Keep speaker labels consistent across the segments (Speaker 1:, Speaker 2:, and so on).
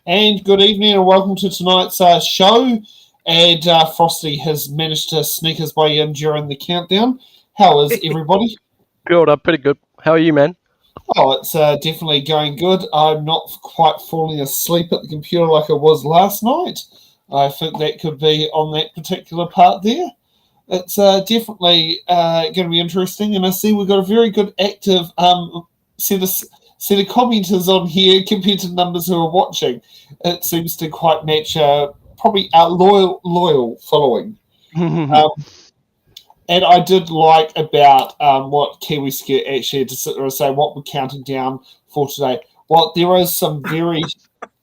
Speaker 1: And good evening and welcome to tonight's show. And Frosty has managed to sneak his way in during the countdown. How is everybody?
Speaker 2: Good, I'm pretty good. How are you, man?
Speaker 1: Oh, it's definitely going good. I'm not quite falling asleep at the computer like I was last night. I think that could be on that particular part there. It's definitely going to be interesting. And I see we've got a very good active set of commenters on here compared to numbers who are watching. It seems to quite match probably our loyal following. And I did like about what Kiwi Skirt actually had to sit there and say what we're counting down for today. Well, there is some very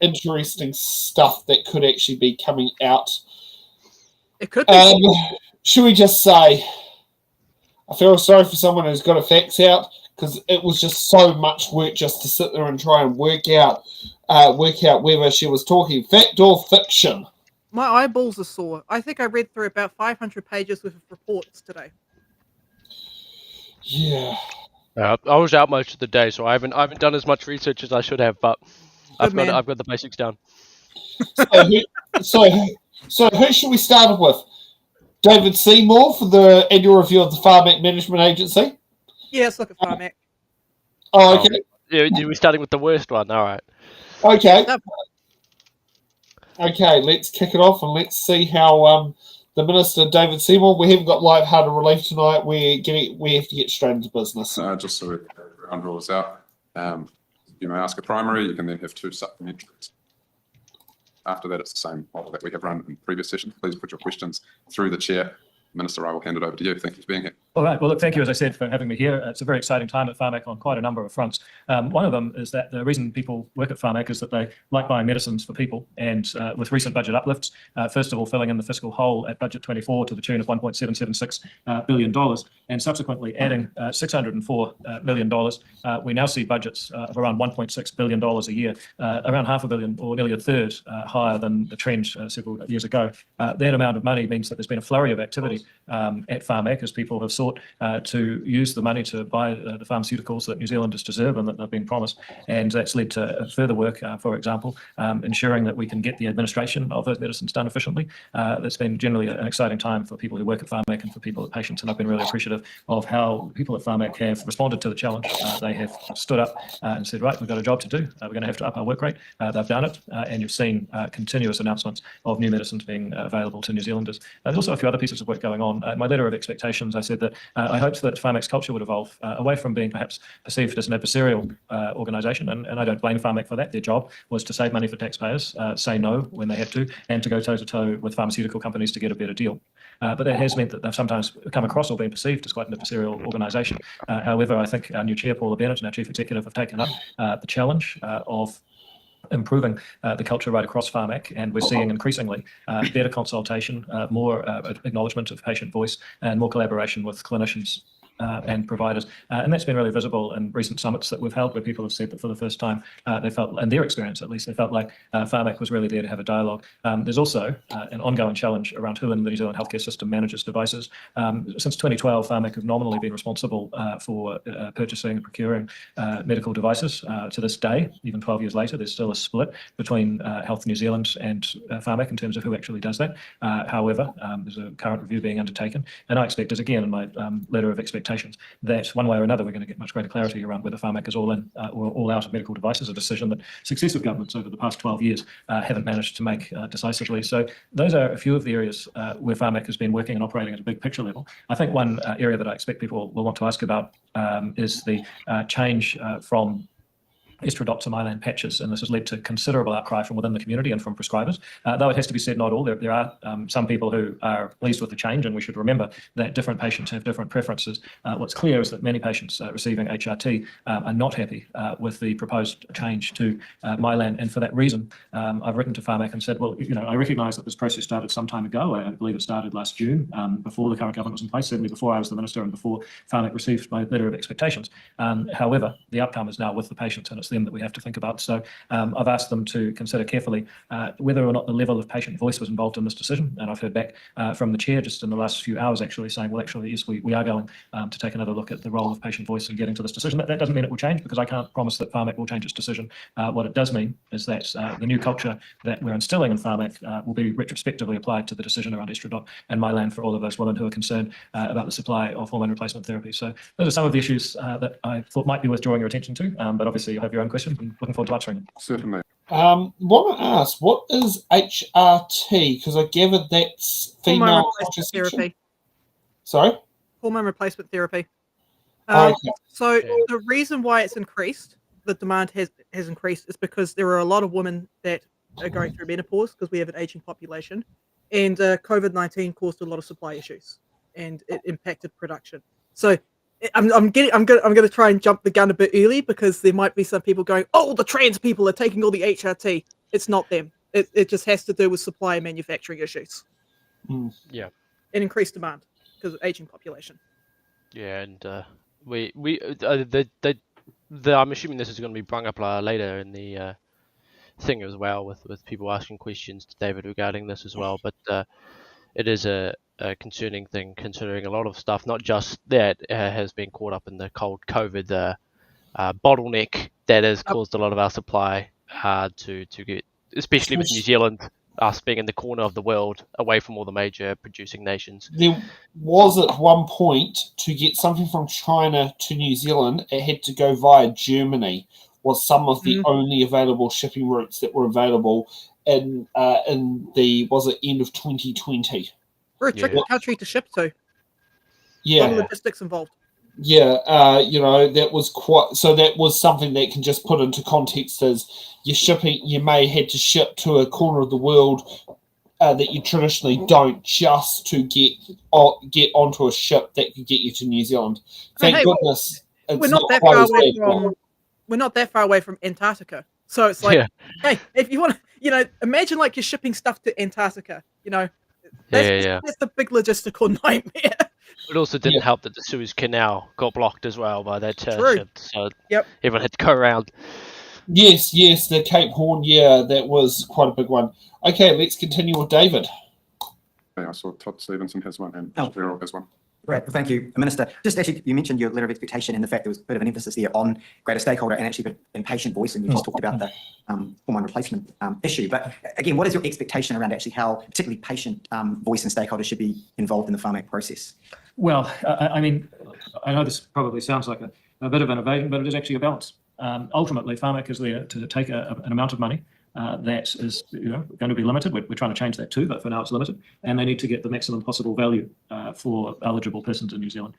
Speaker 1: interesting stuff that could actually be coming out.
Speaker 3: It could be.
Speaker 1: Should we just say, I feel sorry for someone who's got a fax out, because it was just so much work just to sit there and try and work out whether she was talking fact or fiction.
Speaker 3: My eyeballs are sore. I think I read through about 500 pages worth of reports today.
Speaker 1: Yeah.
Speaker 2: I was out most of the day, so I haven't done as much research as I should have, but I've got the basics down.
Speaker 1: So who should we start with? David Seymour for the annual review of the PHARMAC Management Agency?
Speaker 3: Yeah, let's look at PHARMAC.
Speaker 1: Oh, okay.
Speaker 2: Yeah, we're starting with the worst one. All right.
Speaker 1: Okay. Okay, let's kick it off and let's see how the Minister, David Seymour, we haven't got light-hearted relief tonight. We have to get straight into business.
Speaker 4: Just so ground rules out. You may ask a primary, you can then have two supplementaries. After that, it's the same model that we have run in previous sessions. Please put your questions through the chair. Minister, I will hand it over to you. Thank you for being here.
Speaker 5: All right. Well, look, thank you, as I said, for having me here. It's a very exciting time at PHARMAC on quite a number of fronts. One of them is that the reason people work at PHARMAC is that they like buying medicines for people. And with recent budget uplifts, first of all, filling in the fiscal hole at budget 24 to the tune of $1.776 billion, and subsequently adding $604 million, we now see budgets of around $1.6 billion a year, around $500 million or nearly a third higher than the trend several years ago. That amount of money means that there's been a flurry of activity at PHARMAC as people have sought sought to use the money to buy the pharmaceuticals that New Zealanders deserve and that they've been promised. And that's led to further work, for example, ensuring that we can get the administration of those medicines done efficiently. That's been generally an exciting time for people who work at PHARMAC and for people at patients. And I've been really appreciative of how people at PHARMAC have responded to the challenge. They have stood up and said, right, we've got a job to do. We're going to have to up our work rate. They've done it. And you've seen continuous announcements of new medicines being available to New Zealanders. There's also a few other pieces of work going on. In my letter of expectations, I said that I hoped that PHARMAC's culture would evolve away from being perhaps perceived as an adversarial organisation. And I don't blame PHARMAC for that. Their job was to save money for taxpayers, say no when they had to, and to go toe-to-toe with pharmaceutical companies to get a better deal. But that has meant that they've sometimes come across or been perceived as quite an adversarial organisation. However, I think our new chair, Paula Bennett, and our chief executive have taken up the challenge of improving the culture right across PHARMAC, and we're seeing increasingly better consultation, more acknowledgement of patient voice, and more collaboration with clinicians and providers. And that's been really visible in recent summits that we've held, where people have said that for the first time they felt, in their experience at least, they felt like PHARMAC was really there to have a dialogue. There's also an ongoing challenge around who in the New Zealand healthcare system manages devices. Since 2012, PHARMAC have nominally been responsible for purchasing and procuring medical devices. To this day, even 12 years later, there's still a split between Health New Zealand and PHARMAC in terms of who actually does that. However, there's a current review being undertaken, and I expect, as again in my letter of expectations, that one way or another we're going to get much greater clarity around whether PHARMAC is all in or all out of medical devices, a decision that successive governments over the past 12 years haven't managed to make decisively. So those are a few of the areas where PHARMAC has been working and operating at a big picture level. I think one area that I expect people will want to ask about is the change from Reedy-Rota to Mylan patches, and this has led to considerable outcry from within the community and from prescribers. Though it has to be said, not all. There are some people who are pleased with the change, and we should remember that different patients have different preferences. What's clear is that many patients receiving HRT are not happy with the proposed change to Mylan, and for that reason, I've written to PHARMAC and said, well, I recognise that this process started some time ago. I believe it started last June, before the current government was in place, certainly before I was the minister and before PHARMAC received my letter of expectations. However, the outcome is now with the patients, and it's them that we have to think about. So I've asked them to consider carefully whether or not the level of patient voice was involved in this decision. And I've heard back from the chair just in the last few hours actually saying, well, actually, yes, we are going to take another look at the role of patient voice in getting to this decision. That doesn't mean it will change, because I can't promise that PHARMAC will change its decision. What it does mean is that the new culture that we're instilling in PHARMAC will be retrospectively applied to the decision around Reedy-Rota and Mylan for all of those women who are concerned about the supply of hormone replacement therapy. So those are some of the issues that I thought might be worth drawing your attention to, but obviously you have your own questions. I'm looking forward to answering them.
Speaker 4: Certainly.
Speaker 1: Want to ask, what is HRT? Because I gather that's female
Speaker 3: Hormone replacement
Speaker 1: contraception.
Speaker 3: therapy.
Speaker 1: Sorry?
Speaker 3: Hormone replacement therapy.
Speaker 1: Okay.
Speaker 3: So the reason why it's increased, the demand has increased, is because there are a lot of women that are going through menopause because we have an aging population, and COVID-19 caused a lot of supply issues, and it impacted production. So I'm going to try and jump the gun a bit early, because there might be some people going, oh, the trans people are taking all the HRT. It's not them. It just has to do with supply and manufacturing issues.
Speaker 2: Yeah.
Speaker 3: And increased demand because of aging population.
Speaker 2: Yeah, and I'm assuming this is going to be brought up later in the thing as well, with people asking questions to David regarding this as well. But it is a concerning thing, considering a lot of stuff, not just that has been caught up in the cold COVID bottleneck that has caused a lot of our supply to get, especially with New Zealand, us being in the corner of the world away from all the major producing nations.
Speaker 1: There was at one point, to get something from China to New Zealand, it had to go via Germany, was some of the only available shipping routes that were available in the, was it end of 2020?
Speaker 3: We're a tricky country to ship to.
Speaker 1: Yeah.
Speaker 3: A lot of logistics involved.
Speaker 1: Yeah, that was quite, so that was something that can just put into context as you're shipping, you may had to ship to a corner of the world that you traditionally don't, just to get onto a ship that could get you to New Zealand. Thank goodness it's
Speaker 3: we're not that far away from, we're not that far away from Antarctica. So it's like, hey, if you want to, imagine like you're shipping stuff to Antarctica, that's the big logistical nightmare.
Speaker 2: It also didn't help that the Suez Canal got blocked as well by that ship, so everyone had to go around.
Speaker 1: Yes, the Cape Horn, that was quite a big one. Okay, let's continue with David.
Speaker 4: Okay, I saw Todd Stevenson has one and Cheryl has one.
Speaker 6: Great. Well, thank you, Minister. Just actually, you mentioned your letter of expectation and the fact there was a bit of an emphasis there on greater stakeholder and actually in patient voice, and you just talked about the hormone replacement issue. But again, what is your expectation around actually how particularly patient voice and stakeholders should be involved in the PHARMAC process?
Speaker 5: Well, I mean, I know this probably sounds like a bit of an evasion, but it is actually a balance. Ultimately, PHARMAC is there to take an amount of money that is going to be limited. We're trying to change that too, but for now it's limited, and they need to get the maximum possible value for eligible persons in New Zealand.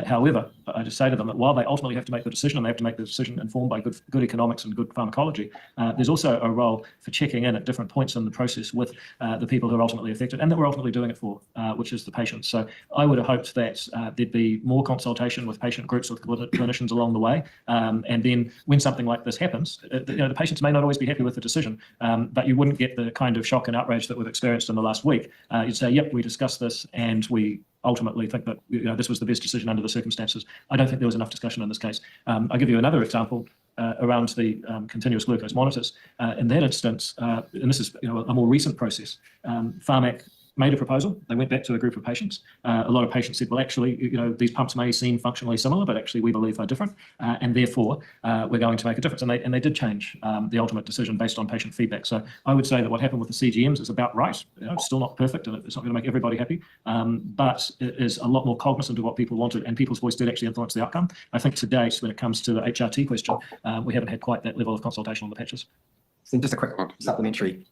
Speaker 5: However, I just say to them that while they ultimately have to make the decision, and they have to make the decision informed by good economics and good pharmacology, there's also a role for checking in at different points in the process with the people who are ultimately affected and that we're ultimately doing it for, which is the patients. So I would have hoped that there'd be more consultation with patient groups, with clinicians along the way, and then when something like this happens, the patients may not always be happy with the decision, but you wouldn't get the kind of shock and outrage that we've experienced in the last week. You'd say, yep, we discussed this and we ultimately think that this was the best decision under the circumstances. I don't think there was enough discussion in this case. I'll give you another example around the continuous glucose monitors. In that instance, and this is a more recent process, PHARMAC made a proposal. They went back to a group of patients. A lot of patients said, well, actually, these pumps may seem functionally similar, but actually we believe are different, and therefore we're going to make a difference. And they did change the ultimate decision based on patient feedback. So I would say that what happened with the CGMs is about right. It's still not perfect, and it's not going to make everybody happy, but it is a lot more cognizant of what people wanted, and people's voice did actually influence the outcome. I think to date, when it comes to the HRT question, we haven't had quite that level of consultation on the patches.
Speaker 6: So just a quick supplementary.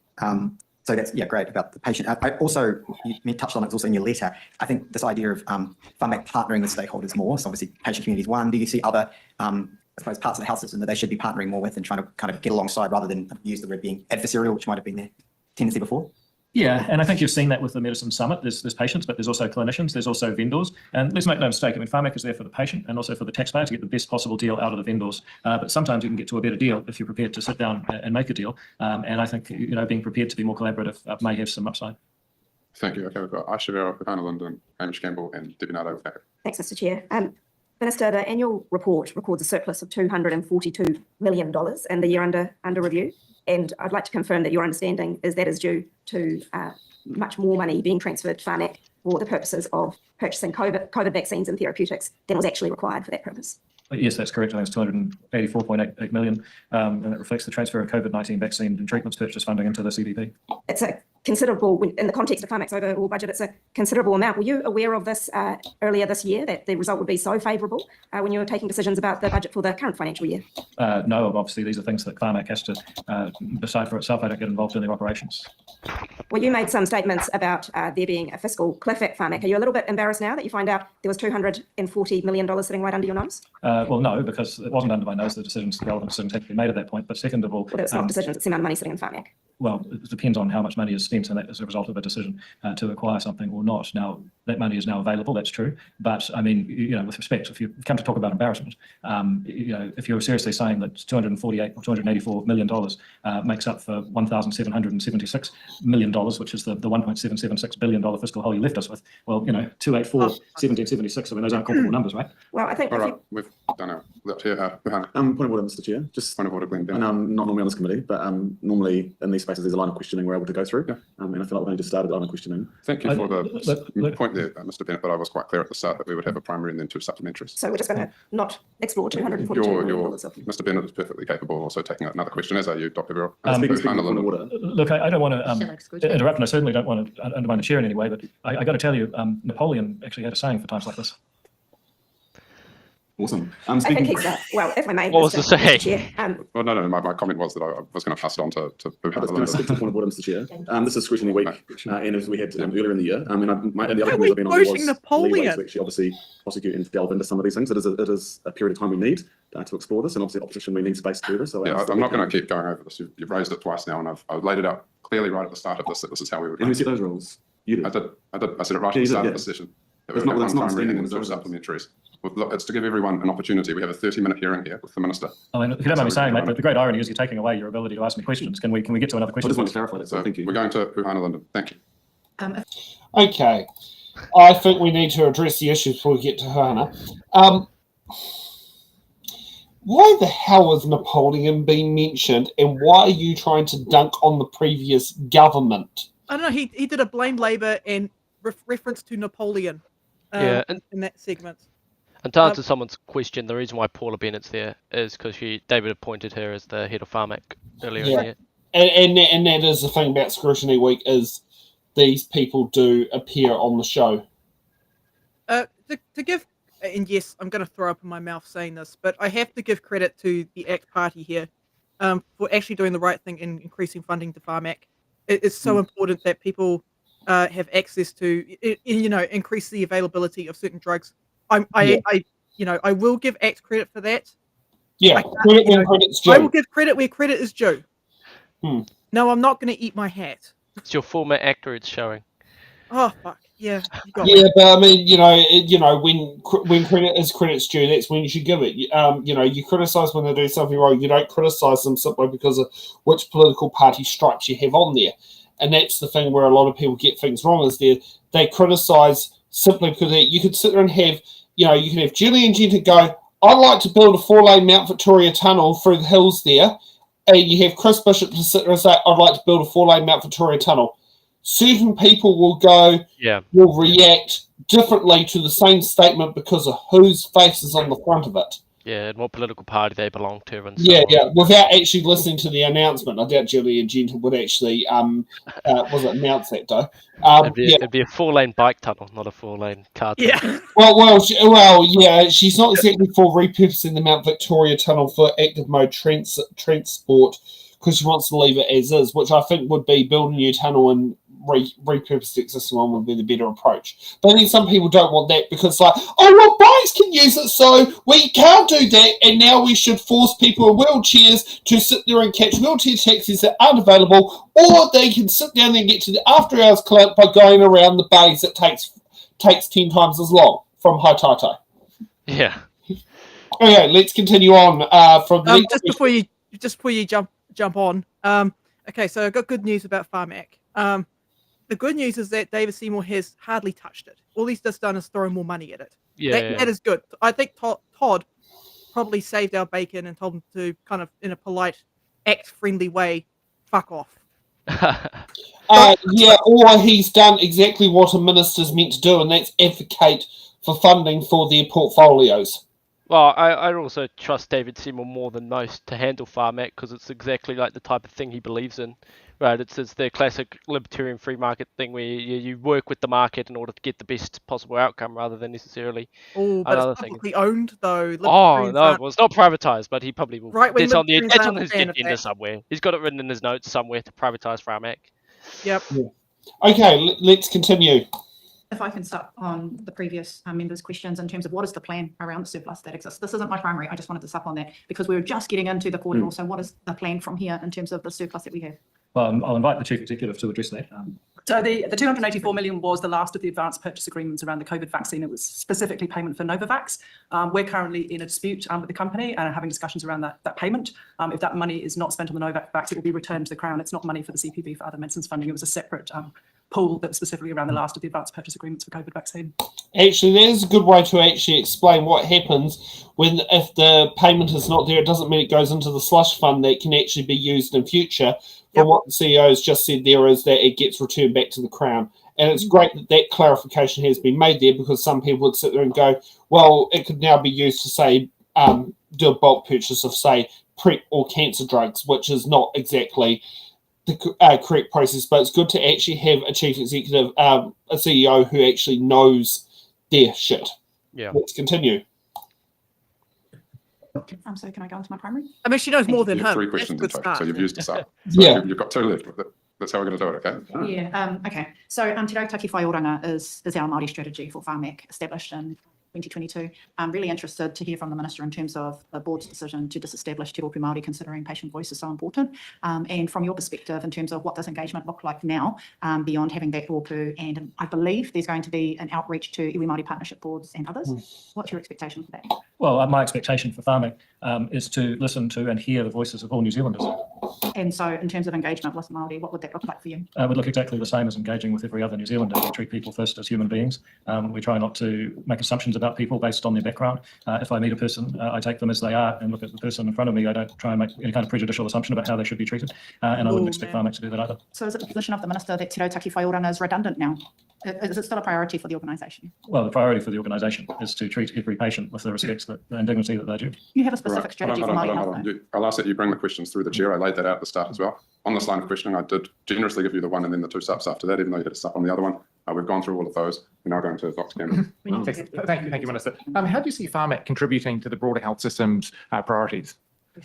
Speaker 6: So that's, great about the patient. I also, you touched on it also in your letter, I think this idea of PHARMAC partnering with stakeholders more. So obviously patient community is one. Do you see other, I suppose, parts of the health system that they should be partnering more with and trying to kind of get alongside rather than use the word being adversarial, which might have been their tendency before?
Speaker 5: Yeah, and I think you've seen that with the Medicine Summit. There's patients, but there's also clinicians, there's also vendors. And let's make no mistake, I mean, PHARMAC is there for the patient and also for the taxpayer to get the best possible deal out of the vendors. But sometimes you can get to a better deal if you're prepared to sit down and make a deal. And I think, being prepared to be more collaborative may have some upside.
Speaker 4: Thank you. Okay, we've got Aisha Vera, Hannah Linden, Hamish Campbell, and Debbie Nardo.
Speaker 7: Thanks, Mr. Chair. Minister, the annual report records a surplus of $242 million in the year under review. And I'd like to confirm that your understanding is that is due to much more money being transferred to PHARMAC for the purposes of purchasing COVID vaccines and therapeutics than was actually required for that purpose.
Speaker 5: Yes, that's correct. I think it's 284.88 million, and it reflects the transfer of COVID-19 vaccine and treatments purchase funding into the CDP.
Speaker 7: It's a considerable, in the context of PHARMAC's overall budget, it's a considerable amount. Were you aware of this earlier this year, that the result would be so favourable when you were taking decisions about the budget for the current financial year?
Speaker 5: No, obviously these are things that PHARMAC has to decide for itself. I don't get involved in their operations.
Speaker 7: Well, you made some statements about there being a fiscal cliff at PHARMAC. Are you a little bit embarrassed now that you find out there was $240 million sitting right under your nose?
Speaker 5: Well, no, because it wasn't under my nose. The relevant decisions had to be made at that point. But second of all,
Speaker 7: well, it's not decisions, it's the amount of money sitting in PHARMAC.
Speaker 5: Well, it depends on how much money is spent, and that is a result of a decision to acquire something or not. Now, that money is now available, that's true. But I mean, with respect, if you come to talk about embarrassment, if you're seriously saying that $248 or $284 million makes up for $1,776 million, which is the $1.776 billion fiscal hole you left us with, well, 284, 1776, I mean, those aren't comparable numbers, right?
Speaker 7: Well, I think...
Speaker 4: All right, we've done our left here.
Speaker 8: Point of order, Mr. Chair. Just
Speaker 4: point of order, Glenn.
Speaker 8: And I'm not normally on this committee, but normally in these spaces there's a line of questioning we're able to go through.
Speaker 4: Yeah.
Speaker 8: And I feel like we've only just started the line of questioning.
Speaker 4: Thank you for the point there, Mr. Bennett, but I was quite clear at the start that we would have a primary and then two supplementaries.
Speaker 7: So we're just going to not explore $242 million.
Speaker 4: Mr. Bennett is perfectly capable of also taking another question, as are you, Dr. Vera.
Speaker 5: Look, I don't want to interrupt, and I certainly don't want to undermine the chair in any way, but I got to tell you, Napoleon actually had a saying for times like this.
Speaker 8: Awesome.
Speaker 7: I think he's well, if I may.
Speaker 2: What was the say?
Speaker 4: Well, no, my comment was that I was going to pass it on to
Speaker 8: Can I speak to the point of order, Mr. Chair? This is Scrutiny Week, and as we had earlier in the year, and the other thing I've been on was Levi to actually obviously prosecute and delve into some of these things. It is a period of time we need to explore this, and obviously opposition, we need space to do this. So
Speaker 4: I'm not going to keep going over this. You've raised it twice now, and I've laid it out clearly right at the start of this that this is how we would.
Speaker 8: And we set those rules. You did.
Speaker 4: I did. I said it right at the start of the session. That's not primary and two supplementaries. It's to give everyone an opportunity. We have a 30-minute hearing here with the minister.
Speaker 5: I mean, if you don't mind me saying, mate, but the great irony is you're taking away your ability to ask me questions. Can we get to another question?
Speaker 8: I just want to clarify that. So thank you.
Speaker 4: We're going to Hannah Linden. Thank you.
Speaker 1: Okay. I think we need to address the issue before we get to Hannah. Why the hell is Napoleon being mentioned, and why are you trying to dunk on the previous government?
Speaker 3: I don't know. He did a blame Labour and reference to Napoleon.
Speaker 2: Yeah,
Speaker 3: in that segment.
Speaker 2: And to answer someone's question, the reason why Paula Bennett's there is because David appointed her as the head of PHARMAC earlier in the year.
Speaker 1: And that is the thing about Scrutiny Week is these people do appear on the show.
Speaker 3: To give, and yes, I'm going to throw up in my mouth saying this, but I have to give credit to the ACT Party here for actually doing the right thing in increasing funding to PHARMAC. It's so important that people have access to, increase the availability of certain drugs. I will give ACT credit for that.
Speaker 1: Yeah, credit where credit's due.
Speaker 3: I will give credit where credit is due. No, I'm not going to eat my hat.
Speaker 2: It's your former actor it's showing.
Speaker 3: Oh, fuck. Yeah.
Speaker 1: But I mean, when credit is credit's due, that's when you should give it. You criticise when they do something wrong. You don't criticise them simply because of which political party stripes you have on there. And that's the thing where a lot of people get things wrong is they criticise simply because you could sit there and have, you can have Julie and Genta go, I'd like to build a 4-lane Mount Victoria tunnel through the hills there. And you have Chris Bishop to sit there and say, I'd like to build a 4-lane Mount Victoria tunnel. Certain people will react differently to the same statement because of whose face is on the front of it.
Speaker 2: Yeah, and what political party they belong to. And
Speaker 1: without actually listening to the announcement. I doubt Julie and Gentle would actually announce that, though.
Speaker 2: It'd be a 4-lane bike tunnel, not a 4-lane car tunnel.
Speaker 1: Well, she's not exactly for repurposing the Mount Victoria tunnel for active mode transport because she wants to leave it as is, which I think would be build a new tunnel and repurpose the existing one would be the better approach. But then some people don't want that because bikes can use it, so we can't do that, and now we should force people in wheelchairs to sit there and catch wheelchair taxis that aren't available, or they can sit down and get to the after-hours club by going around the bays that takes 10 times as long from Haitatai.
Speaker 2: Yeah.
Speaker 1: Okay, let's continue on.
Speaker 3: Just before you jump on. Okay, so I've got good news about PHARMAC. The good news is that David Seymour has hardly touched it. All he's just done is throw more money at it. That is good. I think Todd probably saved our bacon and told him to kind of, in a polite, ACT-friendly way, fuck off.
Speaker 1: Or he's done exactly what a minister's meant to do, and that's advocate for funding for their portfolios.
Speaker 2: Well, I also trust David Seymour more than most to handle PHARMAC because it's exactly like the type of thing he believes in. Right, it's the classic libertarian free market thing where you work with the market in order to get the best possible outcome rather than necessarily
Speaker 3: another it's publicly owned, though.
Speaker 2: Oh, no, well, it's not privatized, but he probably will.
Speaker 3: Right,
Speaker 2: it's on his agenda somewhere. He's got it written in his notes somewhere to privatize PHARMAC.
Speaker 3: Yep.
Speaker 1: Yeah. Okay, let's continue.
Speaker 9: If I can start on the previous members' questions in terms of what is the plan around the surplus that exists. This isn't my primary. I just wanted to sup on that because we were just getting into the quarter. So what is the plan from here in terms of the surplus that we have?
Speaker 5: Well, I'll invite the Chief Executive to address that.
Speaker 10: So the 284 million was the last of the advanced purchase agreements around the COVID vaccine. It was specifically payment for Novavax. We're currently in a dispute with the company and having discussions around that payment. If that money is not spent on the Novavax, it will be returned to the Crown. It's not money for the CPB for other medicines funding. It was a separate pool that was specifically around the last of the advanced purchase agreements for COVID vaccine.
Speaker 1: Actually, there's a good way to actually explain what happens if the payment is not there. It doesn't mean it goes into the slush fund that can actually be used in future. From what the CEO has just said there is that it gets returned back to the Crown. And it's great that clarification has been made there because some people would sit there and go, well, it could now be used to, say, do a bulk purchase of, say, PrEP or cancer drugs, which is not exactly the correct process. But it's good to actually have a chief executive, a CEO who actually knows their shit.
Speaker 2: Yeah.
Speaker 1: Let's continue.
Speaker 9: So can I go into my primary?
Speaker 3: I mean, she knows more than
Speaker 4: You have
Speaker 3: him.
Speaker 4: 3 questions in total, so you've used us up.
Speaker 1: Yeah.
Speaker 4: You've got 2 left. That's how we're going to do it, okay?
Speaker 9: Yeah, okay. So Te Reo Taki Whaioranga is our Māori strategy for PHARMAC established in 2022. I'm really interested to hear from the Minister in terms of the board's decision to disestablish Te Rōpū Māori, considering patient voice is so important. And from your perspective, in terms of what does engagement look like now, beyond having that rōpū, and I believe there's going to be an outreach to iwi Māori partnership boards and others. What's your expectation for that?
Speaker 5: Well, my expectation for PHARMAC is to listen to and hear the voices of all New Zealanders.
Speaker 9: And so in terms of engagement with Māori, what would that look like for you?
Speaker 5: It would look exactly the same as engaging with every other New Zealander. We treat people first as human beings. We try not to make assumptions about people based on their background. If I meet a person, I take them as they are and look at the person in front of me. I don't try and make any kind of prejudicial assumption about how they should be treated. And I wouldn't expect PHARMAC to do that either.
Speaker 9: So is it the position of the Minister that Te Reo Taki Whaioranga is redundant now? Is it still a priority for the organisation?
Speaker 5: Well, the priority for the organisation is to treat every patient with the respect and dignity that they do.
Speaker 9: You have a specific strategy for Māori health.
Speaker 4: I'll ask that you bring the questions through the chair. I laid that out at the start as well. On this line of questioning, I did generously give you the one and then the two subs after that, even though you had a sub on the other one. We've gone through all of those. We're now going to Dr. Cameron.
Speaker 11: Thank you, Minister. How do you see PHARMAC contributing to the broader health system's priorities?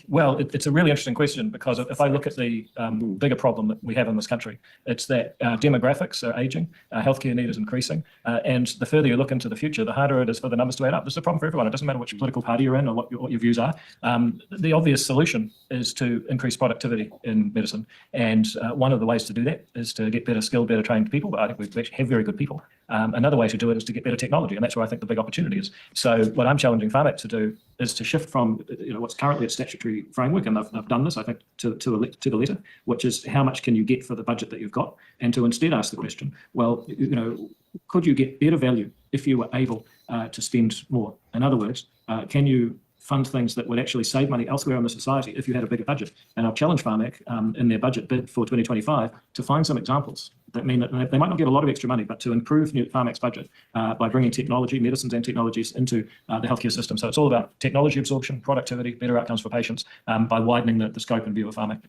Speaker 5: Well, it's a really interesting question, because if I look at the bigger problem that we have in this country, it's that demographics are aging, healthcare need is increasing, and the further you look into the future, the harder it is for the numbers to add up. This is a problem for everyone. It doesn't matter which political party you're in or what your views are. The obvious solution is to increase productivity in medicine, and one of the ways to do that is to get better skilled, better trained people. But I think we actually have very good people. Another way to do it is to get better technology, and that's where I think the big opportunity is. So what I'm challenging PHARMAC to do is to shift from what's currently a statutory framework, and I've done this, I think, to the letter, which is how much can you get for the budget that you've got, and to instead ask the question, well, could you get better value if you were able to spend more? In other words, can you fund things that would actually save money elsewhere in the society if you had a bigger budget? And I've challenged PHARMAC in their budget bid for 2025 to find some examples that mean that they might not get a lot of extra money, but to improve PHARMAC's budget by bringing technology, medicines and technologies into the healthcare system. So it's all about technology absorption, productivity, better outcomes for patients by widening the scope and view of PHARMAC.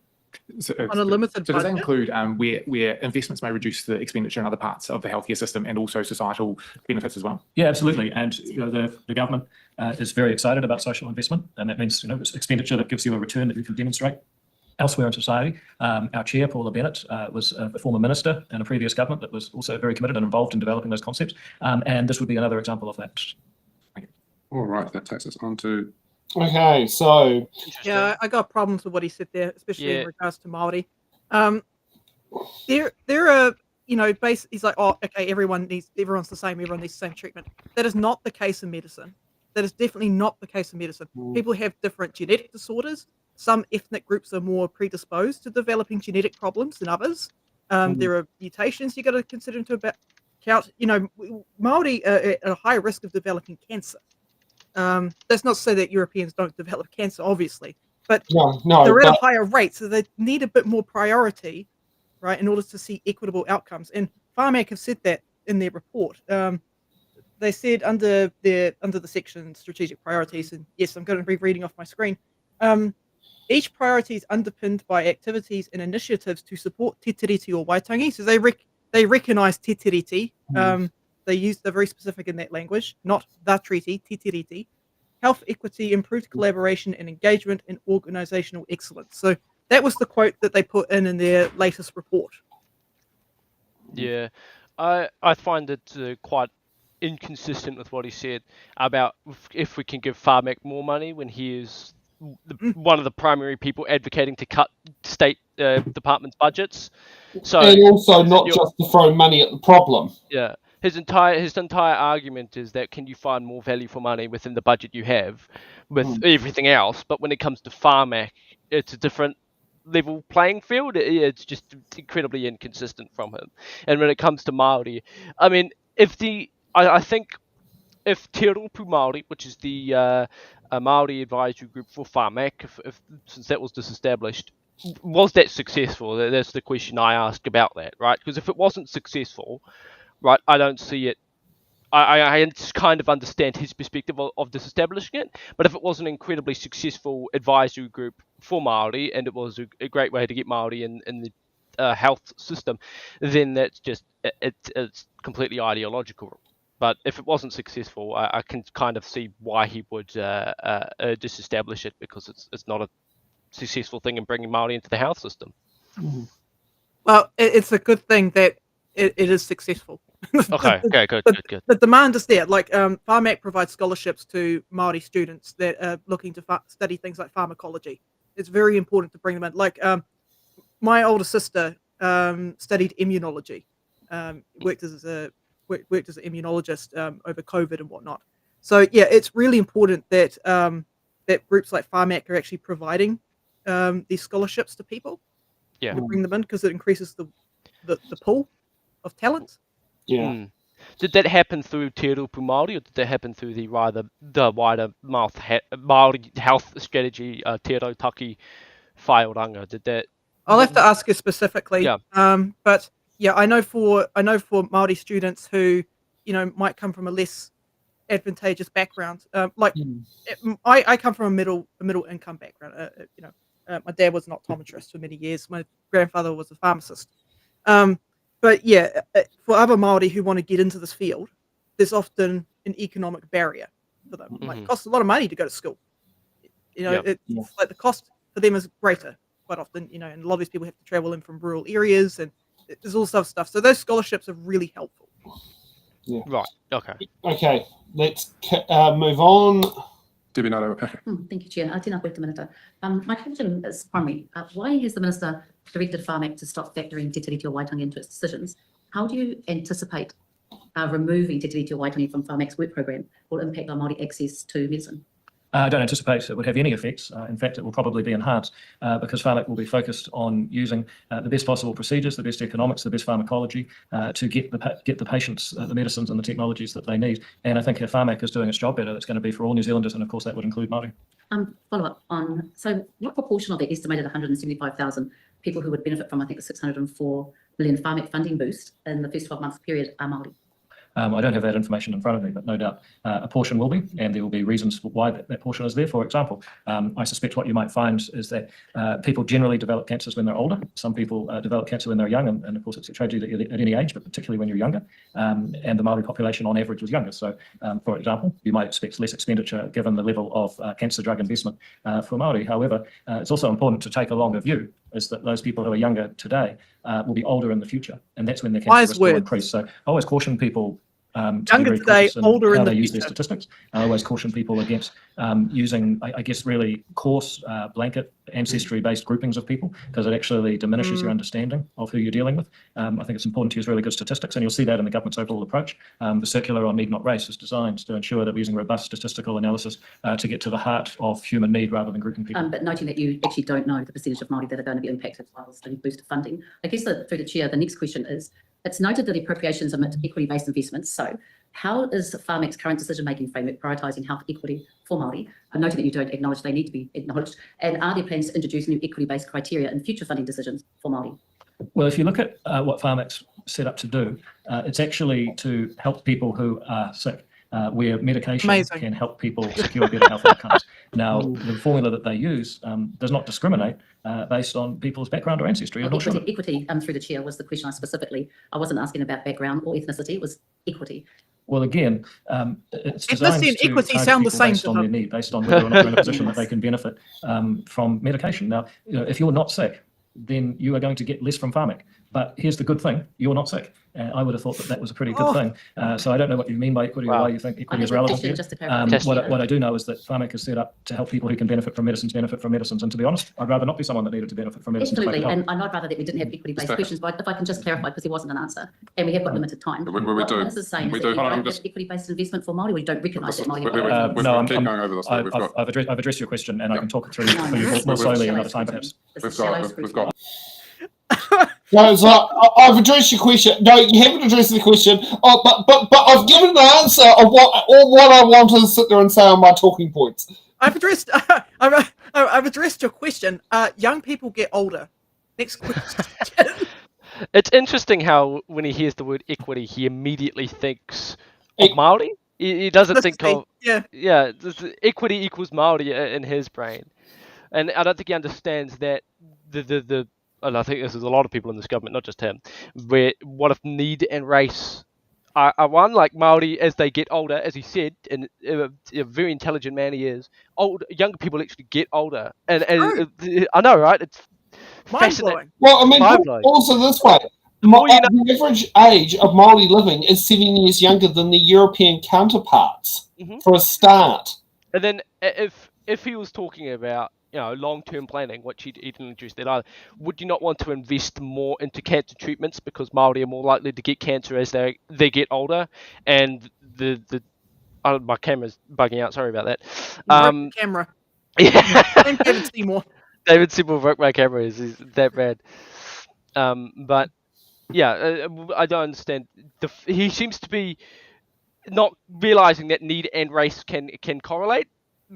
Speaker 3: On a limited
Speaker 11: So does that
Speaker 3: budget?
Speaker 11: include where investments may reduce the expenditure in other parts of the healthcare system and also societal benefits as well?
Speaker 5: Yeah, absolutely. And the government is very excited about social investment, and that means it's expenditure that gives you a return that you can demonstrate elsewhere in society. Our chair, Paula Bennett, was a former minister in a previous government that was also very committed and involved in developing those concepts. And this would be another example of that.
Speaker 4: All right, that takes us on to...
Speaker 1: Okay, so...
Speaker 3: Yeah, I got problems with what he said there, especially in regards to Māori. There are, he's like, oh, okay, everyone's the same, everyone needs the same treatment. That is not the case in medicine. That is definitely not the case in medicine. People have different genetic disorders. Some ethnic groups are more predisposed to developing genetic problems than others. There are mutations you got to consider into account. Māori are at a higher risk of developing cancer. That's not to say that Europeans don't develop cancer, obviously, but they're at a higher rate, so they need a bit more priority, right, in order to see equitable outcomes. And PHARMAC have said that in their report. They said under the section strategic priorities, and yes, I'm going to be reading off my screen. Each priority is underpinned by activities and initiatives to support te tiriti or waitangi. So they recognise te tiriti. They're very specific in that language, not the treaty, te tiriti. Health equity, improved collaboration and engagement, and organisational excellence. So that was the quote that they put in their latest report.
Speaker 2: Yeah, I find it quite inconsistent with what he said about if we can give PHARMAC more money when he is one of the primary people advocating to cut state departments' budgets. So,
Speaker 1: and also not just to throw money at the problem.
Speaker 2: Yeah. His entire argument is that can you find more value for money within the budget you have with everything else, but when it comes to PHARMAC, it's a different level playing field. It's just incredibly inconsistent from him. And when it comes to Māori, I mean, I think if Te Rōpū Māori, which is the Māori advisory group for PHARMAC, since that was disestablished, was that successful? That's the question I ask about that, right? Because if it wasn't successful, right, I don't see it. I just kind of understand his perspective of disestablishing it, but if it was an incredibly successful advisory group for Māori and it was a great way to get Māori in the health system, then that's just it's completely ideological. But if it wasn't successful, I can kind of see why he would disestablish it, because it's not a successful thing in bringing Māori into the health system.
Speaker 3: Well, it's a good thing that it is successful.
Speaker 2: Okay, good.
Speaker 3: The demand is there. Like PHARMAC provides scholarships to Māori students that are looking to study things like pharmacology. It's very important to bring them in. Like my older sister studied immunology, worked as an immunologist over COVID and whatnot. So yeah, it's really important that that groups like PHARMAC are actually providing these scholarships to people.
Speaker 2: Yeah,
Speaker 3: to bring them in, because it increases the pool of talent.
Speaker 1: Yeah.
Speaker 2: Did that happen through Te Rōpū Māori, or did that happen through the wider Māori health strategy, Te Rautaki Whaioranga? Did that?
Speaker 3: I'll have to ask you specifically.
Speaker 2: Yeah.
Speaker 3: But yeah, I know for Māori students who, might come from a less advantageous background. I come from a middle income background. My dad was an optometrist for many years. My grandfather was a pharmacist. But yeah, for other Māori who want to get into this field, there's often an economic barrier for them. Like, it costs a lot of money to go to school. It's like the cost for them is greater quite often. And a lot of these people have to travel in from rural areas, and there's all sorts of stuff. So those scholarships are really helpful.
Speaker 1: Yeah.
Speaker 2: Right. Okay.
Speaker 1: Okay. Let's move on.
Speaker 4: Debbie Nato.
Speaker 12: Thank you, Chair. Tēnā koe te Minister. My question is primary. Why has the Minister directed PHARMAC to stop factoring Te Tiriti o Waitangi into its decisions? How do you anticipate removing Te Tiriti o Waitangi from PHARMAC's work program will impact our Māori access to medicine?
Speaker 5: I don't anticipate it would have any effects. In fact, it will probably be enhanced because PHARMAC will be focused on using the best possible procedures, the best economics, the best pharmacology to get the patients the medicines and the technologies that they need. And I think if PHARMAC is doing its job better, it's going to be for all New Zealanders, and of course that would include Māori.
Speaker 12: Follow up on, so what proportion of the estimated 175,000 people who would benefit from, I think, the 604 million PHARMAC funding boost in the first 12 months period are Māori?
Speaker 5: I don't have that information in front of me, but no doubt a portion will be, and there will be reasons for why that portion is there. For example, I suspect what you might find is that people generally develop cancers when they're older. Some people develop cancer when they're young, and of course it's a tragedy at any age, but particularly when you're younger. And the Māori population on average was younger. So, for example, you might expect less expenditure given the level of cancer drug investment for Māori. However, it's also important to take a longer view, is that those people who are younger today will be older in the future, and that's when their cancer risk will increase. So I always caution people younger today, older in the future. How they use their statistics. I always caution people against using, I guess, really coarse blanket ancestry-based groupings of people, because it actually diminishes your understanding of who you're dealing with. I think it's important to use really good statistics, and you'll see that in the government's overall approach. The circular on need not race is designed to ensure that we're using robust statistical analysis to get to the heart of human need rather than grouping people.
Speaker 12: But noting that you actually don't know the percentage of Māori that are going to be impacted by this boost of funding, I guess through the Chair, the next question is, it's noted that the appropriations omit equity-based investments. So how is PHARMAC's current decision-making framework prioritising health equity for Māori? I noted that you don't acknowledge they need to be acknowledged. And are there plans to introduce new equity-based criteria in future funding decisions for Māori?
Speaker 5: Well, if you look at what PHARMAC's set up to do, it's actually to help people who are sick. Where medication can help people secure better health outcomes. Now, the formula that they use does not discriminate based on people's background or ancestry.
Speaker 12: Equity through the Chair was the question I wasn't asking about background or ethnicity, it was equity.
Speaker 5: Well, again, it's designed to equity sound the same based on their need, based on whether or not they're in a position that they can benefit from medication. Now, if you're not sick, then you are going to get less from PHARMAC. But here's the good thing, you're not sick. I would have thought that was a pretty good thing. So I don't know what you mean by equity or why you think equity is relevant here. What I do know is that PHARMAC is set up to help people who can benefit from medicines. And to be honest, I'd rather not be someone that needed to benefit from medicines.
Speaker 12: Absolutely, and I'd rather that we didn't have equity-based questions, but if I can just clarify, because there wasn't an answer, and we have got limited time.
Speaker 4: We do.
Speaker 12: This is saying that you don't have equity-based investment for Māori, or you don't recognise that Māori.
Speaker 5: No, I've addressed your question, and I can talk it through for you more slowly another time, perhaps.
Speaker 4: We've got.
Speaker 1: No, so I've addressed your question. No, you haven't addressed the question. But I've given the answer of what I want to sit there and say on my talking points.
Speaker 3: I've addressed your question. Young people get older. Next question.
Speaker 2: It's interesting how when he hears the word equity, he immediately thinks of Māori. He doesn't think of equity equals Māori in his brain, and I don't think he understands that the and I think this is a lot of people in this government, not just him, where what if need and race are one, like Māori as they get older, as he said, and a very intelligent man he is, younger people actually get older. And I know, right? It's fascinating.
Speaker 1: Well, I mean, also this way, the average age of Māori living is 7 years younger than the European counterparts, for a start.
Speaker 2: And then if he was talking about long-term planning, which he didn't introduce that either, would you not want to invest more into cancer treatments because Māori are more likely to get cancer as they get older? And my camera's bugging out. Sorry about that.
Speaker 3: Camera.
Speaker 2: Yeah.
Speaker 3: David Seymour.
Speaker 2: David Seymour broke my camera. Is that bad? But yeah, I don't understand. He seems to be not realizing that need and race can correlate.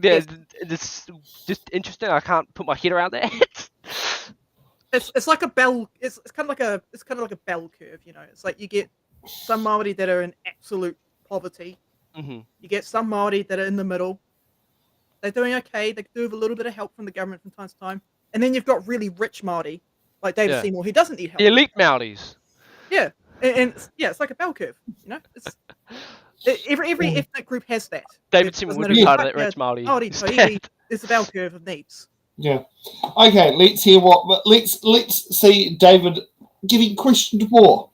Speaker 2: Yeah, it's just interesting. I can't put my head around that.
Speaker 3: It's like a bell. It's kind of like a bell curve. You know, it's like you get some Māori that are in absolute poverty.
Speaker 2: Mm-hmm.
Speaker 3: You get some Māori that are in the middle. They're doing okay. They do have a little bit of help from the government from time to time. And then you've got really rich Māori, like David Seymour, who doesn't need help.
Speaker 2: The elite Māoris.
Speaker 3: Yeah, and it's like a bell curve. You know, every ethnic group has that.
Speaker 2: David Seymour would be part of that rich Māori.
Speaker 3: It's a bell curve of needs.
Speaker 1: Yeah. Okay, let's hear let's see David getting questioned more.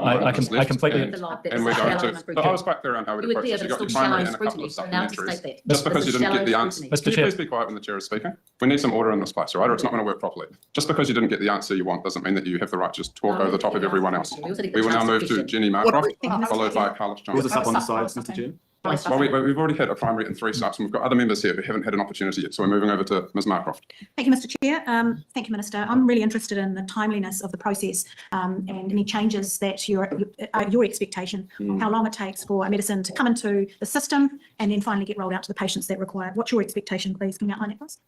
Speaker 5: I completely.
Speaker 4: And we're going to. So I was quite clear on how we approach this. You got your primary and a couple of supplementaries. Just because you didn't get the answer, can you please be quiet when the chair is speaking? We need some order in this place, right? Or it's not going to work properly. Just because you didn't get the answer you want doesn't mean that you have the right to just talk over the top of everyone else. We will now move to Jenny Marcroft, followed by Carlos Johnson.
Speaker 8: Who's this up on the sides, Mr. Chair?
Speaker 4: Well, we've already had a primary and 3 subs, and we've got other members here who haven't had an opportunity yet. So we're moving over to Ms. Marcroft.
Speaker 9: Thank you, Mr. Chair. Thank you, Minister. I'm really interested in the timeliness of the process and any changes that your expectation of how long it takes for a medicine to come into the system and then finally get rolled out to the patients that require it. What's your expectation, please? Can you outline it for us?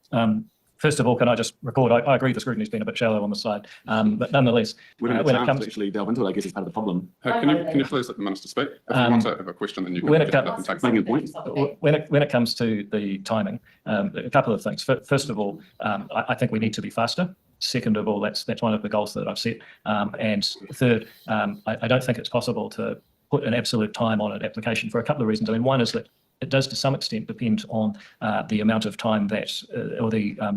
Speaker 5: First of all, can I just record? I agree the scrutiny's been a bit shallow on the side, but nonetheless,
Speaker 8: when it comes to actually delve into it, I guess it's part of the problem.
Speaker 4: Can you please let the Minister speak? If you want to have a question, then you can get up and take
Speaker 8: a point.
Speaker 5: When it comes to the timing, a couple of things. First of all, I think we need to be faster. Second of all, that's one of the goals that I've set. And third, I don't think it's possible to put an absolute time on an application for a couple of reasons. I mean, one is that it does to some extent depend on the amount of time that, or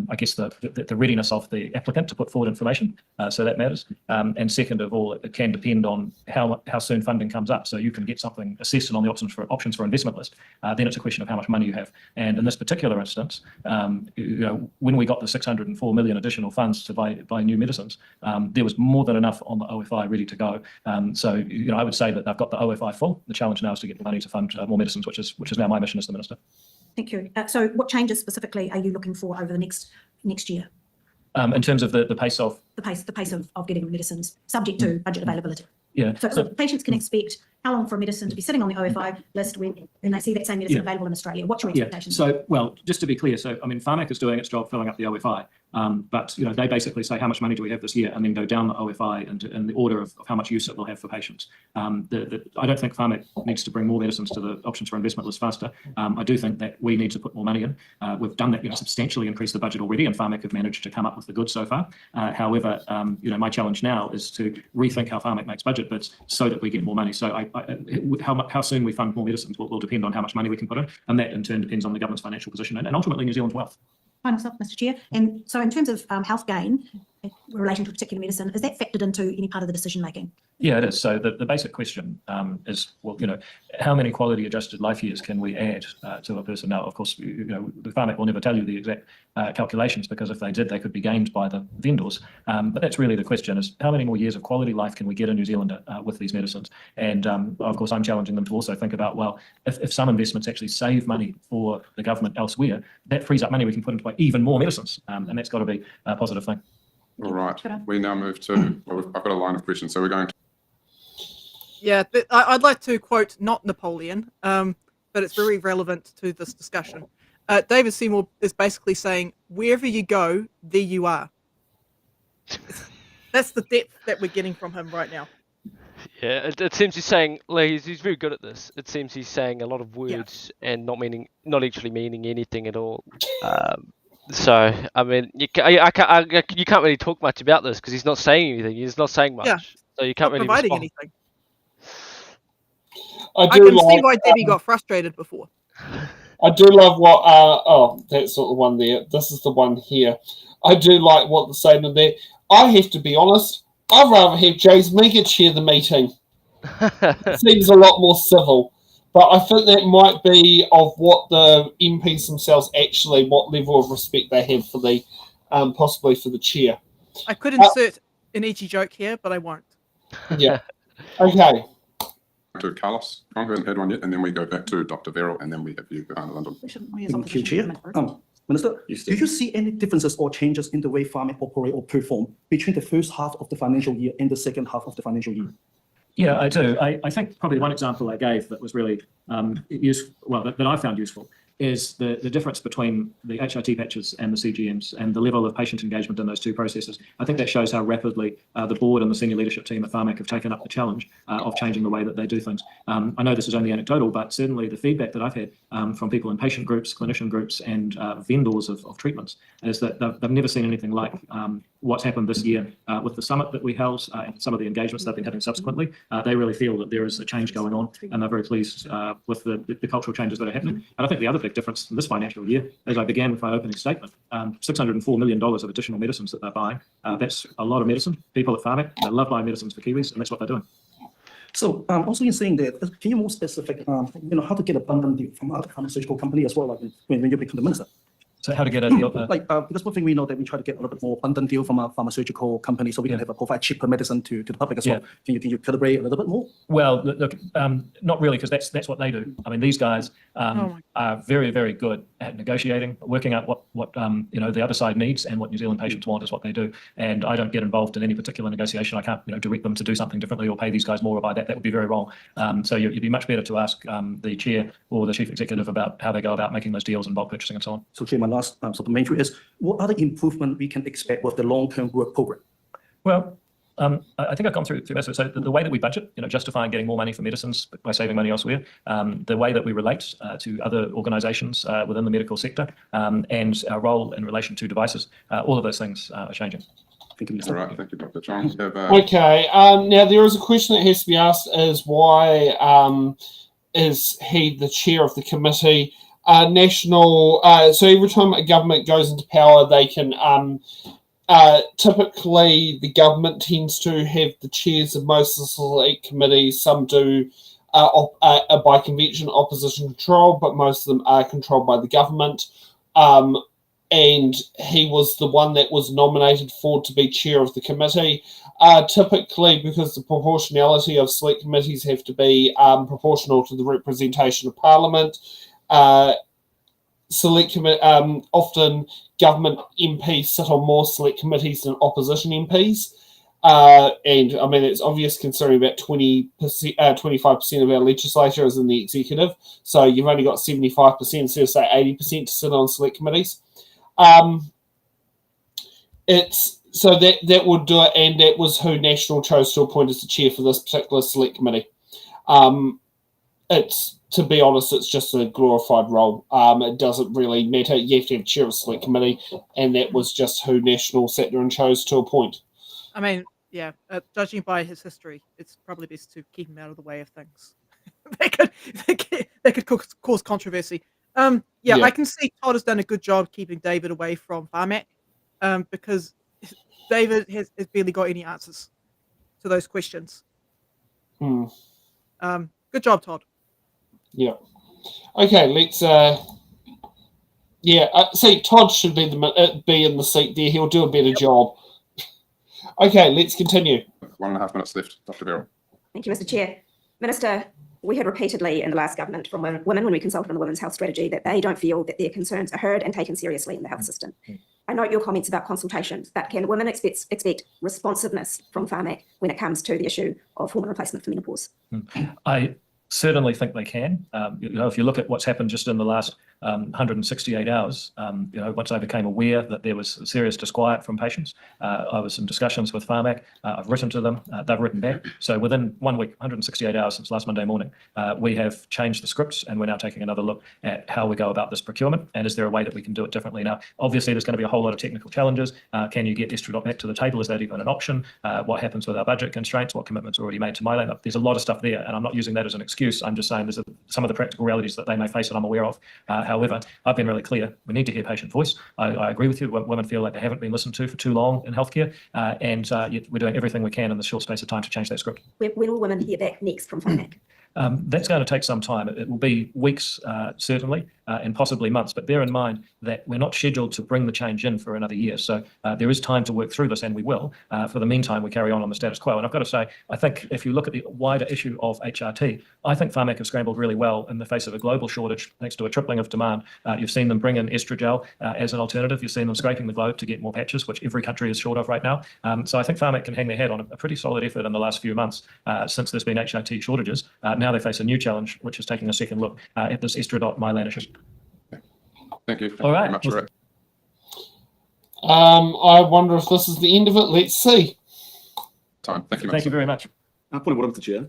Speaker 5: I guess the readiness of the applicant to put forward information. So that matters. And second of all, it can depend on how soon funding comes up. So you can get something assessed and on the options for investment list. Then it's a question of how much money you have. And in this particular instance, when we got the 604 million additional funds to buy new medicines, there was more than enough on the OFI ready to go. So I would say that they've got the OFI full. The challenge now is to get the money to fund more medicines, which is now my mission as the Minister.
Speaker 9: Thank you. So what changes specifically are you looking for over the next year?
Speaker 5: In terms of the pace of?
Speaker 9: The pace of getting medicines subject to budget availability.
Speaker 5: Yeah.
Speaker 9: So patients can expect how long for a medicine to be sitting on the OFI list when they see that same medicine available in Australia? What's your expectation?
Speaker 5: So, well, just to be clear, so I mean, PHARMAC is doing its job filling up the OFI, but they basically say how much money do we have this year, and then go down the OFI in the order of how much use it will have for patients. I don't think PHARMAC needs to bring more medicines to the options for investment list faster. I do think that we need to put more money in. We've done that, substantially increased the budget already, and PHARMAC have managed to come up with the goods so far. However, my challenge now is to rethink how PHARMAC makes budget bids so that we get more money. So how soon we fund more medicines will depend on how much money we can put in, and that in turn depends on the government's financial position and ultimately New Zealand's wealth.
Speaker 9: Final stuff, Mr. Chair. And so in terms of health gain relating to a particular medicine, is that factored into any part of the decision making?
Speaker 5: Yeah, it is. So the basic question is, well, how many quality adjusted life years can we add to a person? Now, of course, the PHARMAC will never tell you the exact calculations, because if they did, they could be gamed by the vendors. But that's really the question: is how many more years of quality life can we get a New Zealander with these medicines? And of course, I'm challenging them to also think about, well, if some investments actually save money for the government elsewhere, that frees up money we can put into even more medicines, and that's got to be a positive thing.
Speaker 4: All right. We now move to. I've got a line of questions, so we're going to.
Speaker 3: Yeah, I'd like to quote not Napoleon, but it's very relevant to this discussion. David Seymour is basically saying, wherever you go, there you are. That's the depth that we're getting from him right now.
Speaker 2: Yeah, it seems he's saying, he's very good at this. It seems he's saying a lot of words and not actually meaning anything at all. So, I mean, you can't really talk much about this because he's not saying anything. He's not saying much.
Speaker 3: Yeah.
Speaker 2: So you can't really
Speaker 3: providing
Speaker 2: respond.
Speaker 3: anything.
Speaker 1: I
Speaker 3: can see why Debbie got frustrated before.
Speaker 1: I do love what, that's not the one there. This is the one here. I do like what they're saying in there. I have to be honest, I'd rather have James Meagher chair the meeting. It seems a lot more civil. But I think that might be of what the MPs themselves actually, what level of respect they have for the, possibly for the chair.
Speaker 3: I could insert an edgy joke here, but I won't.
Speaker 1: Yeah. Okay.
Speaker 4: To Carlos, who hasn't had one yet, and then we go back to Dr. Verrill, and then we have you, London.
Speaker 13: Thank you, Chair. Minister, do you see any differences or changes in the way PHARMAC operate or perform between the first half of the financial year and the second half of the financial year?
Speaker 5: Yeah, I do. I think probably one example I gave that was really useful, that I found useful, is the difference between the HRT patches and the CGMs and the level of patient engagement in those two processes. I think that shows how rapidly the board and the senior leadership team at PHARMAC have taken up the challenge of changing the way that they do things. I know this is only anecdotal, but certainly the feedback that I've had from people in patient groups, clinician groups, and vendors of treatments is that they've never seen anything like what's happened this year with the summit that we held and some of the engagements they've been having subsequently. They really feel that there is a change going on, and they're very pleased with the cultural changes that are happening. And I think the other big difference in this financial year, as I began with my opening statement, $604 million of additional medicines that they're buying. That's a lot of medicine. People at PHARMAC, they love buying medicines for Kiwis, and that's what they're doing.
Speaker 13: So also in saying that, can you more specific, how to get a bundle deal from other pharmaceutical company as well, like when you become the minister?
Speaker 5: So how to get a deal?
Speaker 13: Because one thing we know that we try to get a little bit more abundant deal from a pharmaceutical company so we can provide cheaper medicine to the public as well. Can you calibrate a little bit more?
Speaker 5: Well, look, not really, because that's what they do. I mean, these guys are very, very good at negotiating, working out what the other side needs and what New Zealand patients want is what they do. And I don't get involved in any particular negotiation. I can't direct them to do something differently or pay these guys more or buy that. That would be very wrong. So you'd be much better to ask the chair or the chief executive about how they go about making those deals and bulk purchasing and so on.
Speaker 13: So, Chair, my last supplementary is, what other improvement we can expect with the long-term work program?
Speaker 5: Well, I think I've gone through this. So the way that we budget, justifying getting more money for medicines by saving money elsewhere, the way that we relate to other organisations within the medical sector, and our role in relation to devices, all of those things are changing.
Speaker 4: Thank you, Mr. All right, thank you, Dr. John.
Speaker 1: Okay, now there is a question that has to be asked: is why is he the chair of the committee? So every time a government goes into power, they can typically the government tends to have the chairs of most of the select committees. Some do by convention opposition control, but most of them are controlled by the government. And he was the one that was nominated for to be chair of the committee. Typically, because the proportionality of select committees have to be proportional to the representation of Parliament. Often government MPs sit on more select committees than opposition MPs. And I mean, it's obvious considering about 25% of our legislature is in the executive. So you've only got 75%, instead of say 80% to sit on select committees. So that would do it, and that was who National chose to appoint as the chair for this particular select committee. To be honest, it's just a glorified role. It doesn't really matter. You have to have chair of select committee, and that was just who National sat there and chose to appoint.
Speaker 3: I mean, yeah, judging by his history, it's probably best to keep him out of the way of things. they could cause controversy. I can see Todd has done a good job keeping David away from PHARMAC, because David has barely got any answers to those questions. Good job, Todd.
Speaker 1: Yeah. Okay, let's. See, Todd should be in the seat there. He'll do a better job. Okay, let's continue.
Speaker 4: 1.5 minutes left, Dr. Verrill.
Speaker 7: Thank you, Mr. Chair. Minister, we heard repeatedly in the last government from women when we consulted on the women's health strategy that they don't feel that their concerns are heard and taken seriously in the health system. I note your comments about consultations, but can women expect responsiveness from PHARMAC when it comes to the issue of hormone replacement for menopause?
Speaker 5: I certainly think they can. If you look at what's happened just in the last 168 hours, once I became aware that there was serious disquiet from patients, I was in discussions with PHARMAC. I've written to them. They've written back. So within 1 week, 168 hours since last Monday morning, we have changed the scripts, and we're now taking another look at how we go about this procurement, and is there a way that we can do it differently. Now, obviously, there's going to be a whole lot of technical challenges. Can you get Estradiol back to the table? Is that even an option? What happens with our budget constraints? What commitments are already made to Mylan? There's a lot of stuff there, and I'm not using that as an excuse. I'm just saying there's some of the practical realities that they may face that I'm aware of. However, I've been really clear. We need to hear patient voice. I agree with you. Women feel like they haven't been listened to for too long in healthcare, and we're doing everything we can in the short space of time to change that script.
Speaker 7: When will women hear back next from PHARMAC?
Speaker 5: That's going to take some time. It will be weeks, certainly, and possibly months. But bear in mind that we're not scheduled to bring the change in for another year. So there is time to work through this, and we will. For the meantime, we carry on the status quo. And I've got to say, I think if you look at the wider issue of HRT, I think PHARMAC have scrambled really well in the face of a global shortage, thanks to a tripling of demand. You've seen them bring in estrogel as an alternative. You've seen them scraping the globe to get more patches, which every country is short of right now. So I think PHARMAC can hang their head on a pretty solid effort in the last few months since there's been HRT shortages. Now they face a new challenge, which is taking a second look at this Estradiol Mylan issue.
Speaker 4: Thank you.
Speaker 5: All right.
Speaker 4: Very much, Rick.
Speaker 1: I wonder if this is the end of it. Let's see.
Speaker 4: Time. Thank you,
Speaker 8: Thank you very much. Point of order, Mr. Chair.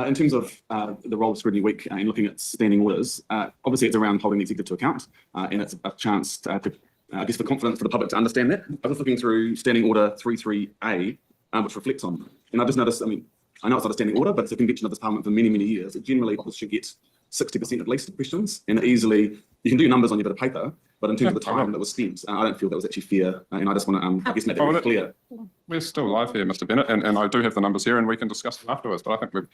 Speaker 8: In terms of the role of Scrutiny Week and looking at standing orders, obviously it's around holding the executive to account, and it's a chance to, I guess, for confidence for the public to understand that. I was looking through Standing Order 33A, which reflects on, and I just noticed, I mean, I know it's not a standing order, but it's a conviction of this Parliament for many, many years. It generally should get 60% at least of questions, and easily, you can do numbers on your bit of paper, but in terms of the time that was spent, I don't feel that was actually fair, and I just want to, I guess, make that very clear.
Speaker 4: We're still live here, Mr. Bennett, and I do have the numbers here, and we can discuss them afterwards, but I think we've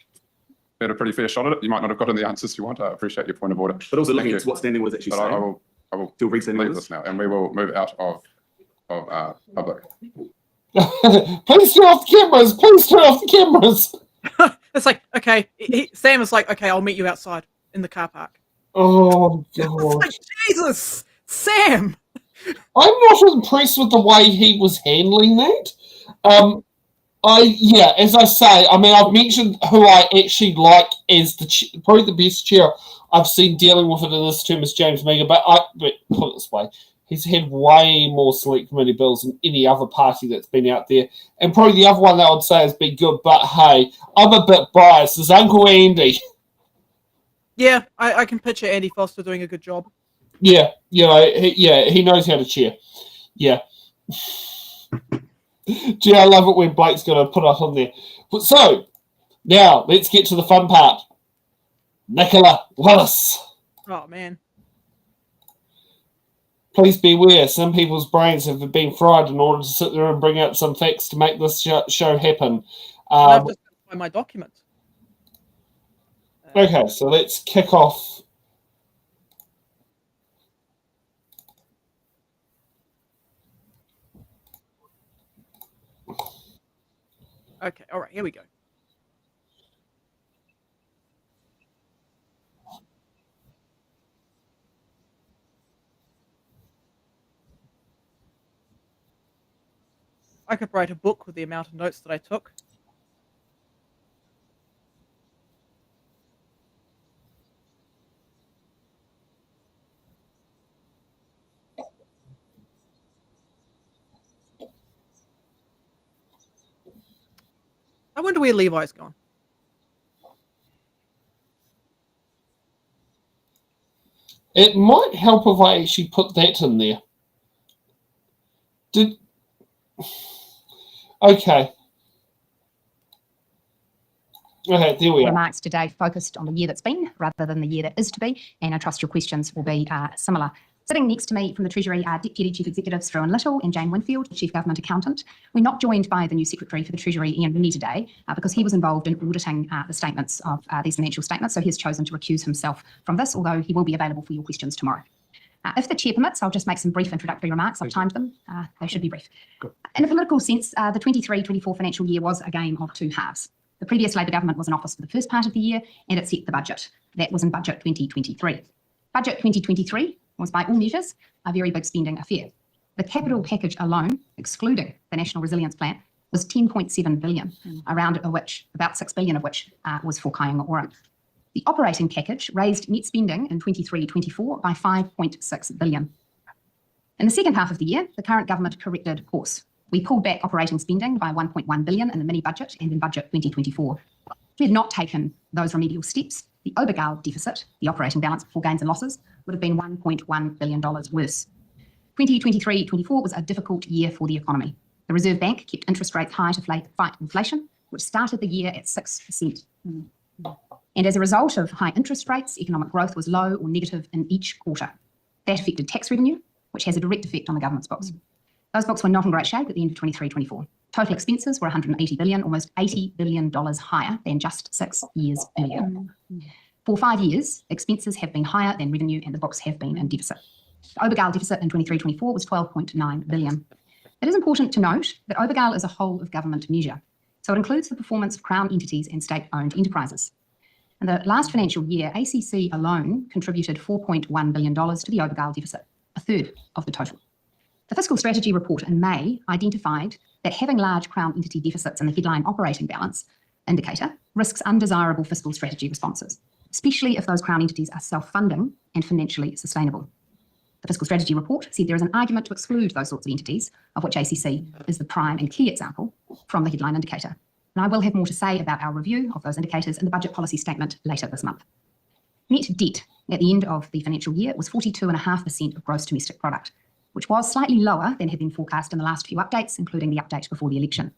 Speaker 4: had a pretty fair shot at it. You might not have gotten the answers you want. I appreciate your point of order.
Speaker 8: But also looking at what standing orders actually say.
Speaker 4: I will leave this now, and we will move out of public.
Speaker 1: Please turn off the cameras. Please turn off the cameras.
Speaker 3: It's like, okay, Sam is like, okay, I'll meet you outside in the car park.
Speaker 1: Oh, God.
Speaker 3: It's like, Jesus, Sam.
Speaker 1: I'm not impressed with the way he was handling that. As I say, I mean, I've mentioned who I actually like as probably the best chair I've seen dealing with it in this term is James Meagher, but put it this way, he's had way more select committee bills than any other party that's been out there. And probably the other one that I would say has been good, but hey, I'm a bit biased. It's Uncle Andy.
Speaker 3: Yeah, I can picture Andy Foster doing a good job.
Speaker 1: Yeah, he knows how to cheer. Yeah. Gee, I love it when Blake's going to put us on there. But so, now, let's get to the fun part. Nicola Willis.
Speaker 3: Oh, man.
Speaker 1: Please beware, some people's brains have been fried in order to sit there and bring out some facts to make this show happen.
Speaker 3: I've just find my document.
Speaker 1: Okay, so let's kick off.
Speaker 3: Okay, all right, here we go. I could write a book with the amount of notes that I took. I wonder where Levi's gone.
Speaker 1: It might help if I actually put that in there. Okay. Okay, there we are.
Speaker 14: Remarks today focused on the year that's been rather than the year that is to be, and I trust your questions will be similar. Sitting next to me from the Treasury are Deputy Chief Executives Struan Little and Jane Winfield, Chief Government Accountant. We're not joined by the new Secretary for the Treasury, Ian Rooney, today because he was involved in auditing the statements of these financial statements, so he has chosen to recuse himself from this, although he will be available for your questions tomorrow. If the Chair permits, I'll just make some brief introductory remarks. I've timed them. They should be brief. Good. In a political sense, the 23-24 financial year was a game of two halves. The previous Labor government was in office for the first part of the year, and it set the budget. That was in Budget 2023. Budget 2023 was, by all measures, a very big spending affair. The capital package alone, excluding the National Resilience Plan, was $10.7 billion, around which, about $6 billion of which was for Kiwi-Birb. The operating package raised net spending in 23-24 by $5.6 billion. In the second half of the year, the current government corrected course. We pulled back operating spending by $1.1 billion in the mini-budget and in Budget 2024. If we had not taken those remedial steps, the Obergall deficit, the operating balance before gains and losses, would have been $1.1 billion worse. 2023-24 was a difficult year for the economy. The Reserve Bank kept interest rates high to fight inflation, which started the year at 6%. And as a result of high interest rates, economic growth was low or negative in each quarter. That affected tax revenue, which has a direct effect on the government's books. Those books were not in great shape at the end of 23-24. Total expenses were $180 billion, almost $80 billion higher than just 6 years earlier. For 5 years, expenses have been higher than revenue and the books have been in deficit. The Obergall deficit in 23-24 was $12.9 billion. It is important to note that Obergall is a whole of government measure, so it includes the performance of Crown entities and state-owned enterprises. In the last financial year, ACC alone contributed $4.1 billion to the Obergall deficit, a third of the total. The Fiscal Strategy report in May identified that having large Crown entity deficits in the headline operating balance indicator risks undesirable fiscal strategy responses, especially if those Crown entities are self-funding and financially sustainable. The fiscal strategy report said there is an argument to exclude those sorts of entities, of which ACC is the prime and key example, from the headline indicator. And I will have more to say about our review of those indicators in the budget policy statement later this month. Net debt at the end of the financial year was 42.5% of gross domestic product, which was slightly lower than had been forecast in the last few updates, including the update before the election.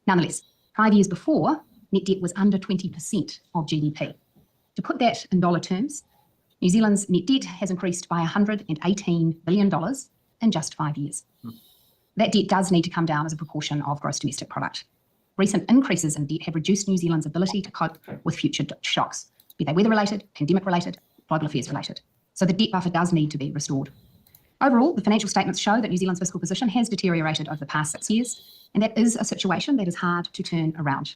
Speaker 14: Nonetheless, 5 years before, net debt was under 20% of GDP. To put that in dollar terms, New Zealand's net debt has increased by $118 billion in just 5 years. That debt does need to come down as a proportion of gross domestic product. Recent increases in debt have reduced New Zealand's ability to cope with future shocks, be they weather-related, pandemic-related, global affairs-related. So the debt buffer does need to be restored. Overall, the financial statements show that New Zealand's fiscal position has deteriorated over the past 6 years, and that is a situation that is hard to turn around.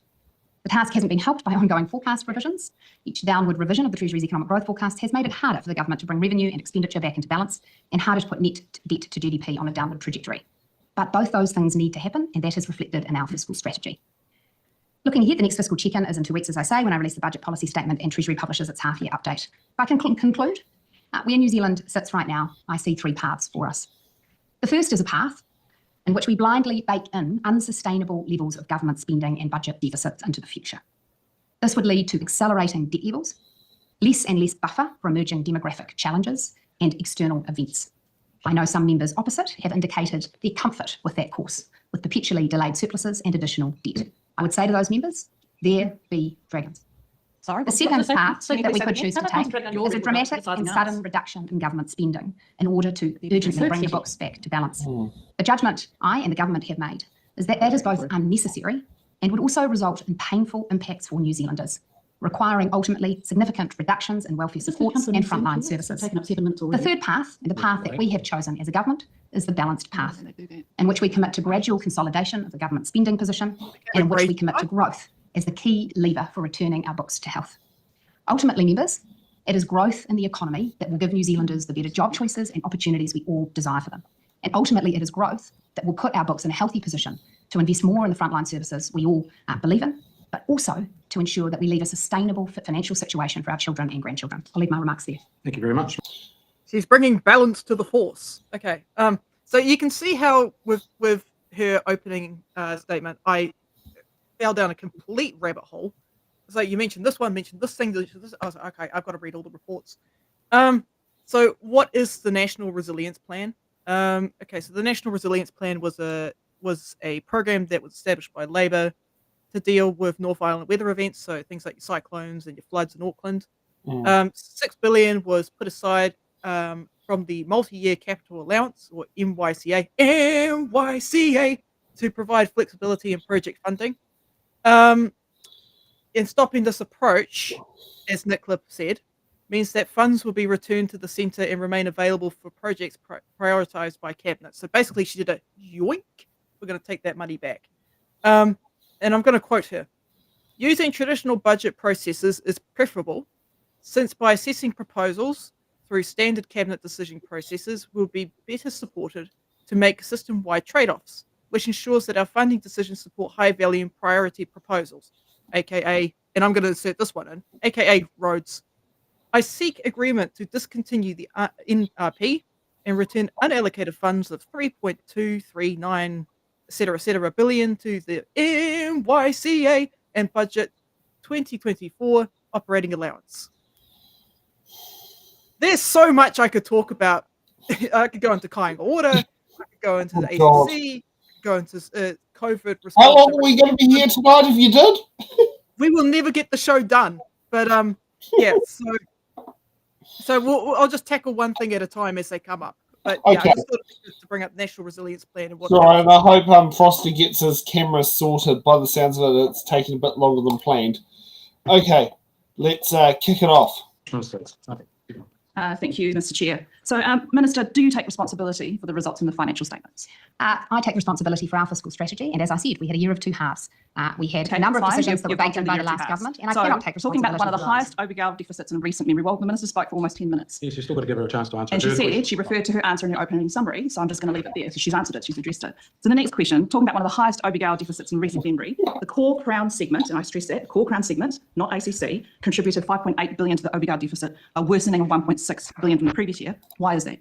Speaker 14: The task hasn't been helped by ongoing forecast revisions. Each downward revision of the Treasury's economic growth forecast has made it harder for the government to bring revenue and expenditure back into balance, and harder to put net debt to GDP on a downward trajectory. But both those things need to happen, and that is reflected in our fiscal strategy. Looking ahead, the next fiscal check-in is in 2 weeks, as I say, when I release the budget policy statement and Treasury publishes its half-year update. If I can conclude, where New Zealand sits right now, I see 3 paths for us. The first is a path in which we blindly bake in unsustainable levels of government spending and budget deficits into the future. This would lead to accelerating debt levels, less and less buffer for emerging demographic challenges and external events. I know some members opposite have indicated their comfort with that course, with perpetually delayed surpluses and additional debt. I would say to those members, there be dragons.
Speaker 12: Sorry,
Speaker 14: the second path that we could choose to take is a dramatic and sudden reduction in government spending in order to urgently bring the books back to balance. The judgment I and the government have made is that that is both unnecessary and would also result in painful impacts for New Zealanders, requiring ultimately significant reductions in welfare supports and frontline services. The third path, and the path that we have chosen as a government, is the balanced path, in which we commit to gradual consolidation of the government spending position, and in which we commit to growth as the key lever for returning our books to health. Ultimately, members, it is growth in the economy that will give New Zealanders the better job choices and opportunities we all desire for them. And ultimately, it is growth that will put our books in a healthy position to invest more in the frontline services we all believe in, but also to ensure that we leave a sustainable financial situation for our children and grandchildren. I'll leave my remarks there.
Speaker 8: Thank you very much.
Speaker 3: She's bringing balance to the horse. Okay. So you can see how with her opening statement, I fell down a complete rabbit hole. So you mentioned this one, mentioned this thing. This. I was like, okay, I've got to read all the reports. So what is the National Resilience Plan? Okay, so the National Resilience Plan was a program that was established by Labor to deal with North Island weather events, so things like your cyclones and your floods in Auckland. $6 billion was put aside from the multi-year capital allowance, or MYCA, to provide flexibility in project funding. In stopping this approach, as Nicola said, means that funds will be returned to the centre and remain available for projects prioritised by Cabinet. So basically she did a yoink, we're going to take that money back. And I'm going to quote her. Using traditional budget processes is preferable, since by assessing proposals through standard Cabinet decision processes, we'll be better supported to make system-wide trade-offs, which ensures that our funding decisions support high-value priority proposals, aka, and I'm going to insert this one in, aka roads. I seek agreement to discontinue the NRP and return unallocated funds of 3.239 etc. billion to the MYCA and budget 2024 operating allowance. There's so much I could talk about. I could go into Kying order, I could go into the ACC, go into COVID response.
Speaker 1: How long are we going to be here tonight if you did?
Speaker 3: We will never get the show done. But yeah, so I'll just tackle one thing at a time as they come up. But yeah,
Speaker 1: okay.
Speaker 3: I just thought it was to bring up National Resilience Plan and what.
Speaker 1: Sorry, and I hope Frosty gets his camera sorted. By the sounds of it, it's taking a bit longer than planned. Okay, let's kick it off.
Speaker 15: Thank you, Mr. Chair. So, Minister, do you take responsibility for the results in the financial statements?
Speaker 14: I take responsibility for our fiscal strategy, and as I said, we had a year of 2 halves. We had a number of decisions that were baked in by the last government, and I cannot take responsibility.
Speaker 15: Talking about one of the highest OBGAL deficits in recent memory, well, the Minister spoke for almost 10 minutes.
Speaker 8: Yes, you've still got to give her a chance to answer.
Speaker 15: And she said, she referred to her answer in her opening summary, so I'm just going to leave it there. So she's answered it, she's addressed it. So the next question, talking about one of the highest OBGAL deficits in recent memory, the core Crown segment, and I stress that, core Crown segment, not ACC, contributed $5.8 billion to the OBGAL deficit, a worsening of $1.6 billion from the previous year. Why is that?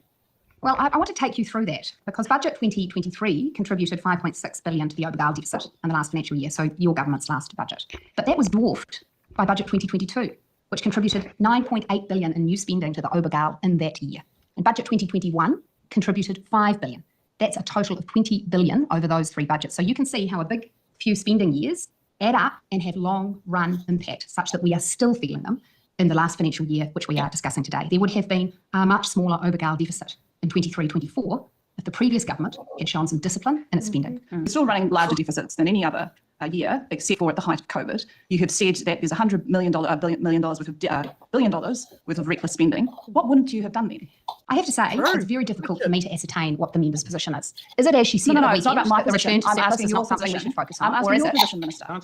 Speaker 14: Well, I want to take you through that because Budget 2023 contributed 5.6 billion to the Obergau deficit in the last financial year, so your government's last budget. But that was dwarfed by Budget 2022, which contributed 9.8 billion in new spending to the Obergau in that year. And Budget 2021 contributed 5 billion. That's a total of 20 billion over those three budgets. So you can see how a big few spending years add up and have long run impact such that we are still feeling them in the last financial year, which we are discussing today. There would have been a much smaller Obergau deficit in 23-24 if the previous government had shown some discipline in its spending.
Speaker 15: You're still running larger deficits than any other year, except for at the height of COVID. You have said that there's $100 billion worth of $1 billion worth of reckless spending. What wouldn't you have done then?
Speaker 14: I have to say, it's very difficult for me to ascertain what the member's position is. Is it, as she said,
Speaker 15: No, it's not about my
Speaker 14: the return
Speaker 15: position.
Speaker 14: to
Speaker 15: I'm
Speaker 14: surplus
Speaker 15: asking
Speaker 14: is
Speaker 15: your
Speaker 14: not something we
Speaker 15: position.
Speaker 14: should focus
Speaker 15: I'm
Speaker 14: on? Or
Speaker 15: asking
Speaker 14: is
Speaker 15: your
Speaker 14: it,
Speaker 15: position, Minister.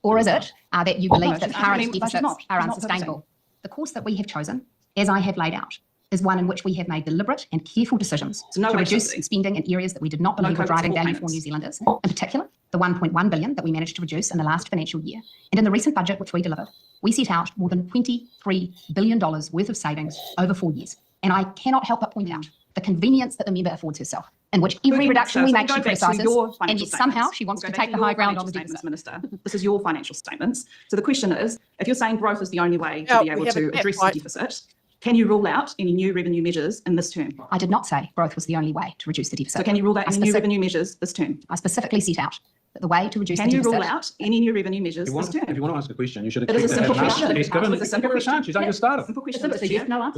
Speaker 14: or is it that you believe that
Speaker 15: she's
Speaker 14: current
Speaker 15: asking me, but she's
Speaker 14: deficits
Speaker 15: not.
Speaker 14: are
Speaker 15: She's not
Speaker 14: unsustainable? The course that we have chosen, as I have laid out, is one in which we have made deliberate and careful decisions to reduce spending in areas that we did not believe were driving value for New Zealanders. In particular, the 1.1 billion that we managed to reduce in the last financial year. And in the recent budget which we delivered, we set out more than $23 billion worth of savings over 4 years. And I cannot help but point out the convenience that the member affords herself, in which every reduction we make she criticises, and yet somehow she wants to take the high ground on the deficit.
Speaker 15: Minister, this is your financial statements. So the question is, if you're saying growth is the only way to be able to address the deficit, can you rule out any new revenue measures in this term?
Speaker 14: I did not say growth was the only way to reduce the deficit.
Speaker 15: So can you rule out any new revenue measures this term?
Speaker 14: I specifically set out that the way to reduce the
Speaker 15: deficit...
Speaker 14: deficit...
Speaker 15: Can you rule out any new revenue measures this term?
Speaker 8: If you want to ask a question, you should have...
Speaker 15: It is a simple question.
Speaker 8: She's given her a chance. She's only just started.
Speaker 15: Simple question.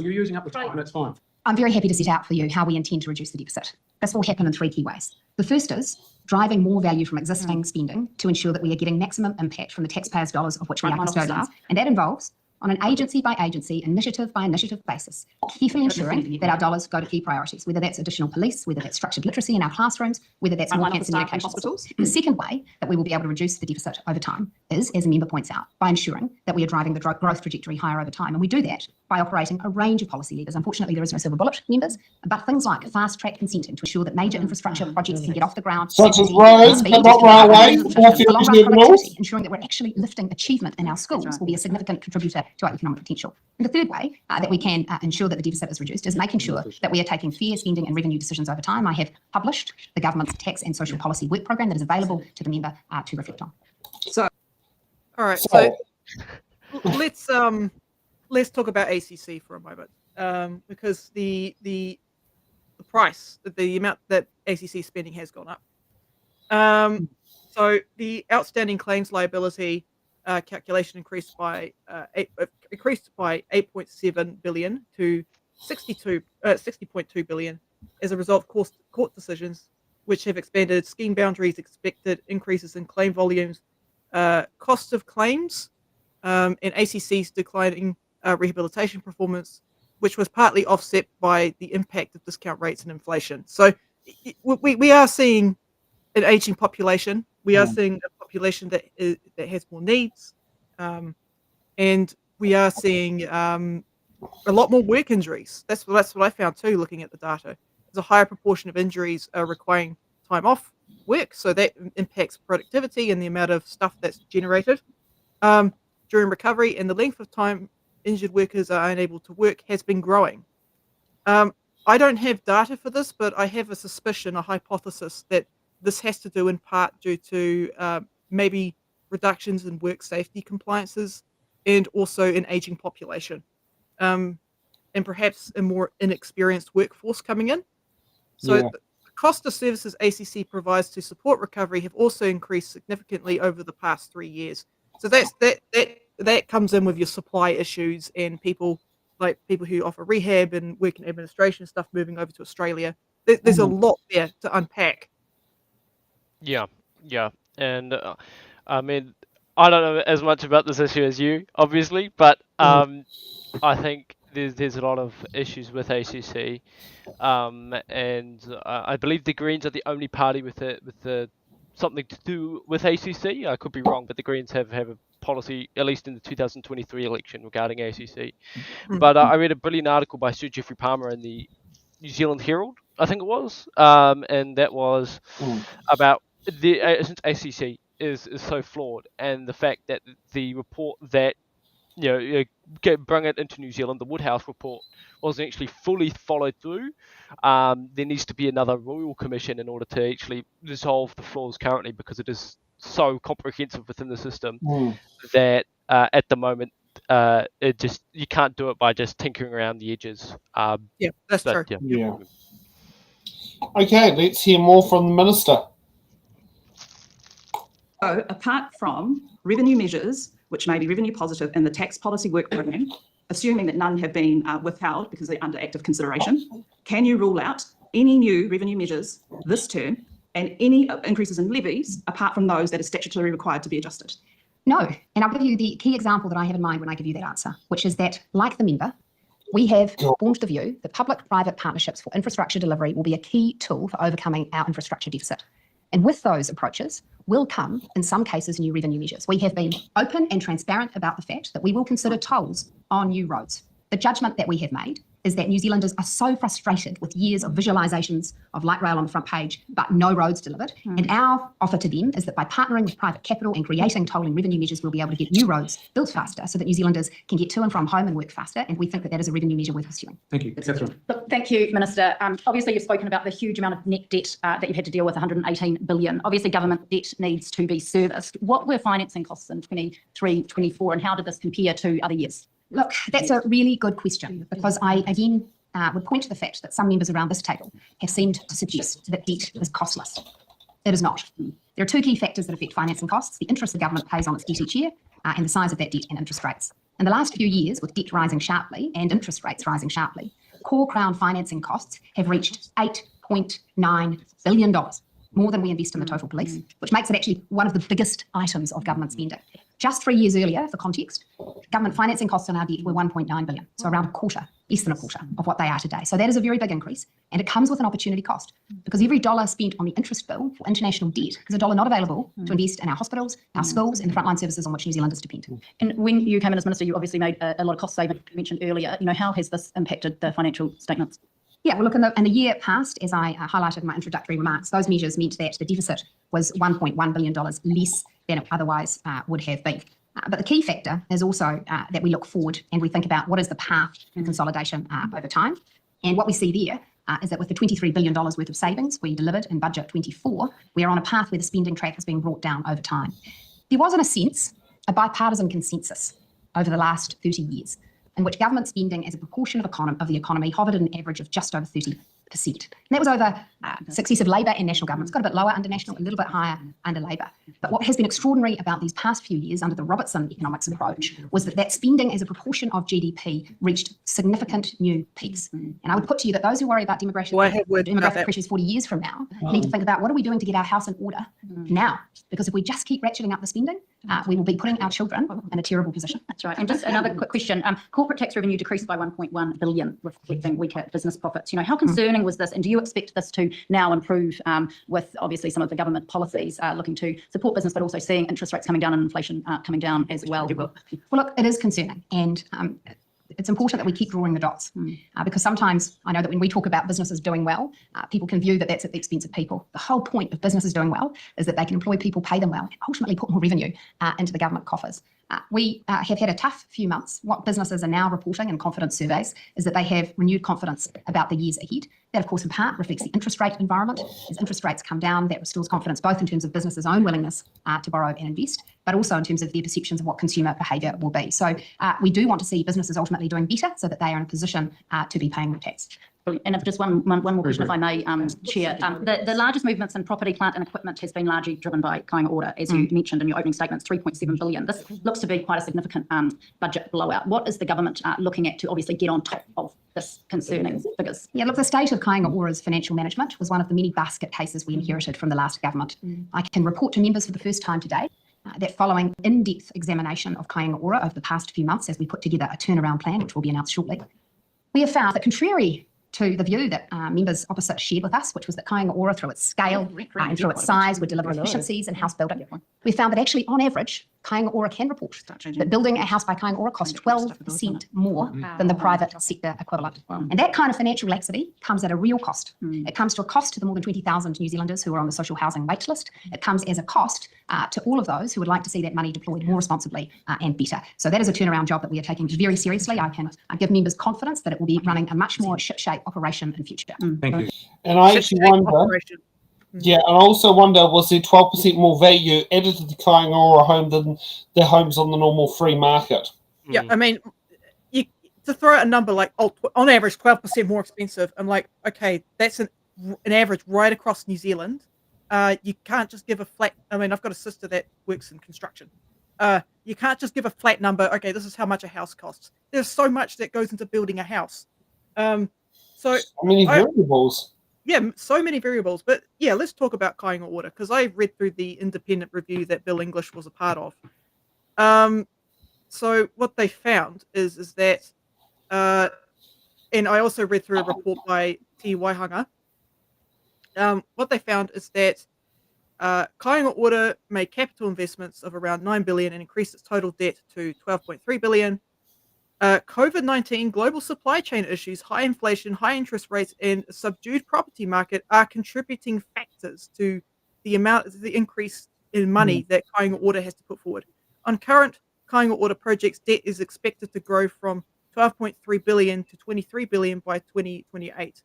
Speaker 8: You're using up the time. That's fine.
Speaker 14: I'm very happy to set out for you how we intend to reduce the deficit. This will happen in three key ways. The first is driving more value from existing spending to ensure that we are getting maximum impact from the taxpayers' dollars of which we are custodians. And that involves, on an agency-by-agency, initiative-by-initiative basis, carefully ensuring that our dollars go to key priorities, whether that's additional police, whether that's structured literacy in our classrooms, whether that's more cancer medication hospitals. The second way that we will be able to reduce the deficit over time is, as a member points out, by ensuring that we are driving the growth trajectory higher over time. And we do that by operating a range of policy levers. Unfortunately, there is no silver bullet, members, but things like fast-track consenting to ensure that major infrastructure projects can get off the ground.
Speaker 1: Such as roads, but not railways,
Speaker 14: ensuring that we're actually lifting achievement in our schools will be a significant contributor to our economic potential. And the third way that we can ensure that the deficit is reduced is making sure that we are taking fair spending and revenue decisions over time. I have published the government's tax and social policy work program that is available to the member to reflect on.
Speaker 3: So, all right. So let's talk about ACC for a moment, because the price, the amount that ACC spending has gone up. So the outstanding claims liability calculation increased by 8.7 billion to 60.2 billion as a result of court decisions which have expanded scheme boundaries, expected increases in claim volumes, cost of claims, and ACC's declining rehabilitation performance, which was partly offset by the impact of discount rates and inflation. So we are seeing an aging population. We are seeing a population that has more needs, and we are seeing a lot more work injuries. That's what I found too, looking at the data. There's a higher proportion of injuries requiring time off work, so that impacts productivity and the amount of stuff that's generated during recovery, and the length of time injured workers are unable to work has been growing. I don't have data for this, but I have a suspicion, a hypothesis that this has to do in part due to maybe reductions in work safety compliances and also an aging population, and perhaps a more inexperienced workforce coming in. So the cost of services ACC provides to support recovery have also increased significantly over the past 3 years. So that comes in with your supply issues and people who offer rehab and work in administration stuff moving over to Australia. There's a lot there to unpack.
Speaker 2: Yeah, and I mean, I don't know as much about this issue as you, obviously, but I think there's a lot of issues with ACC, and I believe the Greens are the only party with something to do with ACC. I could be wrong, but the Greens have a policy, at least in the 2023 election, regarding ACC. But I read a brilliant article by Sir Geoffrey Palmer in the New Zealand Herald, I think it was, and that was about since ACC is so flawed, and the fact that the report that bring it into New Zealand. The Woodhouse report wasn't actually fully followed through. There needs to be another Royal Commission in order to actually resolve the flaws currently, because it is so comprehensive within the system that at the moment you can't do it by just tinkering around the edges.
Speaker 3: Yeah, that's true.
Speaker 1: Yeah. Okay, let's hear more from the Minister.
Speaker 15: So apart from revenue measures, which may be revenue positive in the tax policy work program, assuming that none have been withheld because they're under active consideration, can you rule out any new revenue measures this term and any increases in levies apart from those that are statutorily required to be adjusted?
Speaker 14: No, and I'll give you the key example that I have in mind when I give you that answer, which is that, like the member, we have formed the view that public-private partnerships for infrastructure delivery will be a key tool for overcoming our infrastructure deficit. And with those approaches will come, in some cases, new revenue measures. We have been open and transparent about the fact that we will consider tolls on new roads. The judgment that we have made is that New Zealanders are so frustrated with years of visualisations of light rail on the front page, but no roads delivered. And our offer to them is that by partnering with private capital and creating tolling revenue measures, we'll be able to get new roads built faster so that New Zealanders can get to and from home and work faster. And we think that that is a revenue measure worth pursuing.
Speaker 11: Thank you.
Speaker 12: Look, thank you, Minister. Obviously, you've spoken about the huge amount of net debt that you've had to deal with, 118 billion. Obviously, government debt needs to be serviced. What were financing costs in 23, 24, and how did this compare to other years?
Speaker 14: Look, that's a really good question, because I, again, would point to the fact that some members around this table have seemed to suggest that debt is costless. It is not. There are two key factors that affect financing costs: the interest the government pays on its debt each year, and the size of that debt and interest rates. In the last few years, with debt rising sharply and interest rates rising sharply, core Crown financing costs have reached $8.9 billion, more than we invest in the total police, which makes it actually one of the biggest items of government spending. Just 3 years earlier, for context, government financing costs on our debt were 1.9 billion, so around a quarter, less than a quarter of what they are today. So that is a very big increase, and it comes with an opportunity cost, because every dollar spent on the interest bill for international debt is a dollar not available to invest in our hospitals, our schools, and the frontline services on which New Zealanders depend.
Speaker 12: And when you came in as Minister, you obviously made a lot of cost savings you mentioned earlier. How has this impacted the financial statements?
Speaker 14: Yeah, well, look, in the year past, as I highlighted in my introductory remarks, those measures meant that the deficit was $1.1 billion less than it otherwise would have been. But the key factor is also that we look forward and we think about what is the path to consolidation over time. And what we see there is that with the $23 billion worth of savings we delivered in budget 24, we are on a path where the spending track is being brought down over time. There was, in a sense, a bipartisan consensus over the last 30 years in which government spending as a proportion of the economy hovered at an average of just over 30%. And that was over successive Labor and National governments. Got a bit lower under National, a little bit higher under Labor. But what has been extraordinary about these past few years under the Robertson economics approach was that spending as a proportion of GDP reached significant new peaks. And I would put to you that those who worry about demographic pressures 40 years from now need to think about what are we doing to get our house in order now? Because if we just keep ratcheting up the spending, we will be putting our children in a terrible position.
Speaker 12: That's right. And just another quick question. Corporate tax revenue decreased by 1.1 billion, reflecting weaker business profits. How concerning was this? And do you expect this to now improve with obviously some of the government policies looking to support business, but also seeing interest rates coming down and inflation coming down as well?
Speaker 14: Well, look, it is concerning. And it's important that we keep drawing the dots because sometimes I know that when we talk about businesses doing well, people can view that that's at the expense of people. The whole point of businesses doing well is that they can employ people, pay them well, and ultimately put more revenue into the government coffers. We have had a tough few months. What businesses are now reporting in confidence surveys is that they have renewed confidence about the years ahead. That, of course, in part reflects the interest rate environment. As interest rates come down, that restores confidence both in terms of businesses' own willingness to borrow and invest, but also in terms of their perceptions of what consumer behaviour will be. So we do want to see businesses ultimately doing better so that they are in a position to be paying more tax.
Speaker 12: And if just one more question, if I may, Chair. The largest movements in property, plant and equipment has been largely driven by Kiwi-Birb, as you mentioned in your opening statements, 3.7 billion. This looks to be quite a significant budget blowout. What is the government looking at to obviously get on top of this concerning figures?
Speaker 14: Yeah, look, the state of Kiwi-Birb's financial management was one of the many basket cases we inherited from the last government. I can report to members for the first time today that following in-depth examination of Kiwi-Birb over the past few months as we put together a turnaround plan, which will be announced shortly, we have found that contrary to the view that members opposite shared with us, which was that Kiwi-Birb, through its scale and through its size, would deliver efficiencies in house building. We found that actually, on average, Kainga-Ora can report that building a house by Kainga-Ora costs 12% more than the private sector equivalent. And that kind of financial laxity comes at a real cost. It comes to a cost to the more than 20,000 New Zealanders who are on the social housing wait list. It comes as a cost to all of those who would like to see that money deployed more responsibly and better. So that is a turnaround job that we are taking very seriously. I can give members confidence that it will be running a much more ship-shape operation in future.
Speaker 11: Thank you.
Speaker 1: And I actually wonder, yeah, and I also wonder, was there 12% more value added to the Kainga-Ora home than the homes on the normal free market?
Speaker 3: Yeah, I mean, to throw out a number like, on average, 12% more expensive, I'm like, okay, that's an average right across New Zealand. You can't just give a flat, I mean, I've got a sister that works in construction. You can't just give a flat number, okay, this is how much a house costs. There's so much that goes into building a house. So
Speaker 1: many variables.
Speaker 3: Yeah, so many variables. But yeah, let's talk about Kainga-Ora, because I read through the independent review that Bill English was a part of. So what they found is that, and I also read through a report by T. Waihanga. What they found is that Kainga-Ora made capital investments of around 9 billion and increased its total debt to 12.3 billion. COVID-19, global supply chain issues, high inflation, high interest rates, and a subdued property market are contributing factors to the increase in money that Kainga-Ora has to put forward. On current Kainga-Ora projects, debt is expected to grow from 12.3 billion to 23 billion by 2028.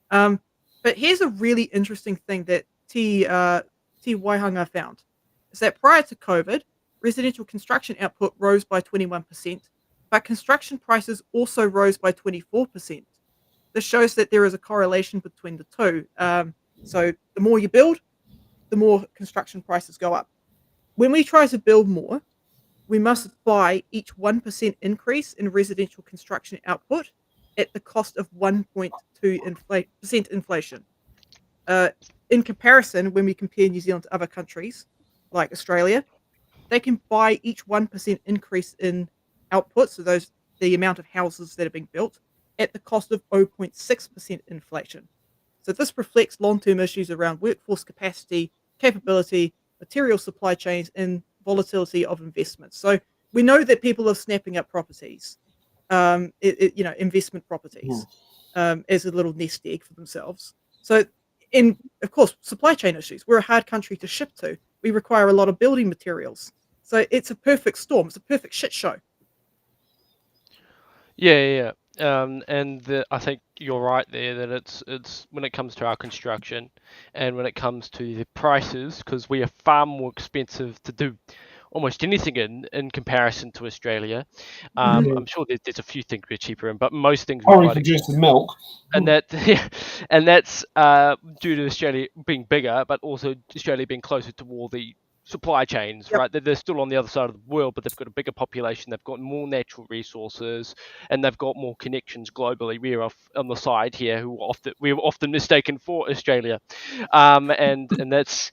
Speaker 3: But here's a really interesting thing that T. Waihanga found, is that prior to COVID, residential construction output rose by 21%. But construction prices also rose by 24%. This shows that there is a correlation between the two. So the more you build, the more construction prices go up. When we try to build more, we must buy each 1% increase in residential construction output at the cost of 1.2% inflation. In comparison, when we compare New Zealand to other countries like Australia, they can buy each 1% increase in output, so the amount of houses that are being built, at the cost of 0.6% inflation. So this reflects long-term issues around workforce capacity, capability, material supply chains, and volatility of investments. So we know that people are snapping up properties, investment properties, as a little nest egg for themselves. So, and of course, supply chain issues. We're a hard country to ship to. We require a lot of building materials. So it's a perfect storm. It's a perfect shit show.
Speaker 2: Yeah. I think you're right there that it's when it comes to our construction and when it comes to the prices, because we are far more expensive to do almost anything in comparison to Australia. I'm sure there's a few things we're cheaper in, but most things
Speaker 1: we produce the milk,
Speaker 2: and that's due to Australia being bigger, but also Australia being closer to all the supply chains, right? They're still on the other side of the world, but they've got a bigger population, they've got more natural resources, and they've got more connections globally. We're off on the side here, we're often mistaken for Australia, and that's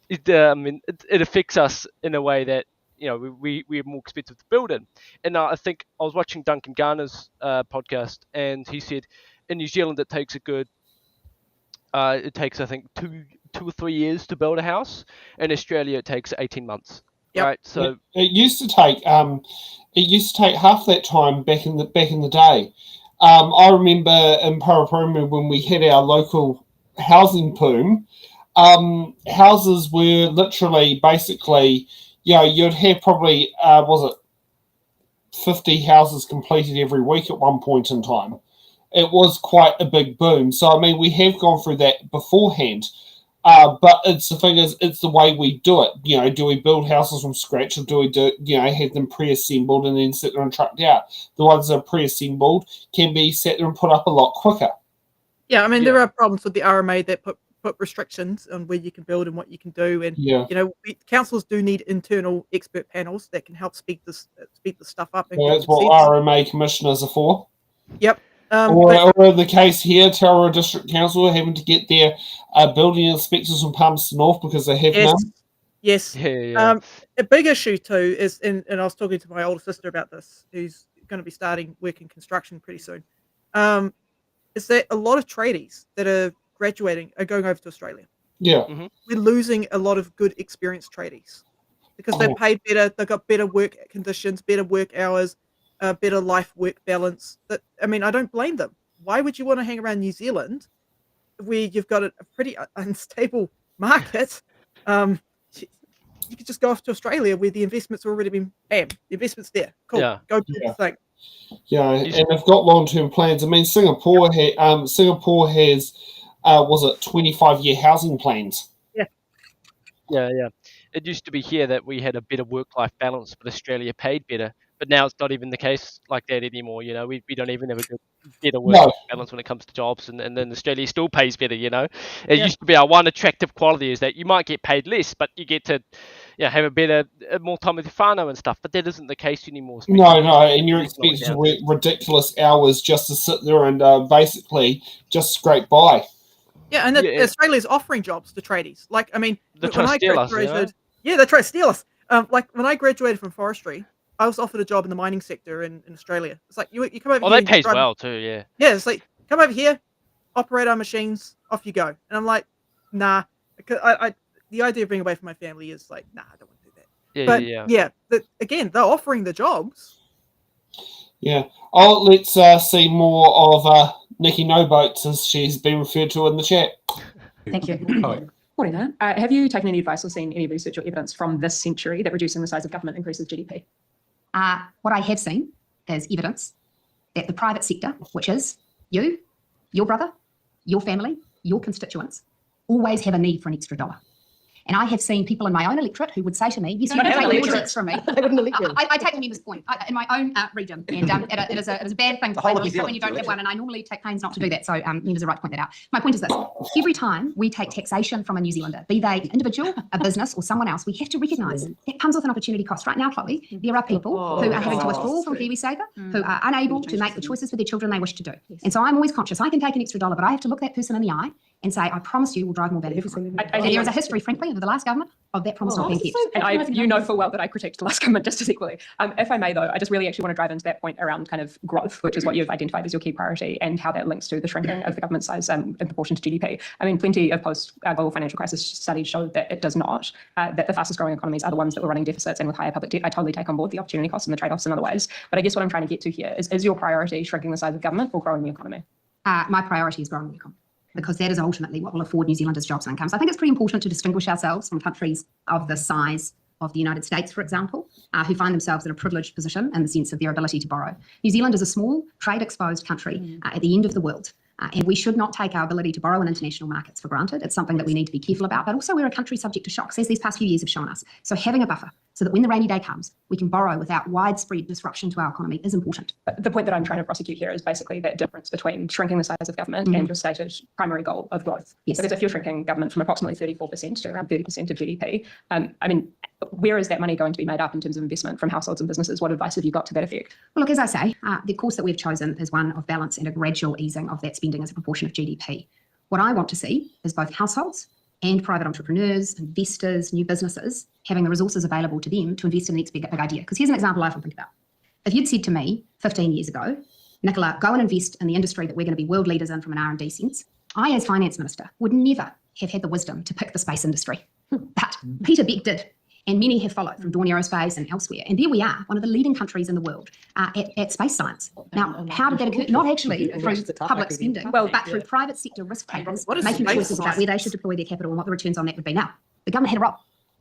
Speaker 2: it. It affects us in a way that we're more expensive to build in. And I think I was watching Duncan Garner's podcast, and he said in New Zealand it takes I think 2 or 3 years to build a house. In Australia, it takes 18 months. Right. So
Speaker 1: it used to take half that time back in the day. I remember in Paraparaumu when we had our local housing boom, houses were literally basically, you'd have probably 50 houses completed every week at one point in time. It was quite a big boom. So, I mean, we have gone through that beforehand. But it's the way we do it. Do we build houses from scratch, or do we have them pre-assembled and then sit there and trucked out? The ones that are pre-assembled can be set there and put up a lot quicker.
Speaker 3: Yeah, I mean, there are problems with the RMA that put restrictions on where you can build and what you can do. And, councils do need internal expert panels that can help speed this stuff up. And
Speaker 1: that's what RMA commissioners are for.
Speaker 3: Yep.
Speaker 1: Or in the case here, Tauranga District Council having to get their building inspectors from Palmerston North because they have none.
Speaker 3: Yes.
Speaker 2: Yeah.
Speaker 3: A big issue too is, and I was talking to my older sister about this, who's going to be starting work in construction pretty soon, is that a lot of tradies that are graduating are going over to Australia.
Speaker 1: Yeah.
Speaker 3: We're losing a lot of good experienced tradies. because they're paid better, they've got better work conditions, better work hours, better life-work balance. I mean, I don't blame them. Why would you want to hang around New Zealand where you've got a pretty unstable market? You could just go off to Australia where the investment's already been, bam, the investment's there. Cool, go do the thing.
Speaker 1: Yeah, and they've got long-term plans. I mean, Singapore has, was it 25-year housing plans?
Speaker 2: Yeah. It used to be here that we had a better work-life balance, but Australia paid better. But now it's not even the case like that anymore. You know, we don't even have a good, better work-life balance when it comes to jobs, and then Australia still pays better. You know, it used to be our one attractive quality is that you might get paid less, but you get to have a better, more time with your whānau and stuff. But that isn't the case anymore.
Speaker 1: No, and you're expected to work ridiculous hours just to sit there and basically just scrape by.
Speaker 3: Yeah, and Australia's offering jobs to tradies. Like, I mean,
Speaker 2: they try to steal us.
Speaker 3: Yeah, they try to steal us. Like when I graduated from forestry, I was offered a job in the mining sector in Australia. It's like you come over here.
Speaker 2: Oh, they pays well too, yeah.
Speaker 3: Yeah, it's like come over here, operate our machines, off you go. And I'm like, nah. Because the idea of being away from my family is like, nah, I don't want to do that. Again, they're offering the jobs.
Speaker 1: Yeah. Oh, let's see more of Nikki No Boats as she's been referred to in the chat.
Speaker 16: Thank you. Morning there. Have you taken any advice or seen any research or evidence from this century that reducing the size of government increases GDP?
Speaker 14: What I have seen is evidence that the private sector, which is you, your brother, your family, your constituents, always have a need for an extra dollar. And I have seen people in my own electorate who would say to me, yes, you don't take electorates from me. I take the member's point in my own region. And it is a bad thing to say when you don't have one. And I normally take pains not to do that. So members are right to point that out. My point is this. Every time we take taxation from a New Zealander, be they an individual, a business or someone else, we have to recognise that comes with an opportunity cost. Right now, Chloe, there are people who are having to withdraw from KiwiSaver, who are unable to make the choices for their children they wish to do. And so I'm always conscious. I can take an extra dollar, but I have to look that person in the eye and say, I promise you will drive more value. And there is a history, frankly, of the last government of that promise not being kept.
Speaker 16: And you know full well that I critiqued the last government just as equally. If I may, though, I just really actually want to drive into that point around kind of growth, which is what you've identified as your key priority, and how that links to the shrinking of the government size in proportion to GDP. I mean, plenty of post-global financial crisis studies show that it does not, that the fastest growing economies are the ones that were running deficits and with higher public debt. I totally take on board the opportunity costs and the trade-offs in other ways. But I guess what I'm trying to get to here is your priority shrinking the size of government or growing the economy?
Speaker 14: My priority is growing the economy, because that is ultimately what will afford New Zealanders jobs and incomes. I think it's pretty important to distinguish ourselves from countries of the size of the United States, for example, who find themselves in a privileged position in the sense of their ability to borrow. New Zealand is a small, trade-exposed country at the end of the world. And we should not take our ability to borrow in international markets for granted. It's something that we need to be careful about, but also we're a country subject to shocks, as these past few years have shown us. So having a buffer so that when the rainy day comes, we can borrow without widespread disruption to our economy is important.
Speaker 16: The point that I'm trying to prosecute here is basically that difference between shrinking the size of government and your stated primary goal of growth.
Speaker 14: Yes.
Speaker 16: Because if you're shrinking government from approximately 34% to around 30% of GDP, I mean, where is that money going to be made up in terms of investment from households and businesses? What advice have you got to that effect?
Speaker 14: Well, look, as I say, the course that we've chosen is one of balance and a gradual easing of that spending as a proportion of GDP. What I want to see is both households and private entrepreneurs, investors, new businesses having the resources available to them to invest in the next big idea. Because here's an example I often think about. If you'd said to me 15 years ago, Nicola, go and invest in the industry that we're going to be world leaders in from an R&D sense, I, as finance minister, would never have had the wisdom to pick the space industry. But Peter Beck did. And many have followed from Dawn Aerospace and elsewhere. And there we are, one of the leading countries in the world at space science. Now, how did that occur? Not actually through public spending, but through private sector risk takers making choices about where they should deploy their capital and what the returns on that would be. Now, the government had a role.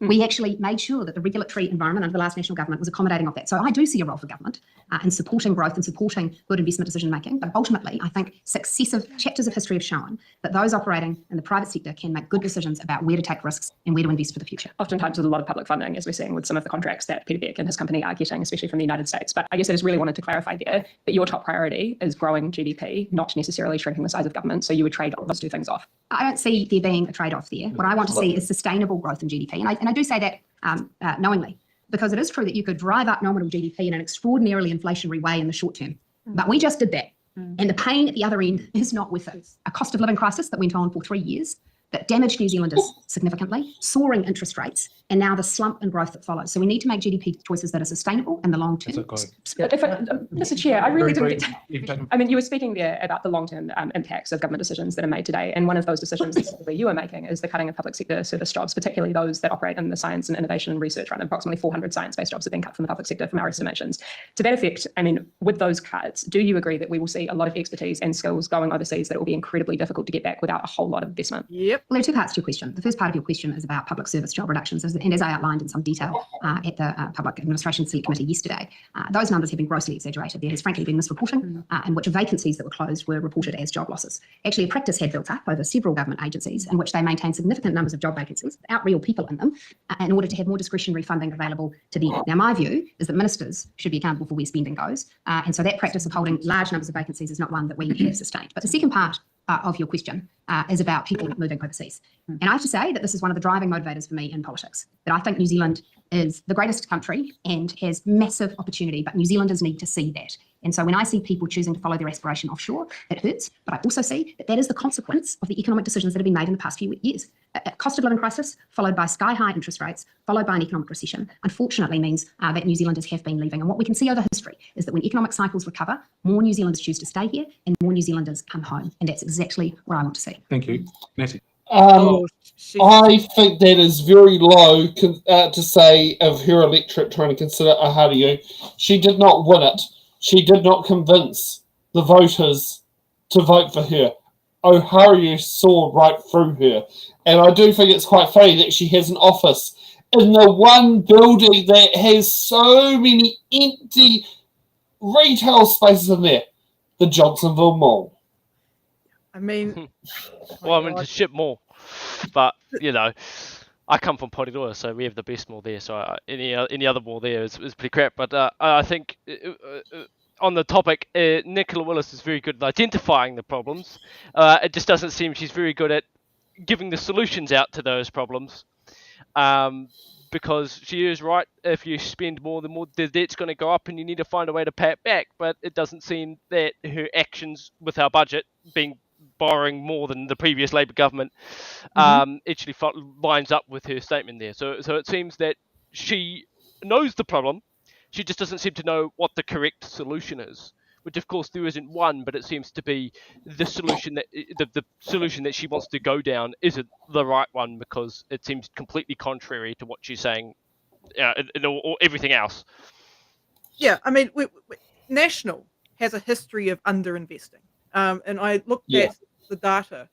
Speaker 14: We actually made sure that the regulatory environment under the last national government was accommodating of that. So I do see a role for government in supporting growth and supporting good investment decision making. But ultimately, I think successive chapters of history have shown that those operating in the private sector can make good decisions about where to take risks and where to invest for the future.
Speaker 16: Oftentimes with a lot of public funding, as we're seeing with some of the contracts that Peter Beck and his company are getting, especially from the United States. But I guess I just really wanted to clarify there that your top priority is growing GDP, not necessarily shrinking the size of government. So you would trade those two things off.
Speaker 14: I don't see there being a trade-off there. What I want to see is sustainable growth in GDP. And I do say that knowingly, because it is true that you could drive up nominal GDP in an extraordinarily inflationary way in the short term. But we just did that. And the pain at the other end is not worth it. A cost of living crisis that went on for 3 years, that damaged New Zealanders significantly, soaring interest rates, and now the slump and growth that follows. So we need to make GDP choices that are sustainable in the long term.
Speaker 16: Mr. Chair, I really didn't get. I mean, you were speaking there about the long-term impacts of government decisions that are made today, and one of those decisions that you are making is the cutting of public sector service jobs, particularly those that operate in the science and innovation and research. Right, approximately 400 science-based jobs have been cut from the public sector, from our estimations. To that effect, I mean, with those cuts, do you agree that we will see a lot of expertise and skills going overseas that it will be incredibly difficult to get back without a whole lot of investment?
Speaker 3: Yep.
Speaker 14: Well, there are two parts to your question. The first part of your question is about public service job reductions, and as I outlined in some detail at the Public Administration Select Committee yesterday, those numbers have been grossly exaggerated. There has frankly been misreporting in which vacancies that were closed were reported as job losses. Actually, a practice had built up over several government agencies in which they maintain significant numbers of job vacancies without real people in them in order to have more discretionary funding available to them. Now, my view is that ministers should be accountable for where spending goes, and so that practice of holding large numbers of vacancies is not one that we have sustained. But the second part of your question is about people moving overseas. And I have to say that this is one of the driving motivators for me in politics, that I think New Zealand is the greatest country and has massive opportunity, but New Zealanders need to see that. And so when I see people choosing to follow their aspiration offshore, that hurts, but I also see that that is the consequence of the economic decisions that have been made in the past few years. A cost of living crisis, followed by sky-high interest rates, followed by an economic recession, unfortunately means that New Zealanders have been leaving. And what we can see over history is that when economic cycles recover, more New Zealanders choose to stay here and more New Zealanders come home. And that's exactly what I want to see.
Speaker 11: Thank you. Natty.
Speaker 1: I think that is very low to say of her electorate trying to consider Ahario. She did not win it. She did not convince the voters to vote for her. Ohario saw right through her. And I do think it's quite funny that she has an office in the one building that has so many empty retail spaces in there, the Johnsonville Mall.
Speaker 3: I mean,
Speaker 2: well, I mean to ship more, but you know, I come from Porirua, so we have the best mall there. So any other mall there is pretty crap. But I think on the topic, Nicola Willis is very good at identifying the problems. It just doesn't seem she's very good at giving the solutions out to those problems. Because she is right, if you spend more, the debt's going to go up and you need to find a way to pay it back. But it doesn't seem that her actions with our budget, borrowing more than the previous Labour government, actually lines up with her statement there. So it seems that she knows the problem, she just doesn't seem to know what the correct solution is. Which of course there isn't one, but it seems to be the solution that the solution that she wants to go down isn't the right one because it seems completely contrary to what she's saying, or everything else.
Speaker 3: Yeah, I mean, National has a history of underinvesting, and I looked at the data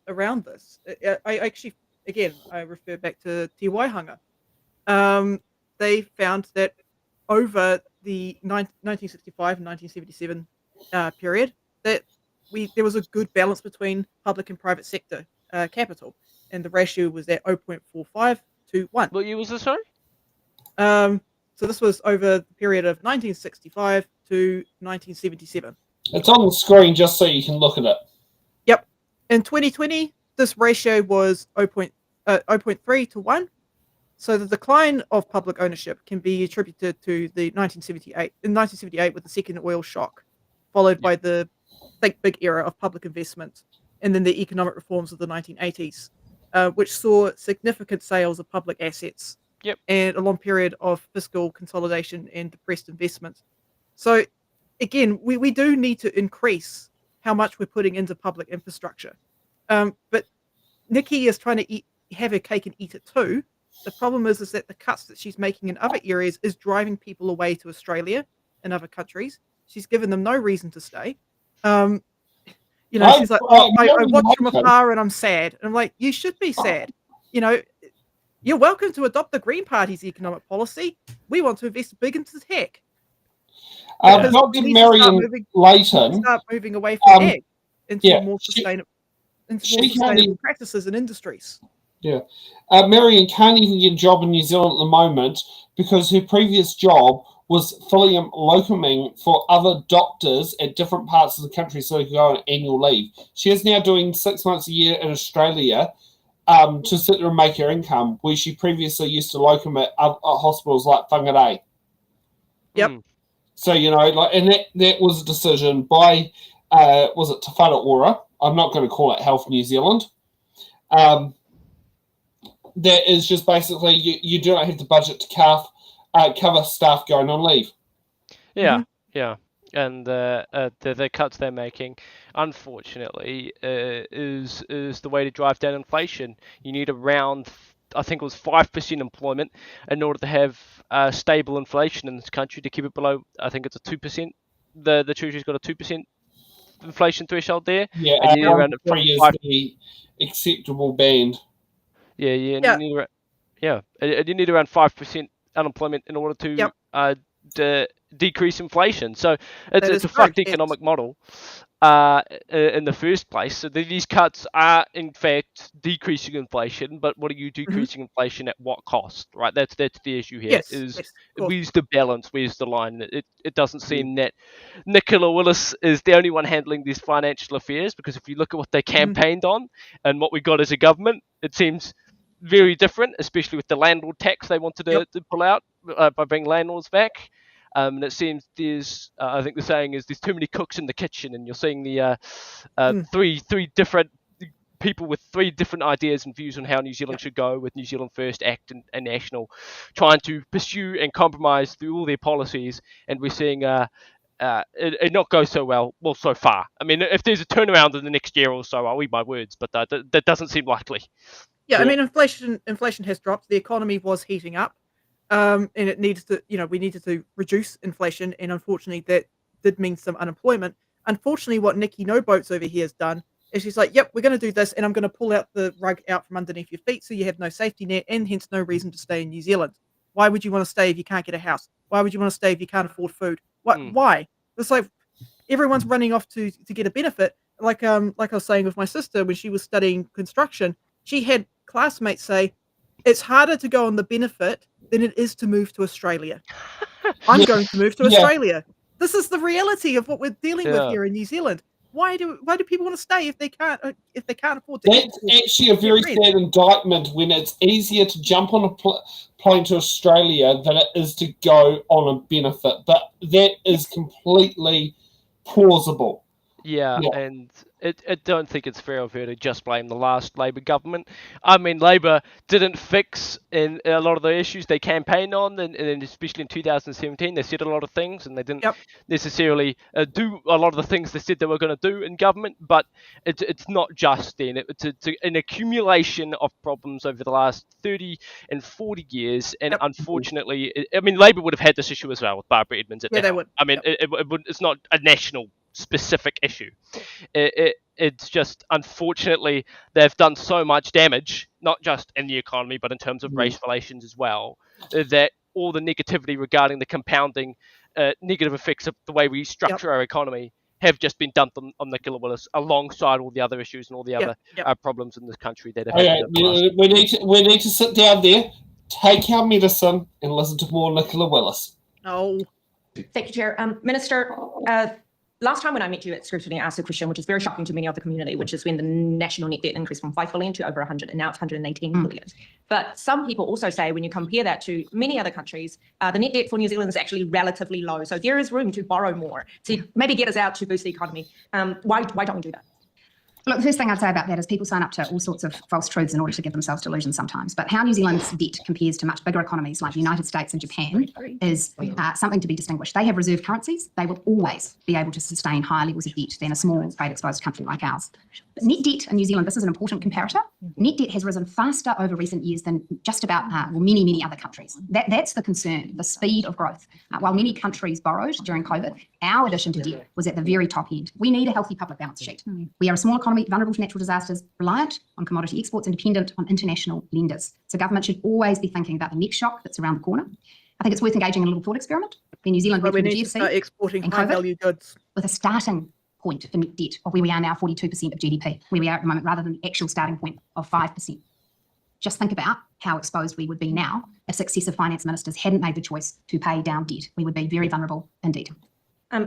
Speaker 3: around this. I actually, again, I refer back to Te Waihanga. They found that over the 1965 and 1977 period, that there was a good balance between public and private sector capital, and the ratio was at 0.45 to 1.
Speaker 2: What year was this, sorry?
Speaker 3: So this was over the period of 1965 to 1977.
Speaker 1: It's on the screen just so you can look at it.
Speaker 3: Yep. In 2020, this ratio was 0.3 to 1. So the decline of public ownership can be attributed to the 1978. In 1978, with the second oil shock, followed by the think big era of public investment, and then the economic reforms of the 1980s, which saw significant sales of public assets, and a long period of fiscal consolidation and depressed investment. So, again, we do need to increase how much we're putting into public infrastructure. But Nikki is trying to have her cake and eat it too. The problem is that the cuts that she's making in other areas is driving people away to Australia and other countries. She's given them no reason to stay. She's like, I watch from afar and I'm sad. And I'm like, you should be sad. You're welcome to adopt the Green Party's economic policy. We want to invest big into tech.
Speaker 1: Dr. Marion Layton
Speaker 3: start moving away from ag into more sustainable practices and industries.
Speaker 1: Yeah. Marion can't even get a job in New Zealand at the moment because her previous job was filling locuming for other doctors at different parts of the country so they could go on annual leave. She is now doing 6 months a year in Australia to sit there and make her income, where she previously used to locum at hospitals like Whangarei.
Speaker 3: Yep.
Speaker 1: So, and that was a decision by, was it Te Whara Ora? I'm not going to call it Health New Zealand. that is just basically you do not have the budget to cover staff going on leave.
Speaker 2: Yeah, yeah. And the cuts they're making, unfortunately, is the way to drive down inflation. You need around, I think it was 5% employment in order to have stable inflation in this country, to keep it below, I think it's a 2%. The Treasury's got a 2% inflation threshold there.
Speaker 1: Yeah,
Speaker 2: and you need around
Speaker 1: 3 is the acceptable band.
Speaker 2: Yeah, and you need and you need around 5% unemployment in order to decrease inflation. So it's a fucked economic model in the first place. So these cuts are in fact decreasing inflation, but what are you decreasing inflation at what cost? Right? That's the issue here. Where's the balance? Where's the line? It doesn't seem that Nicola Willis is the only one handling these financial affairs, because if you look at what they campaigned on and what we got as a government, it seems very different, especially with the landlord tax they wanted to pull out by bringing landlords back. And it seems there's, I think the saying is, there's too many cooks in the kitchen, and you're seeing the three different people with three different ideas and views on how New Zealand should go, with New Zealand First Act and National, trying to pursue and compromise through all their policies, and we're seeing it not go so well so far. I mean, if there's a turnaround in the next year or so, I'll eat my words, but that doesn't seem likely.
Speaker 3: Yeah, I mean, inflation has dropped. The economy was heating up. And it needs to, we needed to reduce inflation, and unfortunately that did mean some unemployment. Unfortunately, what Nikki No Boats over here has done is she's like, yep, we're going to do this, and I'm going to pull out the rug out from underneath your feet, so you have no safety net, and hence no reason to stay in New Zealand. Why would you want to stay if you can't get a house? Why would you want to stay if you can't afford food? Why? It's like everyone's running off to get a benefit. Like I was saying with my sister, when she was studying construction, she had classmates say, it's harder to go on the benefit than it is to move to Australia. I'm going to move to Australia. This is the reality of what we're dealing with here in New Zealand. Why do people want to stay if they can't afford to?
Speaker 1: That's actually a very sad indictment, when it's easier to jump on a plane to Australia than it is to go on a benefit. But that is completely plausible.
Speaker 2: Yeah. And I don't think it's fair of her to just blame the last Labor government. I mean, Labor didn't fix in a lot of the issues they campaigned on, and especially in 2017, they said a lot of things, and they didn't necessarily do a lot of the things they said they were going to do in government. But it's not just then. It's an accumulation of problems over the last 30 and 40 years, and unfortunately, Labor would have had this issue as well with Barbara Edmonds at
Speaker 3: they would.
Speaker 2: I mean, it's not a national specific issue. It's just, unfortunately, they've done so much damage, not just in the economy, but in terms of race relations as well, that all the negativity regarding the compounding negative effects of the way we structure our economy have just been dumped on Nicola Willis, alongside all the other issues and all the other problems in this country that have happened.
Speaker 1: We need to sit down there, take our medicine, and listen to more Nicola Willis.
Speaker 3: Oh.
Speaker 17: Thank you, Chair. Minister, last time when I met you at Scrutiny, I asked a question which is very shocking to many of the community, which is when the national net debt increased from 5 billion to over 100, and now it's 118 billion. But some people also say, when you compare that to many other countries, the net debt for New Zealand is actually relatively low. So there is room to borrow more to maybe get us out to boost the economy. Why don't we do that?
Speaker 14: Look, the first thing I'd say about that is people sign up to all sorts of false truths in order to give themselves delusions sometimes. But how New Zealand's debt compares to much bigger economies like the United States and Japan is something to be distinguished. They have reserve currencies. They will always be able to sustain higher levels of debt than a small trade-exposed country like ours. But net debt in New Zealand, this is an important comparator. Net debt has risen faster over recent years than just about many, many other countries. That's the concern, the speed of growth. While many countries borrowed during COVID, our addition to debt was at the very top end. We need a healthy public balance sheet. We are a small economy, vulnerable to natural disasters, reliant on commodity exports and dependent on international lenders. So government should always be thinking about the next shock that's around the corner. I think it's worth engaging in a little thought experiment. When New Zealand went through the GFC,
Speaker 3: start exporting high-value goods
Speaker 14: with a starting point for net debt of where we are now, 42% of GDP, where we are at the moment, rather than the actual starting point of 5%. Just think about how exposed we would be now if successive finance ministers hadn't made the choice to pay down debt. We would be very vulnerable indeed.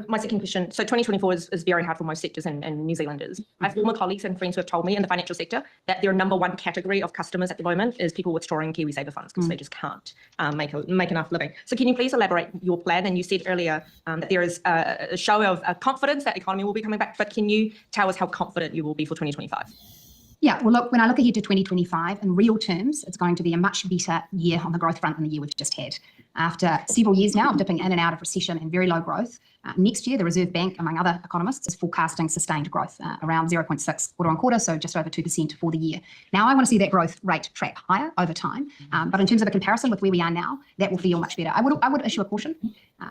Speaker 17: My second question. So 2024 is very hard for most sectors and New Zealanders. My former colleagues and friends who have told me in the financial sector that their number one category of customers at the moment is people withdrawing KiwiSaver funds because they just can't make enough living. So can you please elaborate your plan? And you said earlier that there is a show of confidence that economy will be coming back, but can you tell us how confident you will be for 2025?
Speaker 14: Yeah, well, look, when I look ahead to 2025, in real terms, it's going to be a much better year on the growth front than the year we've just had. After several years now of dipping in and out of recession and very low growth, next year, the Reserve Bank, among other economists, is forecasting sustained growth, around 0.6 quarter on quarter, so just over 2% for the year. Now, I want to see that growth rate track higher over time, but in terms of a comparison with where we are now, that will feel much better. I would issue a caution.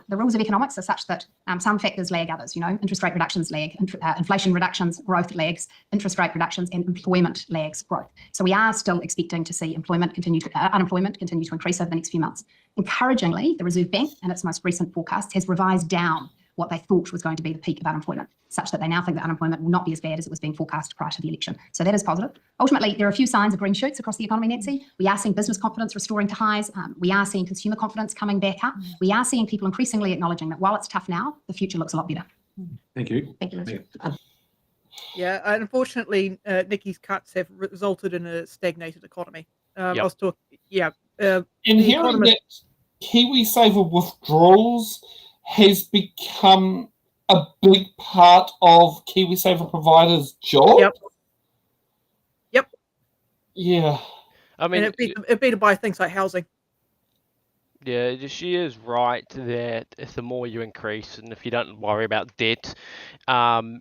Speaker 14: The rules of economics are such that some factors lag others. Interest rate reductions lag, inflation reductions, growth lags, interest rate reductions, and employment lags growth. So we are still expecting to see unemployment continue to increase over the next few months. Encouragingly, the Reserve Bank, in its most recent forecast, has revised down what they thought was going to be the peak of unemployment, such that they now think that unemployment will not be as bad as it was being forecast prior to the election. So that is positive. Ultimately, there are a few signs of green shoots across the economy, Nancy. We are seeing business confidence restoring to highs. We are seeing consumer confidence coming back up. We are seeing people increasingly acknowledging that while it's tough now, the future looks a lot better.
Speaker 8: Thank you.
Speaker 14: Thank you, Liz.
Speaker 3: Yeah, unfortunately, Nikki's cuts have resulted in a stagnated economy. I was talking,
Speaker 1: in hearing that KiwiSaver withdrawals has become a big part of KiwiSaver providers' job.
Speaker 3: Yep.
Speaker 1: Yeah.
Speaker 2: I mean,
Speaker 3: it'd be to buy things like housing.
Speaker 2: Yeah, she is right that if the more you increase, and if you don't worry about debt,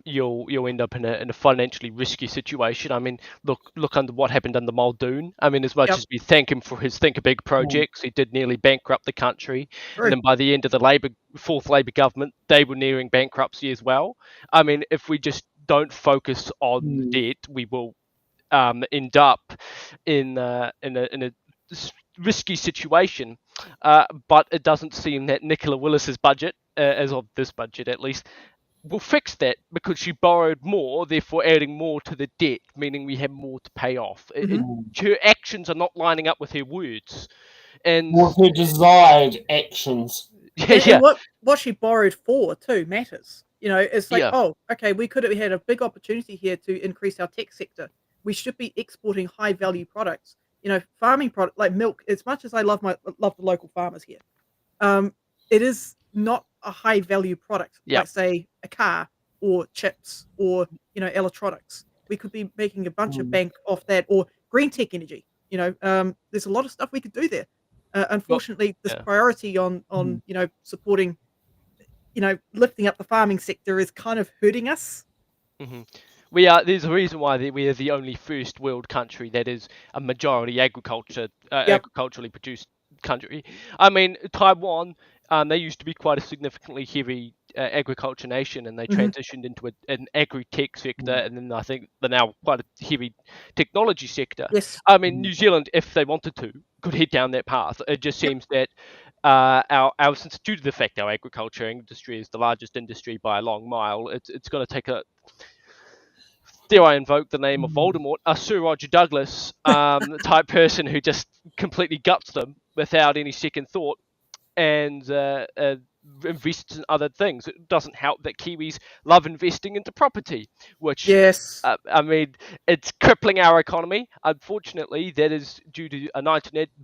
Speaker 2: you'll end up in a financially risky situation. I mean, look under what happened under Muldoon. I mean, as much as we thank him for his Think Big projects, he did nearly bankrupt the country.
Speaker 3: True.
Speaker 2: And then by the end of the fourth Labour government, they were nearing bankruptcy as well. I mean, if we just don't focus on debt, we will end up in a risky situation. But it doesn't seem that Nicola Willis's budget, as of this budget at least, will fix that, because she borrowed more, therefore adding more to the debt, meaning we have more to pay off. Her actions are not lining up with her words. And
Speaker 1: with her desired actions.
Speaker 3: And what she borrowed for too matters. It's like, oh, okay, we could have had a big opportunity here to increase our tech sector. We should be exporting high value products. Farming product like milk. As much as I love the local farmers here, it is not a high value product like, say, a car or chips or electronics. We could be making a bunch of bank off that, or green tech energy. There's a lot of stuff we could do there. Unfortunately, this priority on supporting, lifting up the farming sector is kind of hurting us.
Speaker 2: There's a reason why we are the only first world country that is a majority agriculturally produced country. I mean, Taiwan, they used to be quite a significantly heavy agriculture nation, and they transitioned into an agri-tech sector, and then I think they're now quite a heavy technology sector.
Speaker 3: Yes.
Speaker 2: I mean, New Zealand, if they wanted to, could head down that path. It just seems that since due to the fact our agriculture industry is the largest industry by a long mile, it's going to take dare I invoke the name of Voldemort, a Sir Roger Douglas type person who just completely guts them without any second thought and invests in other things. It doesn't help that Kiwis love investing into property, which, I mean, it's crippling our economy. Unfortunately, that is due to a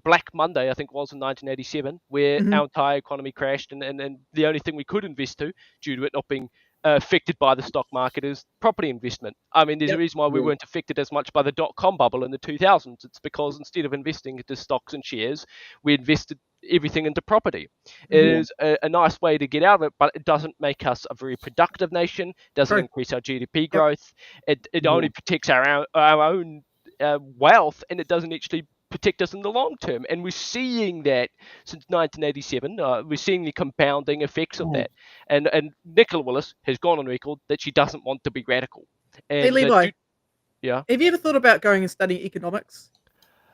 Speaker 2: Black Monday, I think it was in 1987, where our entire economy crashed, and the only thing we could invest to, due to it not being affected by the stock market, is property investment. I mean, there's a reason why we weren't affected as much by the dot-com bubble in the 2000s. It's because instead of investing into stocks and shares, we invested everything into property. It is a nice way to get out of it, but it doesn't make us a very productive nation, doesn't increase our GDP growth. It only protects our own wealth, and it doesn't actually protect us in the long term. And we're seeing that since 1987. We're seeing the compounding effects of that. And Nicola Willis has gone on record that she doesn't want to be radical. And,
Speaker 3: hey, Levi. Have you ever thought about going and studying economics?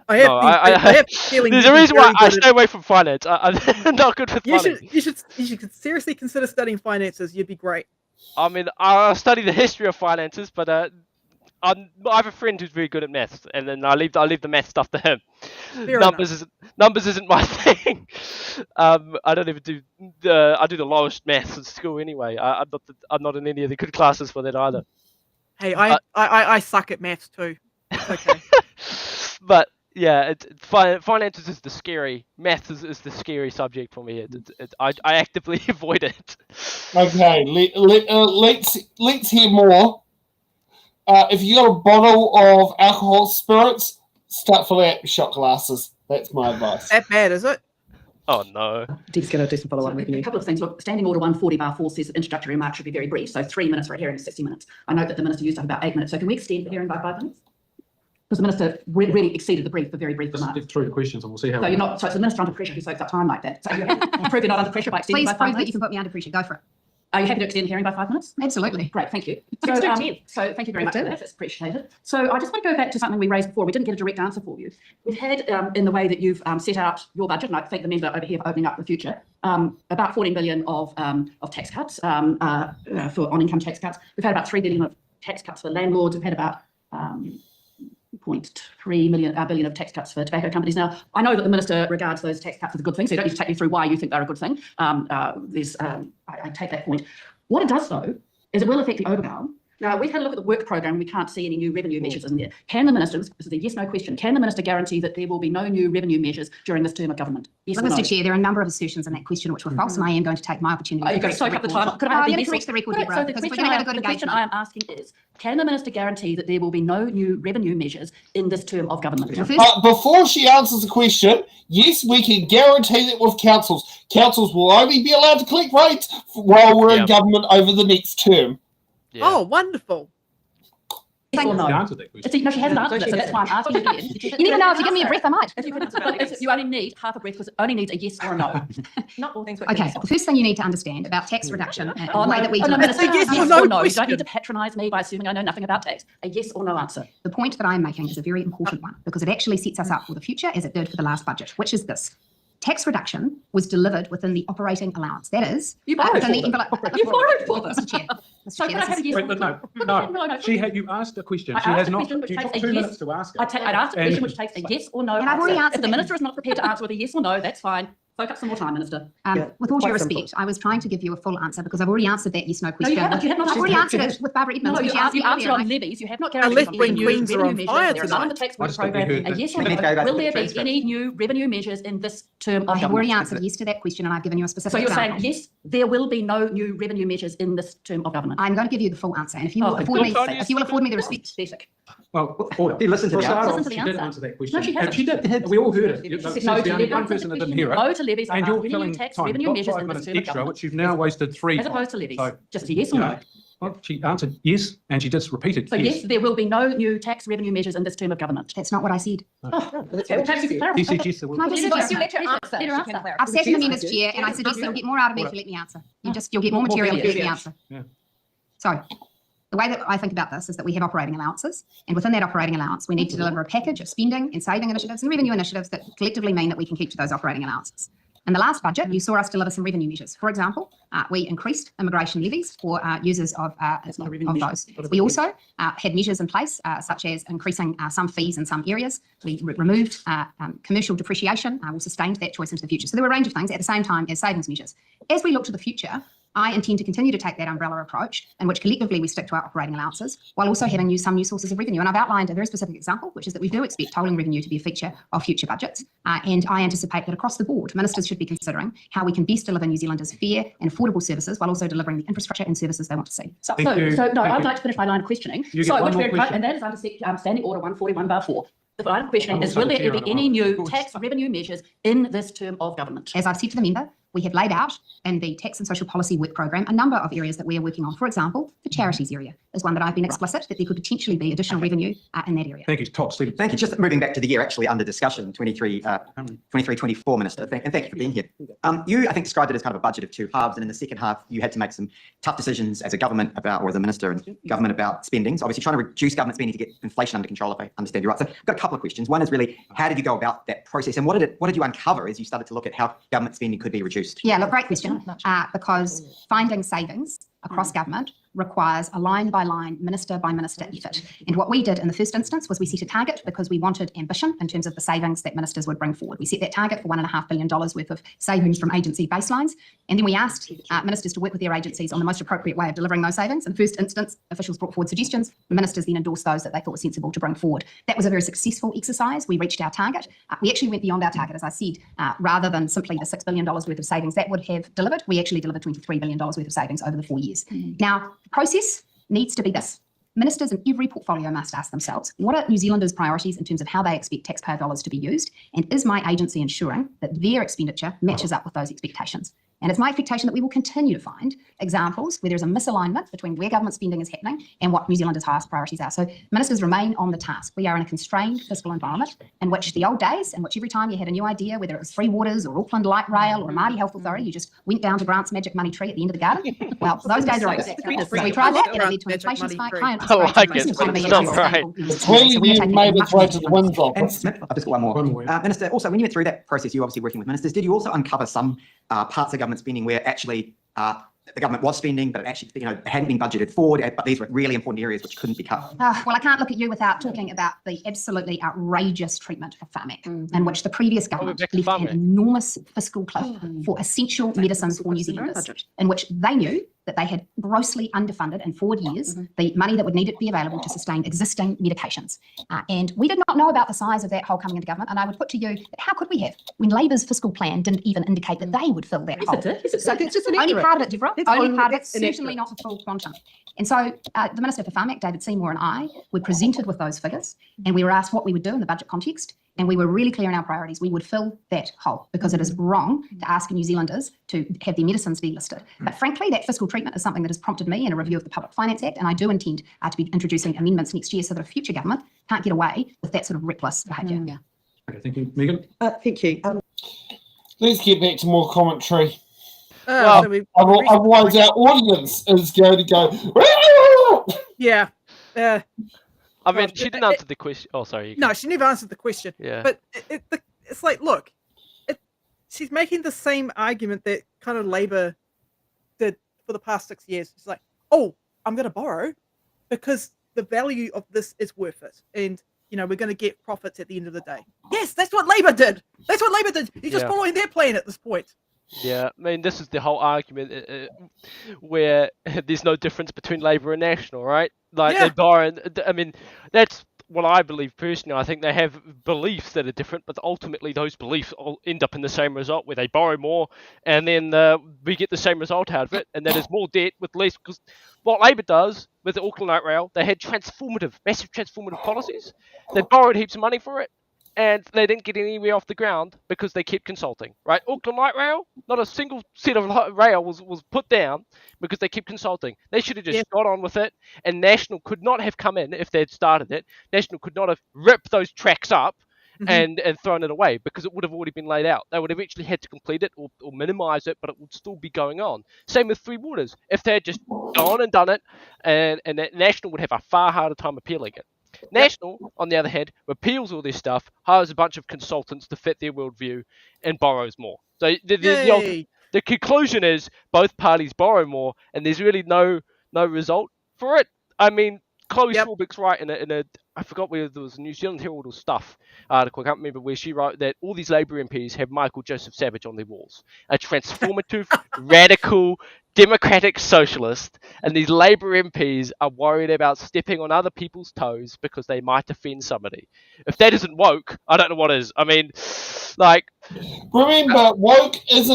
Speaker 3: I have the feeling
Speaker 2: there's a reason why I stay away from finance. I'm not good with money.
Speaker 3: You should seriously consider studying finances. You'd be great.
Speaker 2: I mean, I study the history of finances, but I have a friend who's very good at maths, and then I leave the math stuff to him. Numbers isn't my thing. I don't even do I do the lowest maths at school anyway. I'm not in any of the good classes for that either.
Speaker 3: Hey, I suck at maths too. It's okay.
Speaker 2: But yeah, finances is the scary. Maths is the scary subject for me. I actively avoid it.
Speaker 1: Okay, let's hear more. if you got a bottle of alcohol spirits, start filling out your shot glasses. That's my advice.
Speaker 3: That bad, is it?
Speaker 2: Oh no.
Speaker 15: Dee's going to do some follow-up
Speaker 12: A couple of things. Look, Standing Order 140/4 says that introductory remarks should be very brief. So 3 minutes for a hearing is 60 minutes. I note that the Minister used up about 8 minutes. So can we extend the hearing by 5 minutes? Because the Minister really exceeded the brief for very brief remarks.
Speaker 18: Just through the questions and we'll see how.
Speaker 12: So you're not. So it's the Minister under pressure who soaks up time like that. So you prove you're not under pressure by extending
Speaker 14: Please
Speaker 12: by 5
Speaker 14: prove that
Speaker 12: minutes.
Speaker 14: you can put me under pressure. Go for it.
Speaker 12: Are you happy to extend the hearing by 5 minutes?
Speaker 14: Absolutely.
Speaker 12: Great, thank you.
Speaker 14: Let's do 10.
Speaker 12: So thank you very much for that. That's appreciated. So I just want to go back to something we raised before. We didn't get a direct answer for you. We've had, in the way that you've set out your budget, and I thank the member over here for opening up the future, about 14 billion of tax cuts on income tax cuts. We've had about 3 billion of tax cuts for landlords. We've had about 0.3 billion of tax cuts for tobacco companies. Now, I know that the Minister regards those tax cuts as a good thing, so you don't need to take me through why you think they're a good thing. I take that point. What it does, though, is it will affect the overbound. Now, we've had a look at the work programme. We can't see any new revenue measures in there. Can the Minister, this is a yes-no question, can the Minister guarantee that there will be no new revenue measures during this term of government? Yes or no?
Speaker 14: Mr Chair, there are a number of assertions in that question which were false, and I am going to take my opportunity.
Speaker 12: Are you going to soak up the time? Could I have
Speaker 14: I'm
Speaker 12: the
Speaker 14: going to correct the record, Deborah,
Speaker 12: So
Speaker 14: because we're going to have a good
Speaker 12: the question
Speaker 14: engagement.
Speaker 12: I am asking is, can the Minister guarantee that there will be no new revenue measures in this term of government?
Speaker 1: Before she answers the question, yes, we can guarantee that with councils. Councils will only be allowed to collect rates while we're in government over the next term.
Speaker 3: Oh, wonderful.
Speaker 12: Yes or no?
Speaker 18: She answered that question.
Speaker 12: No, she hasn't answered it, so that's why I'm asking again.
Speaker 14: You never know, if you give me a breath, I might.
Speaker 12: You only need half a breath because it only needs a yes or a no.
Speaker 17: Not all things.
Speaker 14: Okay, the first thing you need to understand about tax reduction and the way that we do it.
Speaker 12: Minister, yes or no. You don't need to patronise me by assuming I know nothing about tax. A yes or no answer.
Speaker 14: The point that I'm making is a very important one because it actually sets us up for the future as it did for the last budget, which is this. Tax reduction was delivered within the operating allowance. That is,
Speaker 12: you borrowed
Speaker 14: within the
Speaker 12: for
Speaker 14: envelope.
Speaker 12: You borrowed for this.
Speaker 14: Mr. Chair.
Speaker 12: So can I have a yes?
Speaker 18: Wait, no. She had you asked a question. She has not. You took 2 minutes to ask it.
Speaker 12: I'd asked a question which takes a yes or no.
Speaker 14: And I've already answered
Speaker 12: If the Minister is not prepared to answer with a yes or no, that's fine. Soak up some more time, Minister.
Speaker 14: With all due respect, I was trying to give you a full answer because I've already answered that yes/no question.
Speaker 12: You have not
Speaker 14: I've already answered it with Barbara Edmonds.
Speaker 12: No, you answered on levies. You have not guaranteed
Speaker 3: left wing queens are on fire
Speaker 12: There are none in the tax work programme. A yes or no. Will there be any new revenue measures in this term of
Speaker 14: I have
Speaker 12: government?
Speaker 14: already answered yes to that question and I've given you a specific
Speaker 12: So you're
Speaker 14: example.
Speaker 12: saying yes, there will be no new revenue measures in this term of government.
Speaker 14: I'm going to give you the full answer, and if you will afford me the respect.
Speaker 18: Well, order.
Speaker 6: Listen to the answer.
Speaker 18: She did answer that question.
Speaker 12: No, she hasn't.
Speaker 18: She did. We all heard it.
Speaker 12: She said
Speaker 18: She's
Speaker 12: no to
Speaker 18: the only
Speaker 12: levies.
Speaker 18: one person that didn't hear it.
Speaker 12: No to levies.
Speaker 18: And you're
Speaker 12: Any
Speaker 18: filling
Speaker 12: new tax
Speaker 18: time.
Speaker 12: revenue
Speaker 18: Got
Speaker 12: measures
Speaker 18: 5
Speaker 12: in this
Speaker 18: minutes
Speaker 12: term of
Speaker 18: extra,
Speaker 12: government.
Speaker 18: which you've now wasted 3
Speaker 12: As
Speaker 18: times.
Speaker 12: opposed to levies.
Speaker 18: So,
Speaker 12: just a yes or no.
Speaker 18: Well, she answered yes, and she just repeated
Speaker 12: So
Speaker 18: yes.
Speaker 12: yes, there will be no new tax revenue measures in this term of government.
Speaker 14: That's not what I said.
Speaker 12: Perhaps you could clarify.
Speaker 18: He said yes, there will.
Speaker 14: Can I just
Speaker 17: Let her answer. She can clarify.
Speaker 14: I've sat in the members' chair and I suggest you'll get more out of me if you let me answer. You'll get more material if you let me answer.
Speaker 18: Yeah.
Speaker 14: So the way that I think about this is that we have operating allowances, and within that operating allowance, we need to deliver a package of spending and saving initiatives and revenue initiatives that collectively mean that we can keep to those operating allowances. In the last budget, you saw us deliver some revenue measures. For example, we increased immigration levies for users of those. We also had measures in place, such as increasing some fees in some areas. We removed commercial depreciation. We sustained that choice into the future. So there were a range of things at the same time as savings measures. As we look to the future, I intend to continue to take that umbrella approach in which collectively we stick to our operating allowances while also having some new sources of revenue. And I've outlined a very specific example, which is that we do expect tolling revenue to be a feature of future budgets. And I anticipate that across the board, ministers should be considering how we can best deliver New Zealanders fair and affordable services while also delivering the infrastructure and services they want to see.
Speaker 12: I'd like to finish my line of questioning.
Speaker 18: You get one more question.
Speaker 12: And that is under Standing Order 141/4. The line of questioning is, will there be any new tax revenue measures in this term of government?
Speaker 14: As I've said to the member, we have laid out in the Tax and Social Policy Work Programme a number of areas that we are working on. For example, the charities area is one that I've been explicit that there could potentially be additional revenue in that area.
Speaker 18: Thank you, Todd. Stephen.
Speaker 6: Thank you. Just moving back to the year actually under discussion, 23-24, Minister, and thank you for being here. You, I think, described it as kind of a budget of 2 halves, and in the second half, you had to make some tough decisions as a government about, or as a minister and government about spending. So obviously trying to reduce government spending to get inflation under control, if I understand you right. So I've got a couple of questions. One is really, how did you go about that process, and what did you uncover as you started to look at how government spending could be reduced?
Speaker 14: Yeah, look, great question, because finding savings across government requires a line-by-line, minister-by-minister effort. And what we did in the first instance was we set a target because we wanted ambition in terms of the savings that ministers would bring forward. We set that target for $1.5 billion worth of savings from agency baselines. And then we asked ministers to work with their agencies on the most appropriate way of delivering those savings. In the first instance, officials brought forward suggestions. The ministers then endorsed those that they thought were sensible to bring forward. That was a very successful exercise. We reached our target. We actually went beyond our target, as I said, rather than simply the $6 billion worth of savings that would have delivered. We actually delivered $23 billion worth of savings over the 4 years. Now, the process needs to be this. Ministers in every portfolio must ask themselves, what are New Zealanders' priorities in terms of how they expect taxpayer dollars to be used? And is my agency ensuring that their expenditure matches up with those expectations? And it's my expectation that we will continue to find examples where there's a misalignment between where government spending is happening and what New Zealanders' highest priorities are. So ministers remain on the task. We are in a constrained fiscal environment in which the old days, in which every time you had a new idea, whether it was Free Waters or Auckland Light Rail or a Māori Health Authority, you just went down to Grant's magic money tree at the end of the garden. Well, those days are over. So we tried that and it led to an inflation spike, high interest rates, and Christmas economy.
Speaker 1: Made its way to the Winds office.
Speaker 6: I've just got one more. Minister, also, when you went through that process, you're obviously working with ministers, did you also uncover some parts of government spending where actually the government was spending, but it actually, hadn't been budgeted for, but these were really important areas which couldn't be cut?
Speaker 14: Well, I can't look at you without talking about the absolutely outrageous treatment of PHARMAC, in which the previous government left an enormous fiscal cliff for essential medicines for New Zealanders, in which they knew that they had grossly underfunded in 4 years the money that would need to be available to sustain existing medications. And we did not know about the size of that hole coming into government. And I would put to you that how could we have, when Labour's fiscal plan didn't even indicate that they would fill that hole?
Speaker 17: So it's just
Speaker 14: only part of it, Deborah. Only part of it,
Speaker 17: it's
Speaker 14: certainly not the full quantum. And so the Minister for PHARMAC, David Seymour, and I were presented with those figures, and we were asked what we would do in the budget context. And we were really clear in our priorities. We would fill that hole because it is wrong to ask New Zealanders to have their medicines delisted. But frankly, that fiscal treatment is something that has prompted me in a review of the Public Finance Act, and I do intend to be introducing amendments next year so that a future government can't get away with that sort of reckless behaviour.
Speaker 8: Okay, thank you. Megan?
Speaker 3: Thank you.
Speaker 1: Let's get back to more commentary.
Speaker 3: So
Speaker 1: Otherwise, our audience is going to go.
Speaker 3: Yeah.
Speaker 2: I mean, she didn't answer the question. Oh, sorry.
Speaker 3: No, she never answered the question.
Speaker 2: Yeah.
Speaker 3: But it's like, look, she's making the same argument that kind of Labour did for the past 6 years. It's like, oh, I'm going to borrow because the value of this is worth it. And, we're going to get profits at the end of the day. Yes, that's what Labour did. That's what Labour did. You're just following their plan at this point.
Speaker 2: Yeah, I mean, this is the whole argument where there's no difference between Labour and National, right? Like, they borrow, I mean, that's what I believe personally. I think they have beliefs that are different, but ultimately those beliefs all end up in the same result where they borrow more and then we get the same result out of it, and that is more debt with less. Because what Labour does with the Auckland Light Rail, they had massive transformative policies. They borrowed heaps of money for it, and they didn't get anywhere off the ground because they kept consulting, right? Auckland Light Rail, not a single set of rail was put down because they kept consulting. They should have just got on with it, and National could not have come in if they'd started it. National could not have ripped those tracks up and thrown it away because it would have already been laid out. They would have actually had to complete it or minimise it, but it would still be going on. Same with Free Waters. If they had just gone and done it, and National would have a far harder time appealing it. National, on the other hand, repeals all this stuff, hires a bunch of consultants to fit their worldview, and borrows more. So the conclusion is both parties borrow more, and there's really no result for it. I mean, Chloe Strawbeck's right in a I forgot where there was a New Zealand Herald or Stuff article, I can't remember, where she wrote that all these Labour MPs have Michael Joseph Savage on their walls. A transformative, radical, democratic socialist, and these Labour MPs are worried about stepping on other people's toes because they might offend somebody. If that isn't woke, I don't know what is. I mean, like...
Speaker 1: Remember, woke is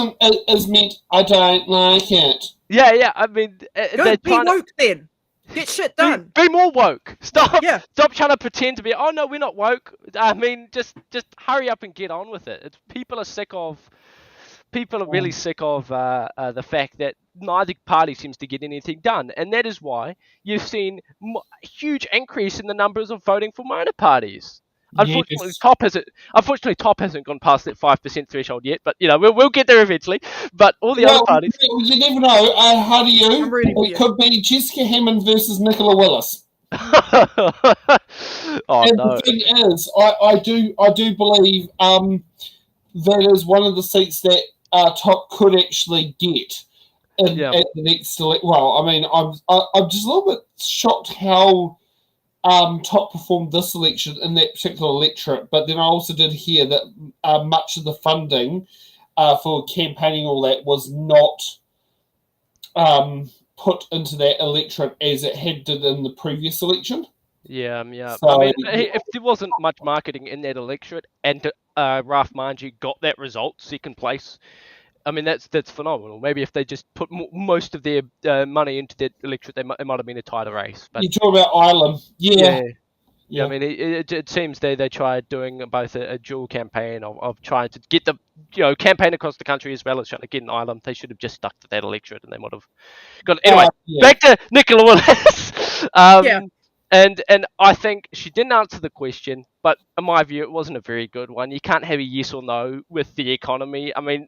Speaker 1: meant I don't like it.
Speaker 2: Yeah, I mean...
Speaker 3: Good, be woke then. Get shit done.
Speaker 2: Be more woke. Stop trying to pretend to be, oh no, we're not woke. I mean, just hurry up and get on with it. People are really sick of the fact that neither party seems to get anything done. And that is why you've seen a huge increase in the numbers of voting for minor parties. Unfortunately, Top hasn't gone past that 5% threshold yet, but we'll get there eventually. But all the other parties,
Speaker 1: you never know. How do you? It could be Jessica Hammond versus Nicola Willis.
Speaker 2: The
Speaker 1: thing is, I do believe that is one of the seats that Top could actually get at the next. Well, I mean, I'm just a little bit shocked how Top performed this election in that particular electorate, but then I also did hear that much of the funding for campaigning, all that, was not put into that electorate as it had did in the previous election.
Speaker 2: Yeah.
Speaker 1: So,
Speaker 2: I mean, if there wasn't much marketing in that electorate, and Ralph Manji got that result, second place, I mean, that's phenomenal. Maybe if they just put most of their money into that electorate, it might have been a tighter race. But
Speaker 1: You talk about Ireland, yeah.
Speaker 2: I mean, it seems they tried doing both a dual campaign of trying to get the campaign across the country as well as trying to get in Ireland. They should have just stuck to that electorate, and they would have got. Anyway, back to Nicola Willis. And I think she didn't answer the question, but in my view, it wasn't a very good one. You can't have a yes or no with the economy. I mean,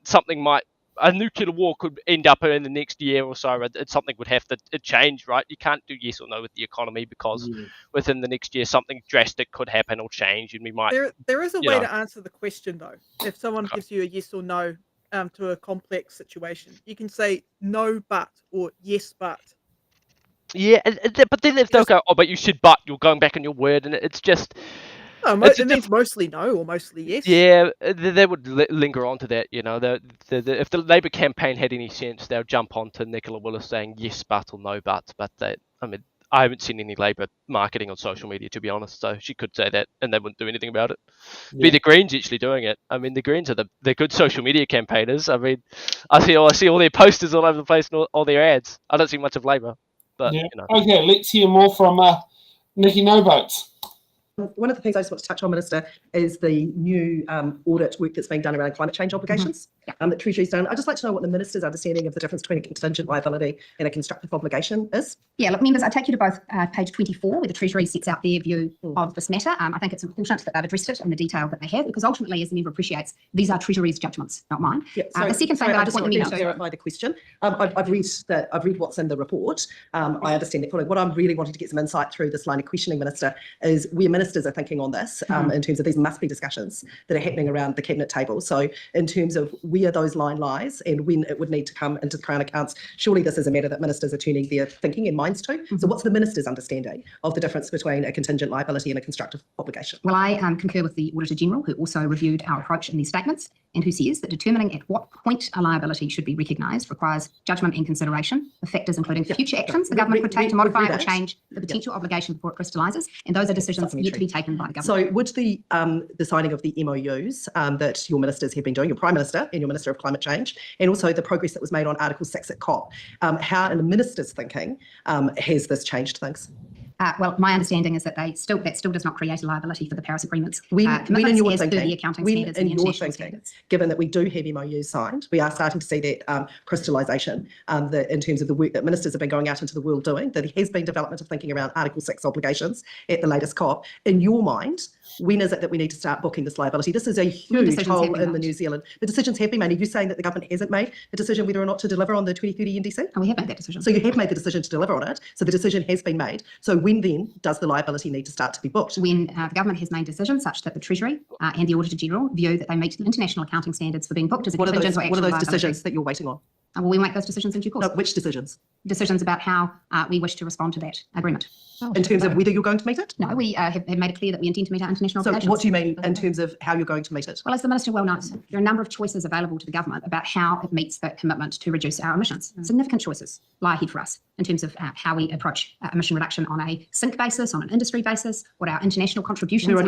Speaker 2: a nuclear war could end up in the next year or so. Something would have to change, right? You can't do yes or no with the economy because within the next year, something drastic could happen or change, and we might.
Speaker 3: There is a way to answer the question, though. If someone gives you a yes or no to a complex situation, you can say no, but, or yes, but.
Speaker 2: Yeah, but then if they'll go, but you should, but you're going back on your word, and it's just.
Speaker 3: It means mostly no or mostly yes.
Speaker 2: Yeah, they would linger on to that. If the Labour campaign had any sense, they'll jump on to Nicola Willis saying yes, but or no, but. But I haven't seen any Labour marketing on social media, to be honest. So she could say that, and they wouldn't do anything about it. Be the Greens actually doing it. I mean, the Greens are they're good social media campaigners. I mean, I see all their posters all over the place and all their ads. I don't see much of Labour. But,
Speaker 1: Okay, let's hear more from Nikki No Boats.
Speaker 19: One of the things I just want to touch on, Minister, is the new audit work that's being done around climate change obligations that Treasury's done. I'd just like to know what the Minister's understanding of the difference between a contingent liability and a constructive obligation is.
Speaker 14: Yeah, look, members, I take you to both page 24, where the Treasury sets out their view of this matter. I think it's important that they've addressed it in the detail that they have, because ultimately, as the member appreciates, these are Treasury's judgments, not mine.
Speaker 19: Yeah,
Speaker 14: the second thing that I just want to
Speaker 19: clarify the question. I've read what's in the report. I understand that fully. What I'm really wanting to get some insight through this line of questioning, Minister, is where ministers are thinking on this in terms of these must be discussions that are happening around the cabinet table. So in terms of where those line lies and when it would need to come into the Crown accounts, surely this is a matter that ministers are turning their thinking and minds to. So what's the minister's understanding of the difference between a contingent liability and a constructive obligation?
Speaker 14: Well, I concur with the Auditor General, who also reviewed our approach in these statements, and who says that determining at what point a liability should be recognised requires judgment and consideration of factors including future actions the government could take to modify or change the potential obligation before it crystallises, and those are decisions yet to be taken by the government.
Speaker 19: So would the signing of the MOUs that your ministers have been doing, your Prime Minister and your Minister of Climate Change, and also the progress that was made on Article 6 at COP, how in the minister's thinking has this changed things?
Speaker 14: Well, my understanding is that that still does not create a liability for the Paris agreements.
Speaker 19: When in your thinking,
Speaker 14: the accounting standards and the international standards.
Speaker 19: Given that we do have MOUs signed, we are starting to see that crystallisation in terms of the work that ministers have been going out into the world doing, that there has been development of thinking around Article 6 obligations at the latest COP. In your mind, when is it that we need to start booking this liability? This is a huge hole in the New Zealand. The decisions have been made. Are you saying that the government hasn't made a decision whether or not to deliver on the 2030 NDC?
Speaker 14: Oh, we have made that decision.
Speaker 19: So you have made the decision to deliver on it. So the decision has been made. So when then does the liability need to start to be booked?
Speaker 14: When the government has made decisions such that the Treasury and the Auditor General view that they meet the international accounting standards for being booked as a contingent or actual liability.
Speaker 19: What are those decisions that you're waiting on?
Speaker 14: Well, we make those decisions in due course.
Speaker 19: No, which decisions?
Speaker 14: Decisions about how we wish to respond to that agreement.
Speaker 19: In terms of whether you're going to meet it?
Speaker 14: No, we have made it clear that we intend to meet our international obligations.
Speaker 19: So what do you mean in terms of how you're going to meet it?
Speaker 14: Well, as the Minister well knows, there are a number of choices available to the government about how it meets that commitment to reduce our emissions. Significant choices lie ahead for us in terms of how we approach emission reduction on a sink basis, on an industry basis, what our international contributions are,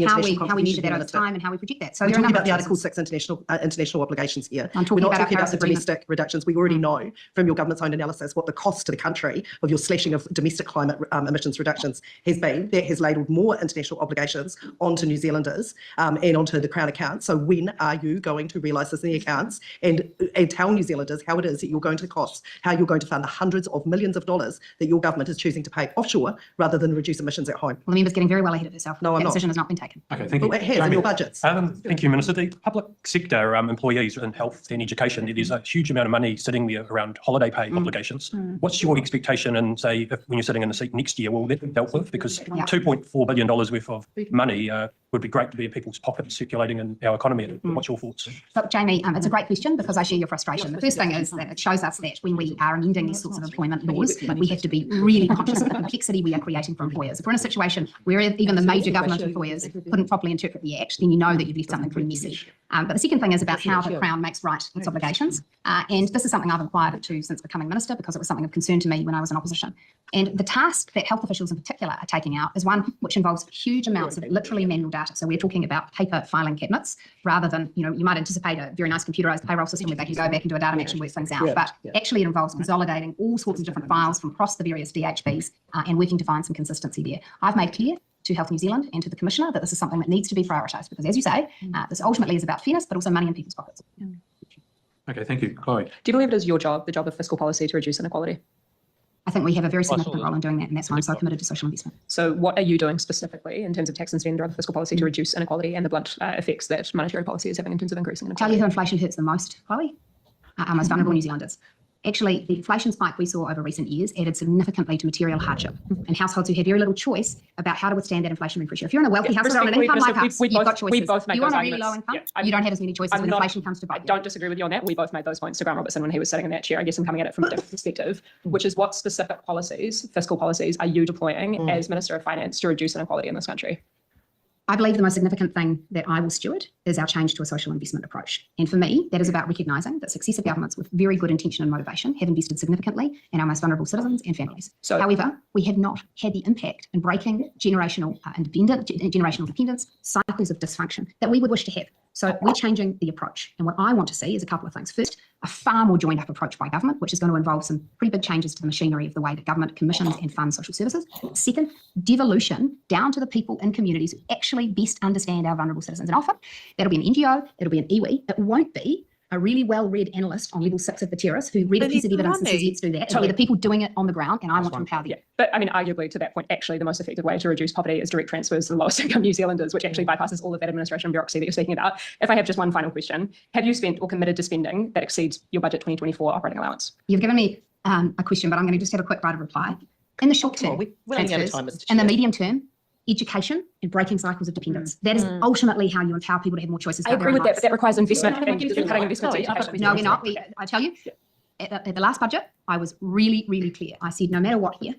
Speaker 14: how we measure that over time and how we project that.
Speaker 19: So we're talking about the Article 6 international obligations here. We're not talking about the domestic reductions. We already know from your government's own analysis what the cost to the country of your slashing of domestic climate emissions reductions has been. That has ladled more international obligations onto New Zealanders and onto the Crown accounts. So when are you going to realise this in the accounts and tell New Zealanders how it is that you're going to cost, how you're going to fund the hundreds of millions of dollars that your government is choosing to pay offshore rather than reduce emissions at home?
Speaker 14: Well, the member's getting very well ahead of herself.
Speaker 19: No, I'm not.
Speaker 14: That decision has not been taken.
Speaker 20: Okay, thank you.
Speaker 19: Well, it has in your budgets.
Speaker 20: Thank you, Minister. The public sector employees in health and education, there's a huge amount of money sitting there around holiday pay obligations. What's your expectation and say when you're sitting in the seat next year, will that be dealt with? Because $2.4 billion worth of money would be great to be in people's pockets circulating in our economy. What's your thoughts?
Speaker 14: Look, Jamie, it's a great question because I share your frustration. The first thing is that it shows us that when we are amending these sorts of employment laws, we have to be really conscious of the complexity we are creating for employers. If we're in a situation where even the major government employers couldn't properly interpret the Act, then you know that you've left something pretty messy. But the second thing is about how the Crown makes right its obligations. And this is something I've inquired into since becoming Minister because it was something of concern to me when I was in opposition. And the task that health officials in particular are taking out is one which involves huge amounts of literally manual data data. So we're talking about paper filing cabinets rather than, you might anticipate a very nice computerized payroll system where they can go back and do a data match and work things out. But actually it involves consolidating all sorts of different files from across the various DHBs and working to find some consistency there. I've made clear to Health New Zealand and to the Commissioner that this is something that needs to be prioritised because, as you say, this ultimately is about fairness, but also money in people's pockets.
Speaker 18: Okay, thank you. Chloe.
Speaker 16: Do you believe it is your job, the job of fiscal policy, to reduce inequality?
Speaker 14: I think we have a very significant role in doing that, and that's why I'm so committed to social investment.
Speaker 16: So what are you doing specifically in terms of tax and spend or other fiscal policy to reduce inequality and the blunt effects that monetary policy is having in terms of increasing inequality?
Speaker 14: Tell you who inflation hurts the most, Chloe? Our most vulnerable New Zealanders. Actually, the inflation spike we saw over recent years added significantly to material hardship and households who had very little choice about how to withstand that inflationary pressure. If you're in a wealthy household or an income like us, you've got choices.
Speaker 16: We both made
Speaker 14: you
Speaker 16: those
Speaker 14: want a really
Speaker 16: arguments.
Speaker 14: low income, you don't have as many choices when inflation comes to bite.
Speaker 16: I don't disagree with you on that. We both made those points to Grant Robertson when he was sitting in that chair. I guess I'm coming at it from a different perspective, which is what specific policies, fiscal policies, are you deploying as Minister of Finance to reduce inequality in this country?
Speaker 14: I believe the most significant thing that I will steward is our change to a social investment approach. And for me, that is about recognising that successive governments with very good intention and motivation have invested significantly in our most vulnerable citizens and families. However, we have not had the impact in breaking generational dependence, cycles of dysfunction that we would wish to have. So we're changing the approach. And what I want to see is a couple of things. First, a far more joined up approach by government, which is going to involve some pretty big changes to the machinery of the way that government commissions and funds social services. Second, devolution down to the people in communities who actually best understand our vulnerable citizens. And often that'll be an NGO, it'll be an iwi. It won't be a really well-read analyst on level 6 of the terrace who read a piece of evidence and says, let's do that. It'll be the people doing it on the ground, and I want to empower them.
Speaker 16: But I mean, arguably to that point, actually the most effective way to reduce poverty is direct transfers to the lowest income New Zealanders, which actually bypasses all of that administration and bureaucracy that you're speaking about. If I have just one final question, have you spent or committed to spending that exceeds your budget 2024 operating allowance?
Speaker 14: You've given me a question, but I'm going to just have a quick right of reply. In the short term, transfers, in the medium term, education and breaking cycles of dependence. That is ultimately how you empower people to have more choices.
Speaker 16: I agree with that, but that requires investment and cutting investments.
Speaker 14: No, we're not. I tell you, at the last budget, I was really, really clear. I said, no matter what here,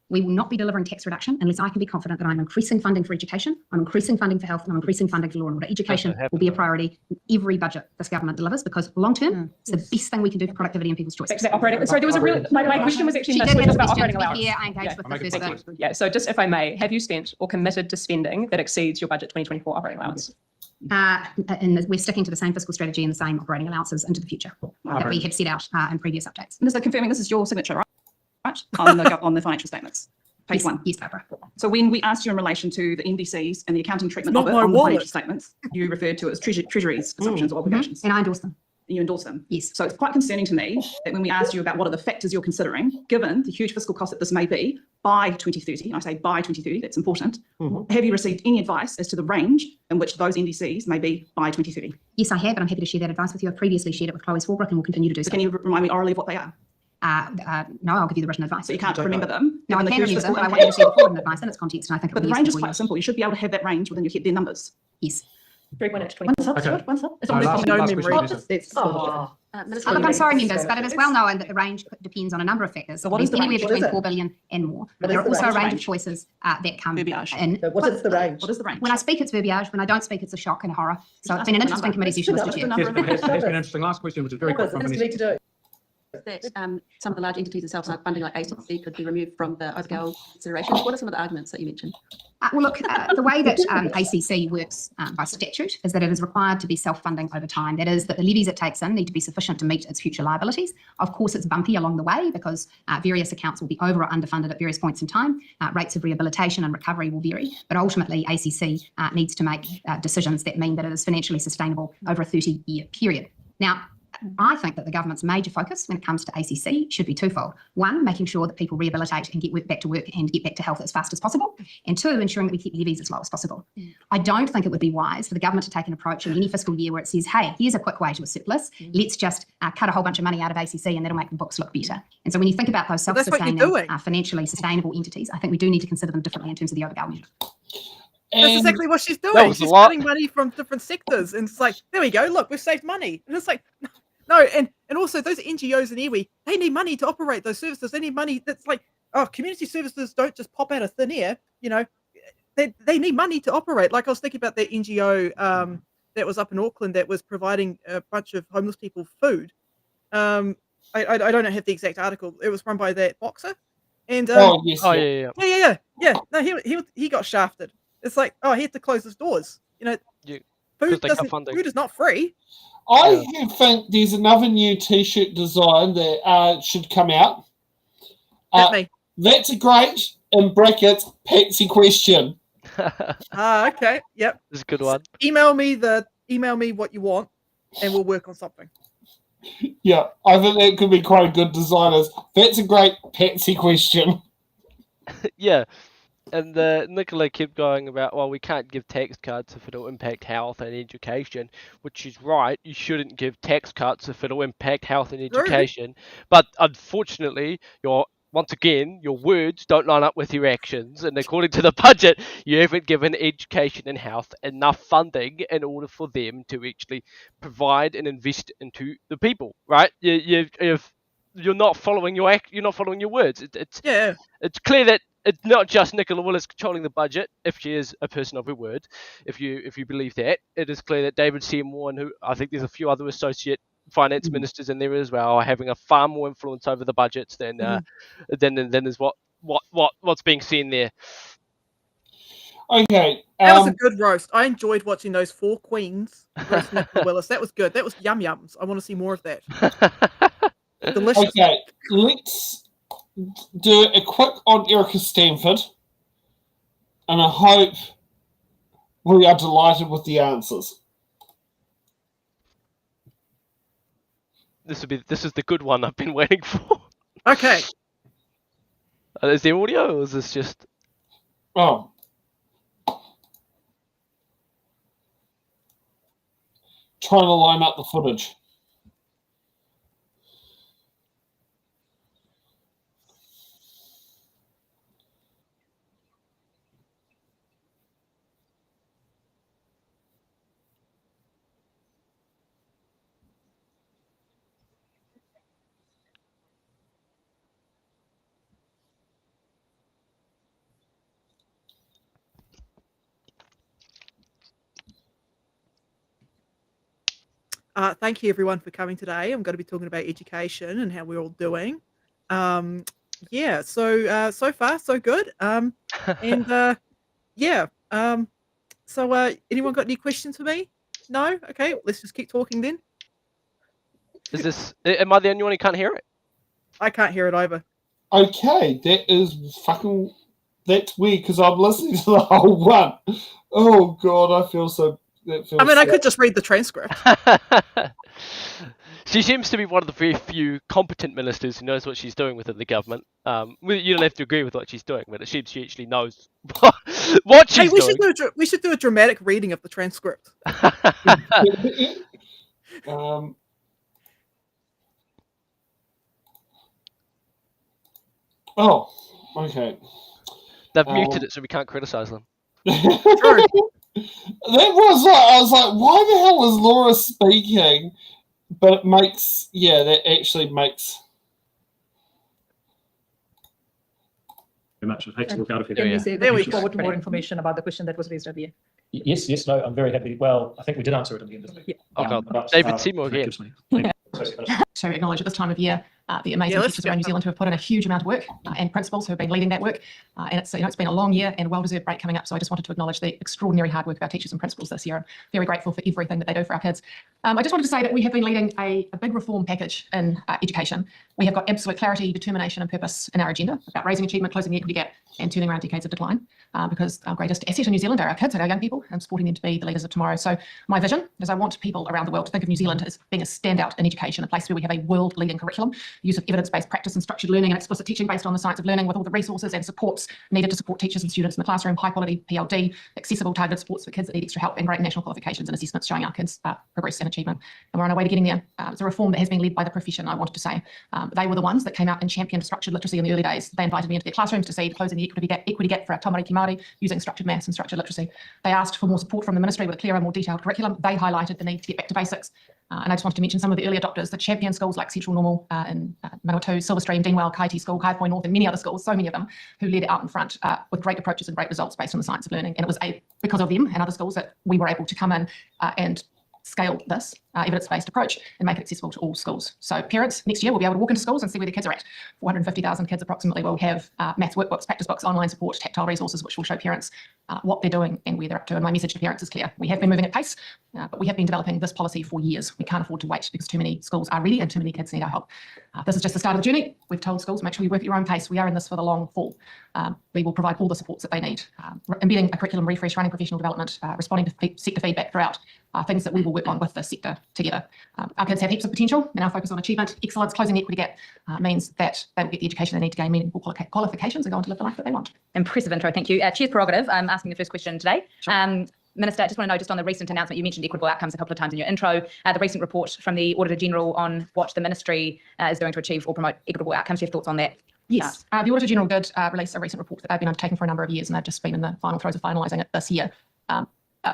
Speaker 14: we will not be delivering tax reduction unless I can be confident that I'm increasing funding for education, I'm increasing funding for health, and I'm increasing funding for law and order. Education will be a priority in every budget this government delivers because long term, it's the best thing we can do for productivity and people's choices.
Speaker 16: Sorry, there was a really, my question was actually about operating allowance.
Speaker 14: Yeah, I engaged with the first bit.
Speaker 16: Yeah, so just if I may, have you spent or committed to spending that exceeds your budget 2024 operating allowance?
Speaker 14: And we're sticking to the same fiscal strategy and the same operating allowances into the future that we have set out in previous updates.
Speaker 15: Minister, confirming this is your signature, right? On the financial statements. Page 1.
Speaker 14: Yes, Barbara.
Speaker 15: So when we asked you in relation to the NDCs and the accounting treatment of it on the financial statements, you referred to it as Treasury's assumptions or obligations.
Speaker 14: And I endorse them.
Speaker 15: You endorse them?
Speaker 14: Yes.
Speaker 15: So it's quite concerning to me that when we asked you about what are the factors you're considering, given the huge fiscal cost that this may be by 2030, and I say by 2030, that's important, have you received any advice as to the range in which those NDCs may be by 2030?
Speaker 14: Yes, I have, and I'm happy to share that advice with you. I've previously shared it with Chloe Swarbrick and will continue to do so.
Speaker 15: Can you remind me orally of what they are?
Speaker 14: No, I'll give you the written advice.
Speaker 15: So you can't remember them?
Speaker 14: No, I can remember them, but I want you to see the full written advice in its context, and I think
Speaker 15: but the range is quite simple. You should be able to have that range within your their numbers.
Speaker 14: Yes.
Speaker 16: 3.8 to 20.
Speaker 14: Look, I'm sorry, members, but it is well known that the range depends on a number of factors. So
Speaker 15: what is the
Speaker 14: anywhere
Speaker 15: range?
Speaker 14: between 4 billion and more. But there are also a range of choices that come in.
Speaker 15: What is the range? What is the range?
Speaker 14: When I speak, it's verbiage. When I don't speak, it's a shock and a horror. So it's been an interesting committee session, Mr. Chair.
Speaker 18: Yes, it has been interesting. Last question, which is very quick from Minister.
Speaker 12: That some of the large entities themselves like funding like ACC could be removed from the overall considerations. What are some of the arguments that you mentioned?
Speaker 14: Well, look, the way that ACC works by statute is that it is required to be self-funding over time. That is, that the levies it takes in need to be sufficient to meet its future liabilities. Of course, it's bumpy along the way because various accounts will be over or underfunded at various points in time. Rates of rehabilitation and recovery will vary, but ultimately ACC needs to make decisions that mean that it is financially sustainable over a 30-year period. Now, I think that the government's major focus when it comes to ACC should be twofold. One, making sure that people rehabilitate and get back to work and get back to health as fast as possible. And two, ensuring that we keep levies as low as possible. I don't think it would be wise for the government to take an approach in any fiscal year where it says, hey, here's a quick way to a surplus. Let's just cut a whole bunch of money out of ACC and that'll make the books look better. And so when you think about those self-sustaining, financially sustainable entities, I think we do need to consider them differently in terms of the overall measure.
Speaker 3: That's exactly what she's doing. She's cutting money from different sectors. And it's like, there we go. Look, we've saved money. And it's like, no, and also those NGOs and iwi, they need money to operate those services. They need money that's like, oh, community services don't just pop out of thin air. You know, they need money to operate. Like I was thinking about that NGO that was up in Auckland that was providing a bunch of homeless people food. I don't have the exact article. It was run by that boxer. And
Speaker 1: yes.
Speaker 3: Yeah. No, he got shafted. It's like, oh, he had to close his doors. You know, food is not free.
Speaker 1: I think there's another new T-shirt design that should come out. That's a great, in brackets, Patsy question.
Speaker 3: Okay, yep.
Speaker 2: That's a good one.
Speaker 3: Email me what you want, and we'll work on something.
Speaker 1: Yeah, I think that could be quite a good design. That's a great Patsy question.
Speaker 2: Yeah. And Nicola kept going about, well, we can't give tax cuts if it'll impact health and education, which is right. You shouldn't give tax cuts if it'll impact health and education. But unfortunately, once again, your words don't line up with your actions. And according to the budget, you haven't given education and health enough funding in order for them to actually provide and invest into the people, right? You're not following your words. It's clear that it's not just Nicola Willis controlling the budget, if she is a person of her word, if you believe that. It is clear that David Seymour, and who I think there's a few other associate finance ministers in there as well, are having a far more influence over the budgets than is what's being seen there.
Speaker 1: Okay.
Speaker 3: That was a good roast. I enjoyed watching those 4 queens roast Nicola Willis. That was good. That was yum-yums. I want to see more of that. Delicious.
Speaker 1: Okay, let's do a quick on Erica Stanford, and I hope we are delighted with the answers.
Speaker 2: This is the good one I've been waiting for.
Speaker 3: Okay.
Speaker 2: Is there audio, or is this just?
Speaker 1: Oh. Trying to line up the footage.
Speaker 3: Thank you, everyone, for coming today. I'm going to be talking about education and how we're all doing. So far, so good. So anyone got any questions for me? No? Okay, let's just keep talking then.
Speaker 2: Am I the only one who can't hear it?
Speaker 3: I can't hear it either.
Speaker 1: Okay, that's weird because I'm listening to the whole one. Oh, God, I feel so...
Speaker 3: I could just read the transcript.
Speaker 2: She seems to be one of the very few competent ministers who knows what she's doing within the government. You don't have to agree with what she's doing, but it seems she actually knows what she's doing.
Speaker 3: We should do a dramatic reading of the transcript.
Speaker 1: Okay.
Speaker 2: They've muted it, so we can't criticize them.
Speaker 3: True.
Speaker 1: I was like, why the hell is Laura speaking? But it makes, that actually makes.
Speaker 5: Very much. It takes a look out of here.
Speaker 10: Can you say that we forward more information about the question that was raised earlier?
Speaker 5: Yes, no, I'm very happy. Well, I think we did answer it in the end.
Speaker 2: David Seymour again.
Speaker 15: To acknowledge at this time of year the amazing teachers around New Zealand who have put in a huge amount of work and principals who have been leading that work. And it's been a long year and a well-deserved break coming up. So I just wanted to acknowledge the extraordinary hard work of our teachers and principals this year. I'm very grateful for everything that they do for our kids. I just wanted to say that we have been leading a big reform package in education. We have got absolute clarity, determination and purpose in our agenda about raising achievement, closing the equity gap and turning around decades of decline. Because our greatest asset in New Zealand are our kids and our young people and supporting them to be the leaders of tomorrow. So my vision is I want people around the world to think of New Zealand as being a standout in education, a place where we have a world-leading curriculum, use of evidence-based practice and structured learning and explicit teaching based on the science of learning with all the resources and supports needed to support teachers and students in the classroom, high-quality PLD, accessible targeted supports for kids that need extra help and great national qualifications and assessments showing our kids progress and achievement. And we're on our way to getting there. It's a reform that has been led by the profession, I wanted to say. They were the ones that came out and championed structured literacy in the early days. They invited me into their classrooms to see closing the equity gap for our tamariki Māori using structured maths and structured literacy. They asked for more support from the ministry with a clearer, more detailed curriculum. They highlighted the need to get back to basics. And I just wanted to mention some of the early adopters, the champion schools like Central Normal and Manawatu, Silverstream, Dingwell, Kaiti School, Kaiapoi North, and many other schools, so many of them, who led out in front with great approaches and great results based on the science of learning. And it was because of them and other schools that we were able to come in and scale this
Speaker 16: evidence-based approach and make it accessible to all schools. So parents next year will be able to walk into schools and see where their kids are at. 450,000 kids approximately will have maths workbooks, practice books, online support, tactile resources, which will show parents what they're doing and where they're up to. And my message to parents is clear. We have been moving at pace, but we have been developing this policy for years. We can't afford to wait because too many schools are ready and too many kids need our help. This is just the start of the journey. We've told schools, make sure you work at your own pace. We are in this for the long haul. We will provide all the supports that they need. Embedding a curriculum refresh, running professional development, responding to sector feedback throughout, things that we will work on with the sector together. Our kids have heaps of potential, and our focus on achievement, excellence, closing the equity gap means that they will get the education they need to gain meaningful qualifications and go on to live the life that they want.
Speaker 21: Impressive intro, thank you. Chair's prerogative, I'm asking the first question today. Sure. Minister, I just want to know, just on the recent announcement, you mentioned equitable outcomes a couple of times in your intro, the recent report from the Auditor General on what the Ministry is doing to achieve or promote equitable outcomes. Do you have thoughts on that?
Speaker 16: Yes, the Auditor General did release a recent report that they've been undertaking for a number of years, and they've just been in the final throes of finalising it this year.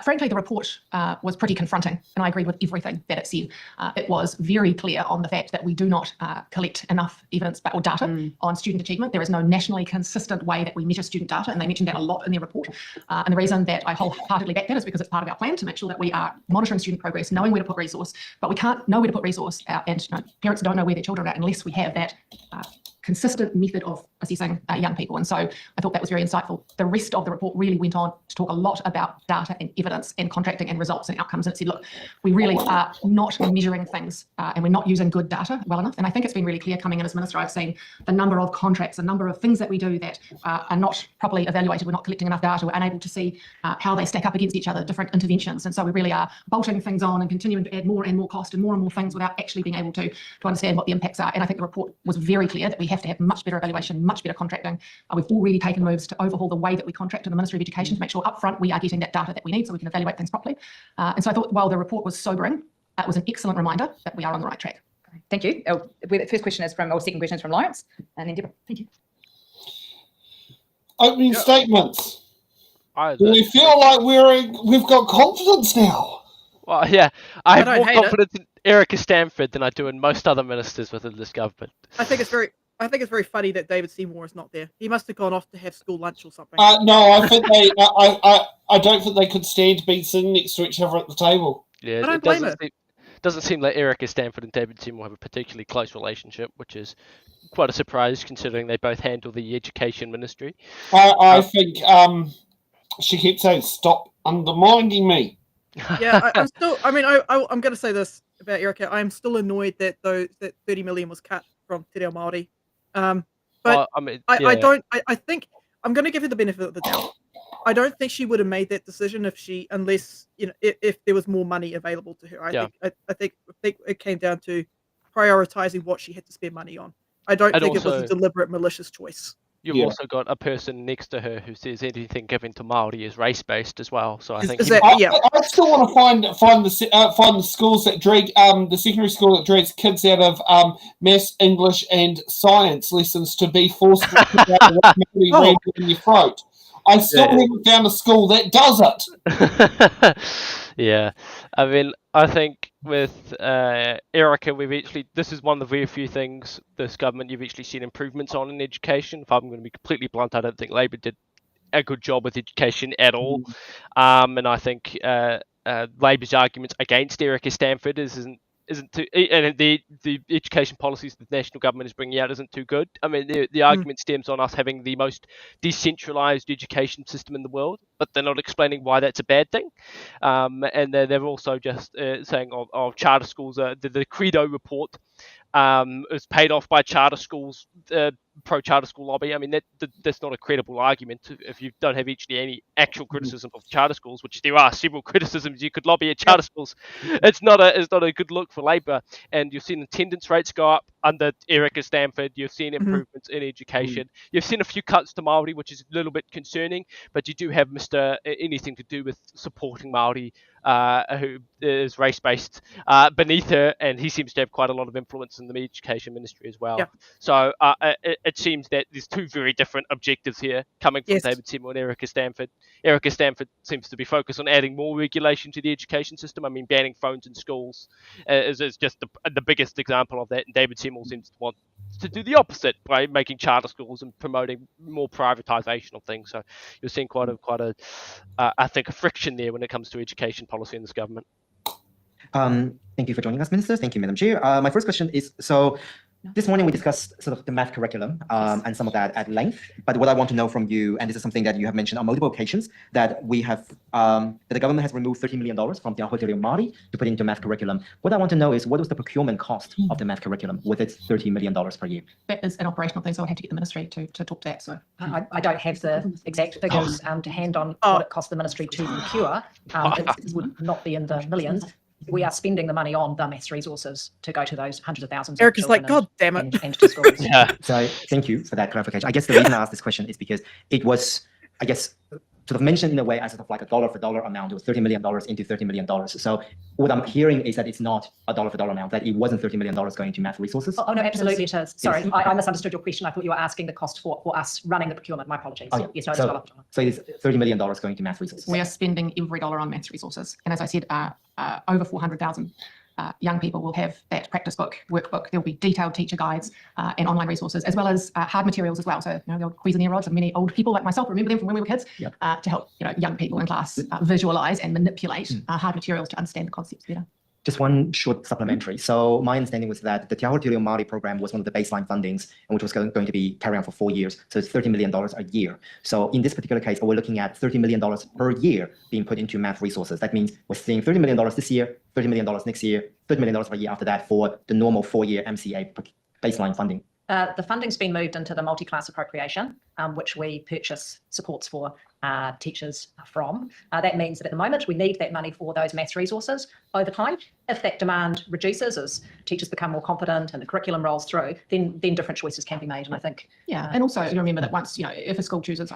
Speaker 16: Frankly, the report was pretty confronting, and I agree with everything that it said. It was very clear on the fact that we do not collect enough evidence or data on student achievement. There is no nationally consistent way that we measure student data, and they mentioned that a lot in their report. And the reason that I wholeheartedly back that is because it's part of our plan to make sure that we are monitoring student progress, knowing where to put resource, but we can't know where to put resource, and parents don't know where their children are at unless we have that consistent method of assessing young people. And so I thought that was very insightful. The rest of the report really went on to talk a lot about data and evidence and contracting and results and outcomes. And it said, look, we really are not measuring things and we're not using good data well enough. And I think it's been really clear coming in as Minister. I've seen the number of contracts, the number of things that we do that are not properly evaluated. We're not collecting enough data. We're unable to see how they stack up against each other, different interventions. And so we really are bolting things on and continuing to add more and more cost and more things without actually being able to understand what the impacts are. And I think the report was very clear that we have to have much better evaluation, much better contracting. We've already taken moves to overhaul the way that we contract in the Ministry of Education to make sure upfront we are getting that data that we need so we can evaluate things properly. And so I thought while the report was sobering, it was an excellent reminder that we are on the right track.
Speaker 21: Thank you. First question is from, or second question is from Lawrence, and then Deborah. Thank you.
Speaker 1: Opening statements. Do we feel like we've got confidence now?
Speaker 2: Well, yeah, I have more confidence in Erica Stanford than I do in most other ministers within this government.
Speaker 3: I think it's very funny that David Seymour is not there. He must have gone off to have school lunch or something.
Speaker 1: No, I think they. I don't think they could stand being sitting next to each other at the table.
Speaker 2: Yeah,
Speaker 3: I don't blame her.
Speaker 2: Doesn't seem like Erica Stanford and David Seymour have a particularly close relationship, which is quite a surprise considering they both handle the education ministry.
Speaker 1: I think she keeps saying, "Stop undermining me."
Speaker 3: Yeah, I'm still. I mean, I'm going to say this about Erica. I'm still annoyed that that 30 million was cut from Te Reo Māori. But I think I'm going to give her the benefit of the doubt. I don't think she would have made that decision unless if there was more money available to her. I think it came down to prioritizing what she had to spend money on. I don't think it was a deliberate malicious choice.
Speaker 2: You've also got a person next to her who says anything given to Māori is race-based as well. So I think
Speaker 1: I still want to find the schools that drag the secondary school that drags kids out of maths, English, and science lessons to be forced to Māori in your throat. I still haven't found a school that does it.
Speaker 2: Yeah, I mean, I think with Erica, this is one of the very few things this government you've actually seen improvements on in education. If I'm going to be completely blunt, I don't think Labor did a good job with education at all. And I think Labor's arguments against Erica Stanford isn't too, and the education policies the national government is bringing out isn't too good. I mean, the argument stems on us having the most decentralized education system in the world, but they're not explaining why that's a bad thing. And they're also just saying charter schools, the Credo report is paid off by charter schools, pro-charter school lobby. I mean, that's not a credible argument if you don't have actually any actual criticism of charter schools, which there are several criticisms you could lobby at charter schools. It's not a good look for Labor. And you've seen attendance rates go up under Erica Stanford. You've seen improvements in education. You've seen a few cuts to Māori, which is a little bit concerning, but you do have Mr. Anything to do with supporting Māori, who is race-based, beneath her, and he seems to have quite a lot of influence in the education ministry as well. So it seems that there's two very different objectives here coming from David Seymour and Erica Stanford. Erica Stanford seems to be focused on adding more regulation to the education system. I mean, banning phones in schools is just the biggest example of that, and David Seymour seems to want to do the opposite by making charter schools and promoting more privatisation of things. So you're seeing quite a I think a friction there when it comes to education policy in this government.
Speaker 6: Thank you for joining us, Minister. Thank you, Madam Chair. My first question is, so this morning we discussed sort of the math curriculum and some of that at length. But what I want to know from you, and this is something that you have mentioned on multiple occasions, that we have that the government has removed $30 million from Te Aho Te Reo Māori to put into math curriculum. What I want to know is, what was the procurement cost of the math curriculum with its $30 million per year?
Speaker 12: That is an operational thing, so I'll have to get the ministry to talk to that. So I don't have the exact figures to hand on what it cost the ministry to procure. It would not be in the millions. We are spending the money on the maths resources to go to those hundreds of thousands.
Speaker 3: Eric is like, God damn it.
Speaker 12: And to schools.
Speaker 6: Yeah. So thank you for that clarification. I guess the reason I asked this question is because it was, I guess, sort of mentioned in a way as sort of like a dollar for dollar amount. It was $30 million into $30 million. So what I'm hearing is that it's not a dollar for dollar amount, that it wasn't $30 million going to math resources.
Speaker 12: Oh, no, absolutely it is. Sorry, yes. I misunderstood your question. I thought you were asking the cost for us running the procurement. My apologies.
Speaker 6: Oh, yeah.
Speaker 12: Yes, no, it's
Speaker 6: so,
Speaker 12: dollar for dollar.
Speaker 6: So it's $30 million going to math resources.
Speaker 14: We are spending every dollar on maths resources. And as I said, over 400,000 young people will have that practice book, workbook. There will be detailed teacher guides and online resources, as well as hard materials as well. So, the old Cuisinart rods, and many old people like myself remember them from when we were kids, to help young people in class visualize and manipulate hard materials to understand the concepts better.
Speaker 6: Just one short supplementary. So my understanding was that the Te Aho Te Reo Māori program was one of the baseline fundings, and which was going to be carried on for 4 years. So it's $30 million a year. So in this particular case, we're looking at $30 million per year being put into math resources. That means we're seeing $30 million this year, $30 million next year, $30 million per year after that for the normal 4-year MCA baseline funding.
Speaker 12: The funding's been moved into the multi-class appropriation, which we purchase supports for teachers from. That means that at the moment we need that money for those maths resources. Over time, if that demand reduces as teachers become more confident and the curriculum rolls through, then different choices can be made. And I think
Speaker 14: and also you remember that once if a school chooses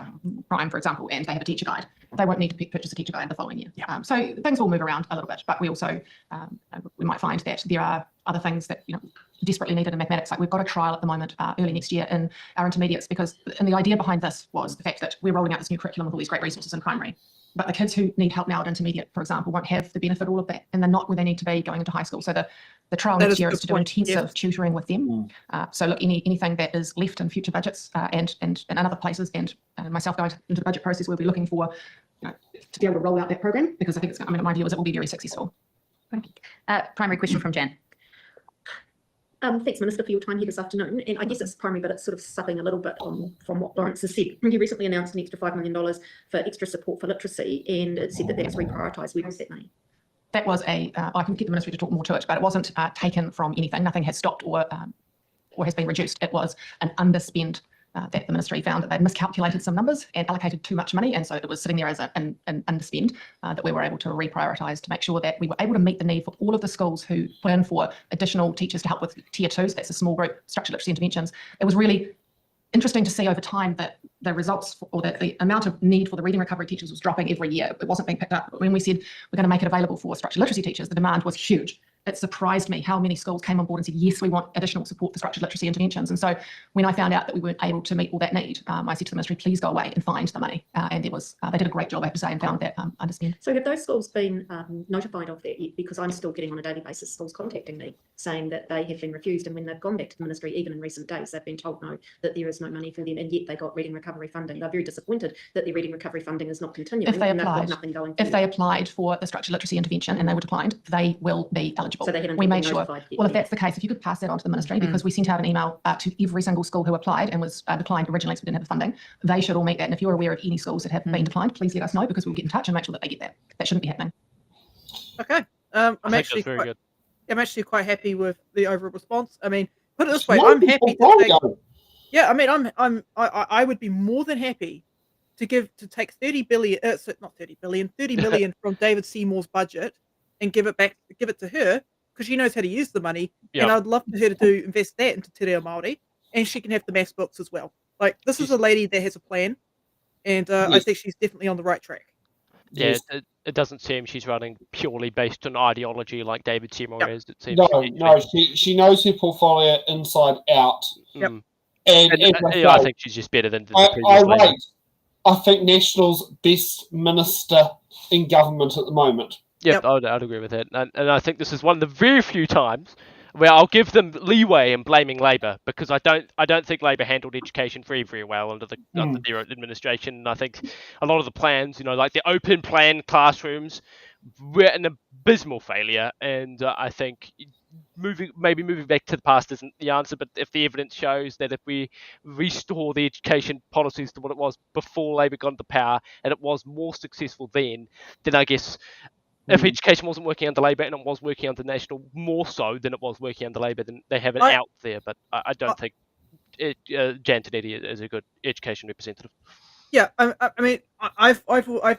Speaker 14: Prime, for example, and they have a teacher guide, they won't need to purchase a teacher guide the following year. So things will move around a little bit, but we also we might find that there are other things that desperately needed in mathematics. Like we've got a trial at the moment early next year in our intermediates, and the idea behind this was the fact that we're rolling out this new curriculum with all these great resources in primary, but the kids who need help now at intermediate, for example, won't have the benefit of all of that, and they're not where they need to be going into high school. So the trial next year is to do intensive tutoring with them. So look, anything that is left in future budgets and in other places, and myself going into the budget process, we'll be looking for to be able to roll out that program, because I think my view is it will be very successful.
Speaker 21: Primary question from Jan.
Speaker 7: Thanks, Minister, for your time here this afternoon. And I guess it's primary, but it's sort of supping a little bit from what Lawrence has said. You recently announced an extra $5 million for extra support for literacy, and it said that that's reprioritised. Where was that money?
Speaker 14: That was I can get the ministry to talk more to it, but it wasn't taken from anything. Nothing has stopped or has been reduced. It was an underspend that the ministry found that they'd miscalculated some numbers and allocated too much money, and so it was sitting there as an underspend that we were able to reprioritise to make sure that we were able to meet the need for all of the schools who plan for additional teachers to help with tier 2s. That's a small group structured literacy interventions. It was really interesting to see over time that the results or the amount of need for the reading recovery teachers was dropping every year. It wasn't being picked up. When we said we're going to make it available for structured literacy teachers, the demand was huge. It surprised me how many schools came on board and said, yes, we want additional support for structured literacy interventions. And so when I found out that we weren't able to meet all that need, I said to the ministry, please go away and find the money. And there was, they did a great job, I have to say, and found that underspend.
Speaker 7: So have those schools been notified of that yet? Because I'm still getting on a daily basis schools contacting me saying that they have been refused, and when they've gone back to the ministry, even in recent days, they've been told no, that there is no money for them, and yet they got reading recovery funding. They're very disappointed that their reading recovery funding is not continuing.
Speaker 14: If they
Speaker 7: and they've got
Speaker 14: applied,
Speaker 7: nothing going
Speaker 14: if they applied for the structured literacy intervention and they were declined, they will be eligible.
Speaker 7: So they hadn't
Speaker 14: we made
Speaker 7: been
Speaker 14: sure.
Speaker 7: notified yet.
Speaker 14: Well, if that's the case, if you could pass that on to the ministry, because we sent out an email to every single school who applied and was declined originally, so we didn't have the funding, they should all meet that. And if you're aware of any schools that have been declined, please let us know, because we'll get in touch and make sure that they get that. That shouldn't be happening.
Speaker 3: Okay. I'm actually quite happy with the overall response. I mean, put it this way, I'm happy to take. Yeah, I mean, I would be more than happy to take 30 million from David Seymour's budget and give it to her, because she knows how to use the money. Yep. And I'd love for her to invest that into Te Reo Māori, and she can have the maths books as well. Like, this is a lady that has a plan, and I think she's definitely on the right track.
Speaker 2: Yeah, it doesn't seem she's running purely based on ideology like David Seymour is. It seems
Speaker 1: she knows her portfolio inside out.
Speaker 2: Yep.
Speaker 1: And
Speaker 2: I think she's just better than the previous lady.
Speaker 1: I think National's best minister in government at the moment.
Speaker 2: Yep. I'd agree with that. And I think this is one of the very few times where I'll give them leeway in blaming Labor, because I don't think Labor handled education very well under their administration. And I think a lot of the plans, like the open plan classrooms we're an abysmal failure, and I think moving back to the past isn't the answer. But if the evidence shows that if we restore the education policies to what it was before Labor got into power, and it was more successful then I guess if education wasn't working under Labor and it was working under National more so than it was working under Labor, then they have an out there. But I don't think Jan Tinetti is a good education representative.
Speaker 3: Yeah, I mean, I've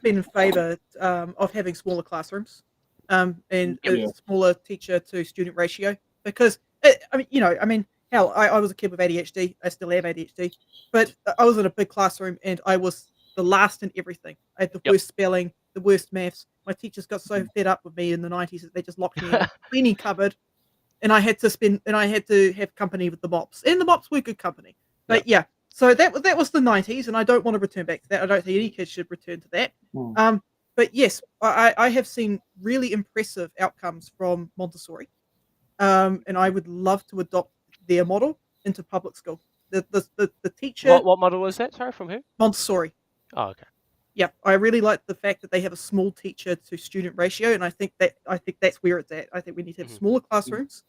Speaker 3: been in favour of having smaller classrooms, and a smaller teacher to student ratio, because hell, I was a kid with ADHD. I still have ADHD, but I was in a big classroom and I was the last in everything. I had the worst spelling, the worst maths. My teachers got so fed up with me in the 90s that they just locked me in a cleaning cupboard, and I had to have company with the mops, and the mops were good company. But yeah. So that was the 90s, and I don't want to return back to that. I don't think any kids should return to that. But yes, I have seen really impressive outcomes from Montessori, and I would love to adopt their model into public school. The teacher.
Speaker 2: What model was that? Sorry, from who?
Speaker 3: Montessori.
Speaker 2: Oh, okay.
Speaker 3: Yeah, I really like the fact that they have a small teacher to student ratio, and I think that's where it's at. I think we need to have smaller classrooms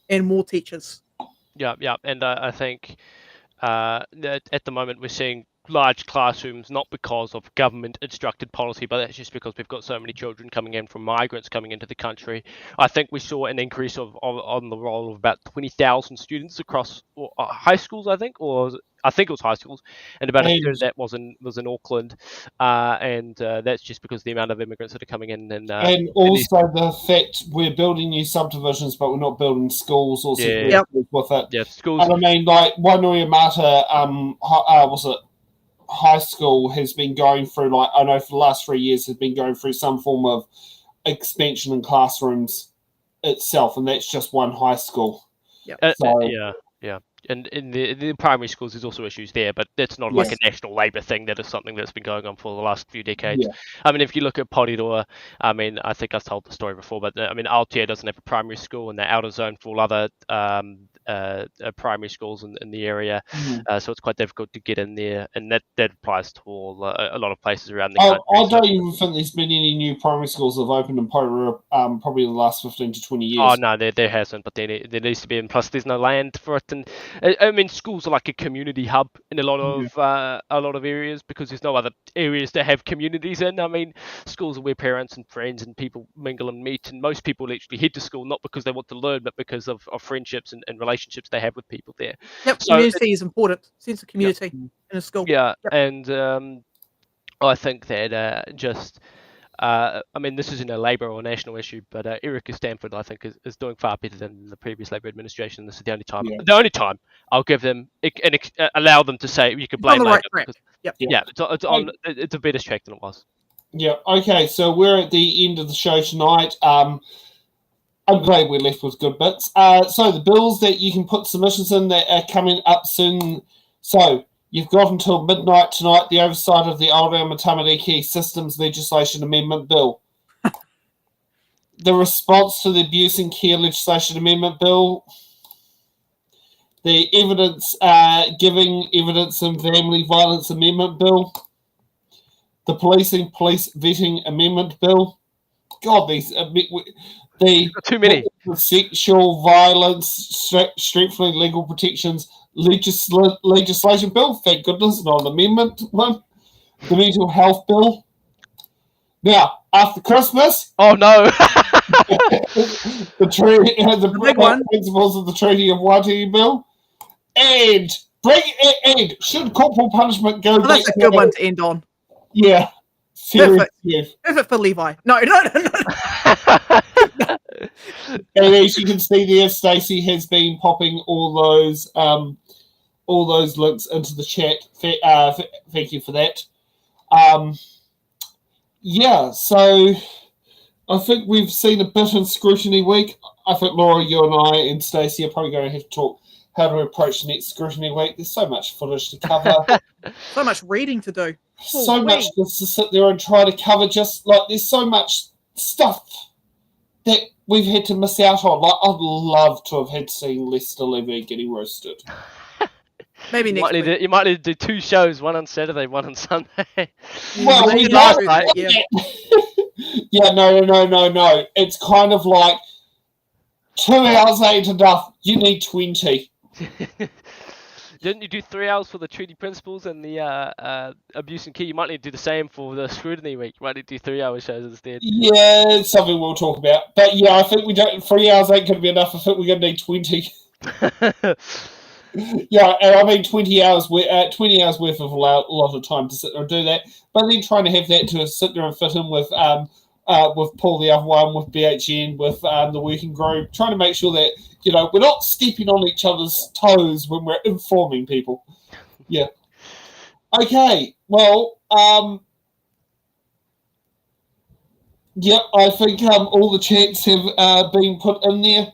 Speaker 3: and more teachers.
Speaker 2: Yeah, and I think. That at the moment we're seeing large classrooms, not because of government instructed policy, but that's just because we've got so many children coming in from migrants coming into the country. I think we saw an increase on the roll of about 20,000 students across high schools, I think it was high schools, and about a third of that was in Auckland, and that's just because of the amount of immigrants that are coming in. And
Speaker 1: also the fact we're building new subdivisions, but we're not building schools or with it.
Speaker 2: Yeah, schools.
Speaker 1: And I mean, like Wainuiomata, was it high school has been going through, like, I know for the last 3 years has been going through some form of expansion in classrooms itself, and that's just one high school.
Speaker 2: Yeah. And in the primary schools, there's also issues there, but that's not like a national Labor thing. That is something that's been going on for the last few decades. Yeah. I mean, if you look at Porirua, I mean, I think I've told the story before, but I mean, Aotea doesn't have a primary school, and they're out of zone for all other primary schools in the area. So it's quite difficult to get in there, and that applies to all a lot of places around the country.
Speaker 1: I don't even think there's been any new primary schools that have opened in Porirua probably in the last 15 to 20 years.
Speaker 2: Oh, no, there hasn't, but there needs to be, and plus there's no land for it. And I mean, schools are like a community hub in a lot of areas, because there's no other areas to have communities in. I mean, schools are where parents and friends and people mingle and meet, and most people actually head to school not because they want to learn, but because of friendships and relationships they have with people there.
Speaker 3: Yep, so community is important. Sense of community in a school.
Speaker 2: Yeah, and I think that I mean, this isn't a Labor or national issue, but Erica Stanford, I think, is doing far better than the previous Labor administration. This is the only time I'll give them and allow them to say you could blame Labor. It's a better track than it was.
Speaker 1: Yeah. Okay. So we're at the end of the show tonight. I'm glad we're left with good bits. So the bills that you can put submissions in that are coming up soon. So you've got until midnight tonight, the oversight of the Aotearoa Tamariki Systems Legislation Amendment Bill. The response to the Abuse and Care Legislation Amendment Bill. The Giving Evidence in Family Violence Amendment Bill. The Policing Police Vetting Amendment Bill. God, these...
Speaker 2: too many.
Speaker 1: Sexual Violence Strengthening Legal Protections Legislation Bill, thank goodness, not an amendment one. The Mental Health Bill. Now, after Christmas...
Speaker 2: Oh, no!
Speaker 1: the big one. Principles of the Treaty of Waitangi Bill. And should corporal punishment go back...
Speaker 3: That's a good one to end on.
Speaker 1: Yeah.
Speaker 3: Perfect for Levi. No.
Speaker 1: And as you can see there, Stacey has been popping all those links into the chat. Thank you for that. So I think we've seen a bit in Scrutiny Week. I think Laura, you and I and Stacey are probably going to have to talk how to approach the next Scrutiny Week. There's so much footage to cover.
Speaker 3: So much reading to do.
Speaker 1: So much just to sit there and try to cover. Just like there's so much stuff that we've had to miss out on. Like I'd love to have had seen Lester Levy getting roasted.
Speaker 3: Maybe next week.
Speaker 2: You might need to do 2 shows, one on Saturday, one on Sunday.
Speaker 1: Well,
Speaker 2: last night.
Speaker 1: Yeah, no. It's kind of like 2 hours ain't enough. You need 20.
Speaker 2: Didn't you do 3 hours for the treaty principles and the abuse and key? You might need to do the same for the scrutiny week. You might need to do 3 hour shows instead.
Speaker 1: Yeah, it's something we'll talk about. But yeah, I think 3 hours ain't going to be enough. I think we're going to need 20. Yeah, and I mean 20 hours worth of a lot of time to sit there and do that. But then trying to have that to sit there and fit in with Paul, the other one, with BHN, with the working group, trying to make sure that, we're not stepping on each other's toes when we're informing people. Yeah. Okay, well, yep, I think all the chats have been put in there.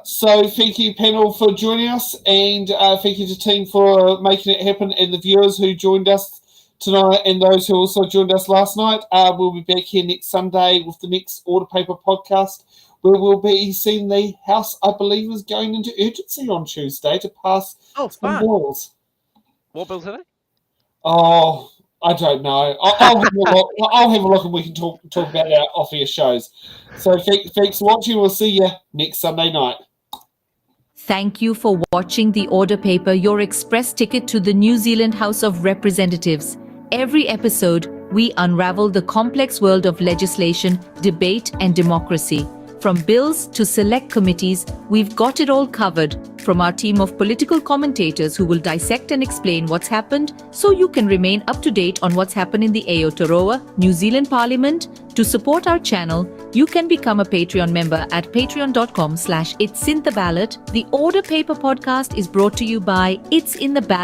Speaker 1: So thank you, panel, for joining us, and thank you to team for making it happen, and the viewers who joined us tonight and those who also joined us last night. We'll be back here next Sunday with the next Order Paper podcast, where we'll be seeing the House, I believe, is going into urgency on Tuesday to pass some bills.
Speaker 2: What bills are they?
Speaker 1: Oh, I don't know. I'll have a look. I'll have a look, and we can talk about our off-air shows. So thanks for watching. We'll see you next Sunday night.
Speaker 9: Thank you for watching The Order Paper, your express ticket to the New Zealand House of Representatives. Every episode, we unravel the complex world of legislation, debate, and democracy. From bills to select committees, we've got it all covered. From our team of political commentators who will dissect and explain what's happened so you can remain up to date on what's happened in the Aotearoa, New Zealand Parliament. To support our channel, you can become a Patreon member at patreon.com/itsinthe ballot. The Order Paper podcast is brought to you by It's in the Ballot.